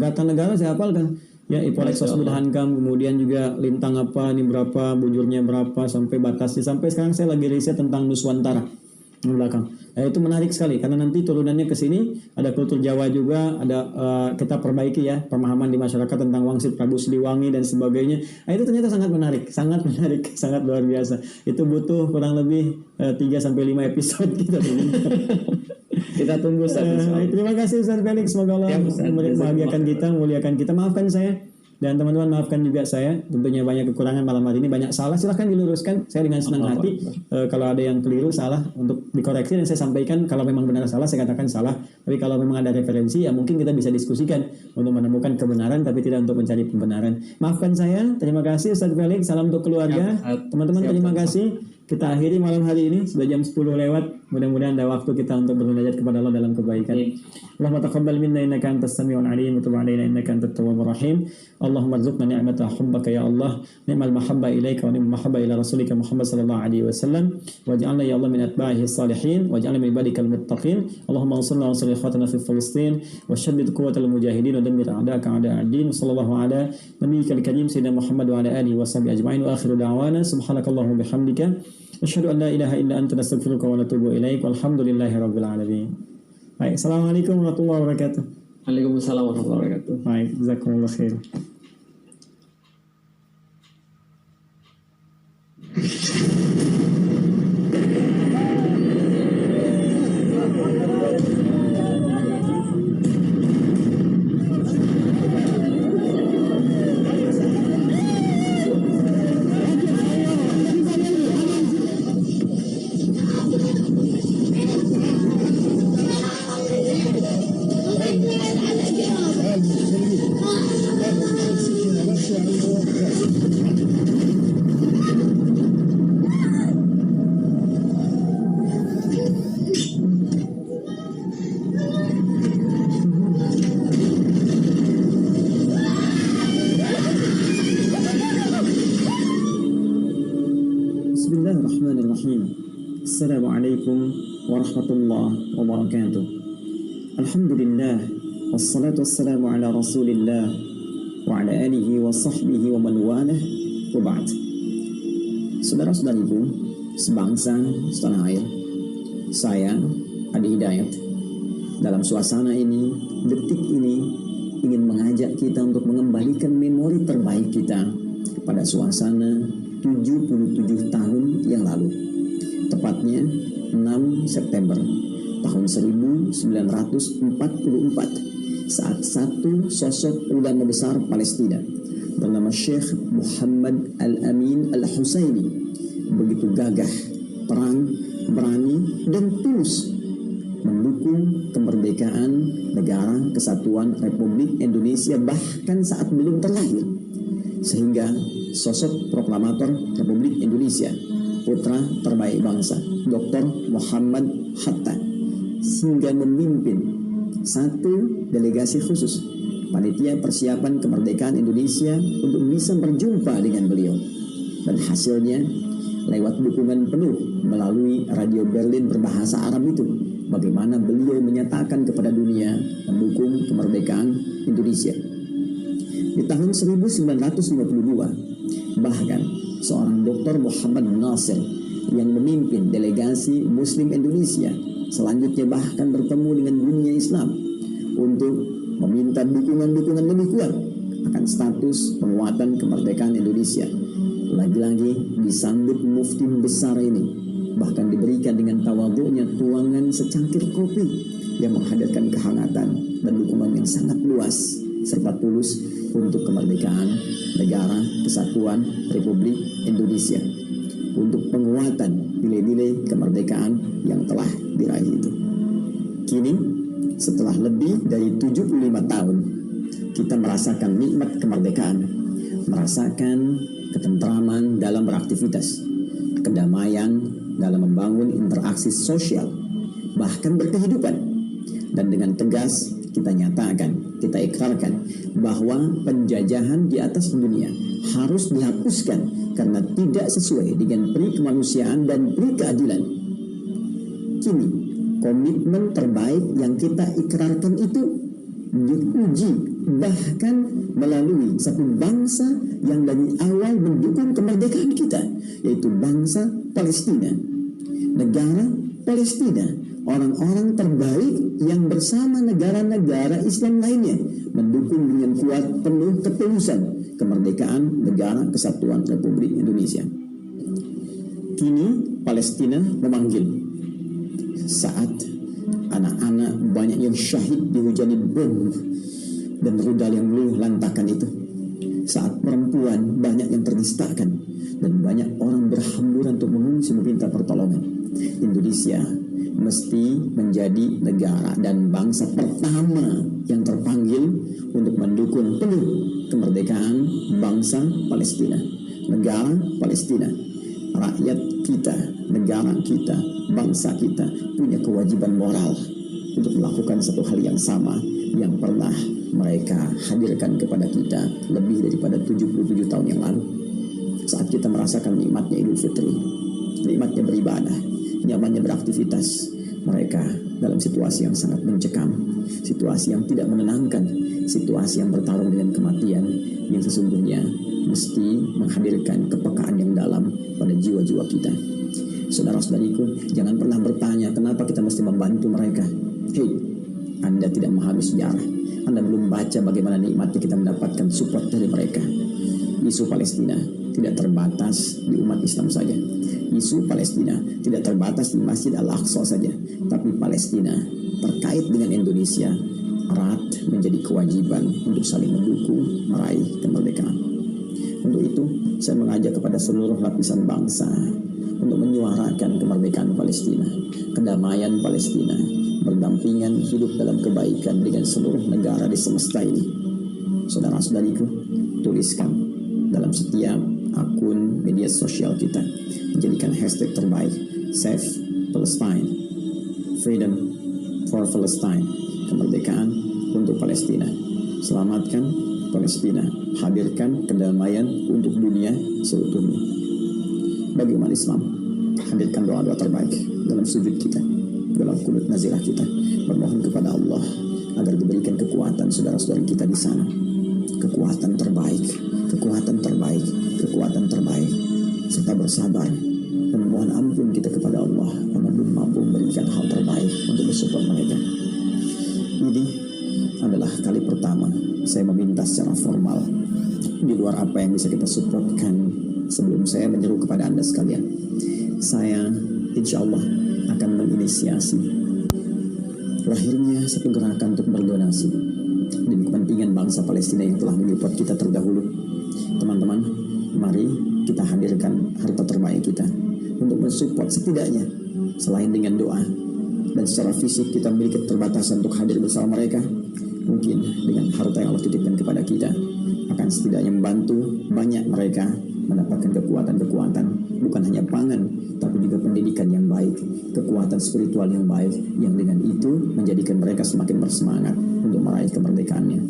gata negara saya hafalkan. Ya, Ipolek Sosbud Hankam, kemudian juga lintang apa, ini berapa, bujurnya berapa, sampai batasnya. Sampai sekarang saya lagi riset tentang Nuswantara di belakang. Itu menarik sekali karena nanti turunannya ke sini ada kultur Jawa juga, ada kita perbaiki ya pemahaman di masyarakat tentang Wangsit Prabu Siliwangi dan sebagainya. Itu ternyata sangat menarik, sangat luar biasa. Itu butuh kurang lebih 3 sampai 5 episode kita. Kita tunggu terima kasih Ustaz Felix, semoga Allah membahagiakan kita, memuliakan kita. Maafkan saya dan teman-teman, maafkan juga saya. Tentunya banyak kekurangan malam hari ini, banyak salah, silahkan diluruskan. Saya dengan senang hati kalau ada yang keliru, salah, untuk dikoreksi dan saya sampaikan. Kalau memang benar salah, saya katakan salah. Tapi kalau memang ada referensi, ya mungkin kita bisa diskusikan untuk menemukan kebenaran, tapi tidak untuk mencari pembenaran. Maafkan saya. Terima kasih Ustaz Felix. Salam untuk keluarga. Teman-teman, terima kasih. Kita akhiri malam hari ini, sudah jam 10 lewat. Mudah-mudahan ada waktu kita untuk bermunajat kepada Allah dalam kebaikan. Allahumma taqabbal minna innaka antas samiul alim wa tub alaina innaka antat tawwabur rahim. Allahumma arzuqna ni'mata hubbaka ya Allah, ni'mal mahabba ilaika wa ni'mal mahabba ila rasulika Muhammad sallallahu alaihi wasallam. Waj'alna ya Allah min atba'ihi salihin, waj'alna min ibadikal muttaqin. Allahumma ansurna wa ansur ikhwatana fi Filistin wa shaddid quwwatal mujahidin wa dammir a'da'aka a'da'ad din. Sallallahu ala nabiyyikal karim sayyidina Muhammad wa ala alihi wa sahbihi ajma'in. Wa akhiru da'wana subhanakallahumma bihamdika asyhadu an la ilaha illa anta nastaghfiruka wa natubu ilaik. Walhamdulillahi rabbil alamin. Baik, assalamualaikum warahmatullahi wabarakatuh. Waalaikumsalam warahmatullahi wabarakatuh. Baik, jazakumullah khair. Bismillahirrahmanirrahim. Assalamualaikum warahmatullahi wabarakatuh. Alhamdulillah, wassalatu wassalamu ala rasulillah wa ala alihi wa sahbihi wa man walah, wa ba'd. Saudara-saudariku sebangsa setanah air, saya Adi Hidayat dalam suasana ini, detik ini, ingin mengajak kita untuk mengembalikan memori terbaik kita pada suasana 77 tahun yang lalu, tepatnya 6 September tahun 1944, saat satu sosok ulama besar Palestina bernama Syekh Muhammad Al-Amin Al-Husaini begitu gagah, terang, berani, dan tulus mendukung kemerdekaan negara kesatuan Republik Indonesia bahkan saat belum terlahir, sehingga sosok proklamator Republik Indonesia, putra terbaik bangsa, Dr. Muhammad Hatta, sehingga memimpin satu delegasi khusus panitia persiapan kemerdekaan Indonesia untuk bisa berjumpa dengan beliau. Dan hasilnya lewat dukungan penuh melalui Radio Berlin berbahasa Arab itu, bagaimana beliau menyatakan kepada dunia mendukung kemerdekaan Indonesia. Di tahun 1952, bahkan seorang Dr. Muhammad Nasir yang memimpin delegasi Muslim Indonesia selanjutnya bahkan bertemu dengan dunia Islam untuk meminta dukungan-dukungan lebih kuat akan status penguatan kemerdekaan Indonesia. Lagi-lagi disambut mufti besar ini, bahkan diberikan dengan tawadhu'nya tuangan secangkir kopi yang menghadirkan kehangatan dan dukungan yang sangat luas serta tulus untuk kemerdekaan negara kesatuan Republik Indonesia, untuk penguatan nilai-nilai kemerdekaan yang telah diraih itu. Kini setelah lebih dari 75 tahun kita merasakan nikmat kemerdekaan, merasakan ketentraman dalam beraktivitas, kedamaian dalam membangun interaksi sosial, bahkan berkehidupan. Dan dengan tegas kita nyatakan, kita ikrarkan bahwa penjajahan di atas dunia harus dihapuskan karena tidak sesuai dengan peri kemanusiaan dan peri keadilan. Kini komitmen terbaik yang kita ikrarkan itu diuji bahkan melalui satu bangsa yang dari awal mendukung kemerdekaan kita, yaitu bangsa Palestina. Negara Palestina, orang-orang terbaik yang bersama negara-negara Islam lainnya mendukung dengan kuat penuh ketulusan kemerdekaan negara kesatuan Republik Indonesia. Kini Palestina memanggil saat anak-anak banyak yang syahid dihujani bom dan rudal yang meluluh lantakan itu, saat perempuan banyak yang ternistakan dan banyak orang berhamburan untuk mengungsi meminta pertolongan. Indonesia mesti menjadi negara dan bangsa pertama yang terpanggil untuk mendukung penuh kemerdekaan bangsa Palestina, negara Palestina. Rakyat kita, negara kita, bangsa kita punya kewajiban moral untuk melakukan satu hal yang sama yang pernah mereka hadirkan kepada kita lebih daripada 77 tahun yang lalu. Saat kita merasakan nikmatnya Idul Fitri, nikmatnya beribadah, nyamannya beraktivitas, mereka dalam situasi yang sangat mencekam, situasi yang tidak menenangkan, situasi yang bertarung dengan kematian yang sesungguhnya mesti menghadirkan kepekaan yang dalam pada jiwa-jiwa kita. Saudara-saudariku, jangan pernah bertanya kenapa kita mesti membantu mereka. Hei, Anda tidak memahami sejarah. Anda belum baca bagaimana nikmatnya kita mendapatkan support dari mereka. Isu Palestina tidak terbatas di umat Islam saja. Isu Palestina tidak terbatas di Masjid Al-Aqsa saja, tapi Palestina terkait dengan Indonesia erat menjadi kewajiban untuk saling mendukung meraih kemerdekaan. Untuk itu, saya mengajak kepada seluruh lapisan bangsa untuk menyuarakan kemerdekaan Palestina, kedamaian Palestina, berdampingan hidup dalam kebaikan dengan seluruh negara di semesta ini. Saudara-saudariku, tuliskan dalam setiap akun media sosial kita, menjadikan hashtag terbaik Save Palestine, Freedom for Palestine, kemerdekaan untuk Palestina. Selamatkan Palestina, hadirkan kedamaian untuk dunia seutuhnya. Bagi umat Islam, hadirkan doa-doa terbaik dalam sujud kita, dalam kunut nazirah kita, bermohon kepada Allah agar diberikan kekuatan saudara-saudari kita di sana, kekuatan terbaik, kekuatan terbaik, kekuatan terbaik, serta bersabar dan memohon ampun kita kepada Allah karena belum mampu memberikan hal terbaik untuk mensupport mereka. Ini adalah kali pertama saya meminta secara formal di luar apa yang bisa kita supportkan. Sebelum saya menyeru kepada Anda sekalian, saya insya Allah akan menginisiasi lahirnya satu gerakan untuk berdonasi demi kepentingan bangsa Palestina yang telah menyupport kita terdahulu. Teman-teman, mari kita hadirkan harta terbaik kita untuk mensupport setidaknya selain dengan doa dan secara fisik kita memiliki keterbatasan untuk hadir bersama mereka. Mungkin dengan harta yang Allah titipkan kepada kita akan setidaknya membantu banyak mereka mendapatkan kekuatan-kekuatan, bukan hanya pangan, tapi juga pendidikan yang baik, kekuatan spiritual yang baik, yang dengan itu menjadikan mereka semakin bersemangat untuk meraih kemerdekaannya.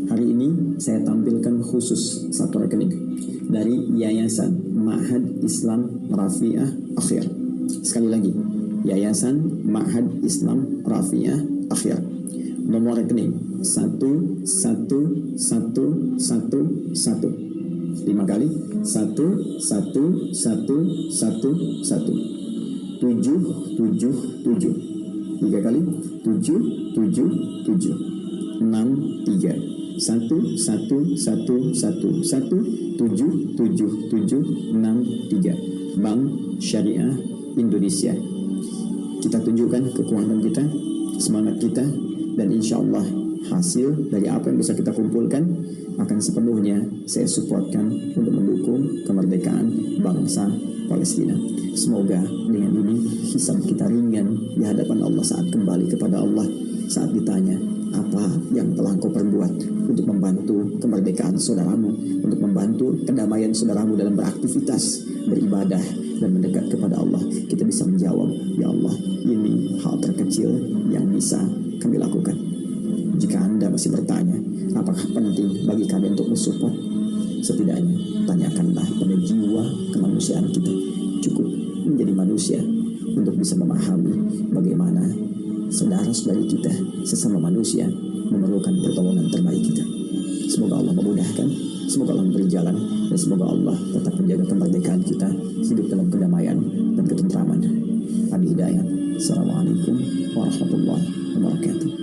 Hari ini saya tampilkan khusus satu rekening dari Yayasan Ma'had Islam Rafi'ah Akhir. Sekali lagi, Yayasan Ma'had Islam Rafi'ah Akhir. Nomor rekening 111111 5 kali. 1 1 1 1 1. 7 7 7. 3 kali. 7 7 7. 6 3. 1 1 1 1 1. 7 7 7 6 3. Bank Syariah Indonesia. Kita tunjukkan kekuatan kita, semangat kita, dan insya Allah hasil dari apa yang bisa kita kumpulkan akan sepenuhnya saya supportkan untuk mendukung kemerdekaan bangsa Palestina. Semoga dengan ini hisab kita ringan di hadapan Allah saat kembali kepada Allah, saat ditanya apa yang telah engkau perbuat untuk membantu kemerdekaan saudaramu, untuk membantu kedamaian saudaramu dalam beraktivitas, beribadah, dan mendekat kepada Allah. Kita bisa menjawab, ya Allah, ini hal terkecil yang bisa kami lakukan. Jika Anda masih bertanya, apakah penting bagi kalian untuk mensupport? Setidaknya, tanyakanlah pada jiwa kemanusiaan kita. Cukup menjadi manusia untuk bisa memahami bagaimana saudara-saudari kita, sesama manusia, memerlukan pertolongan terbaik kita. Semoga Allah memudahkan, semoga Allah memberi jalan, dan semoga Allah tetap menjaga kemerdekaan kita, hidup dalam kedamaian dan ketentraman. Adi Hidayat. Assalamualaikum warahmatullahi wabarakatuh.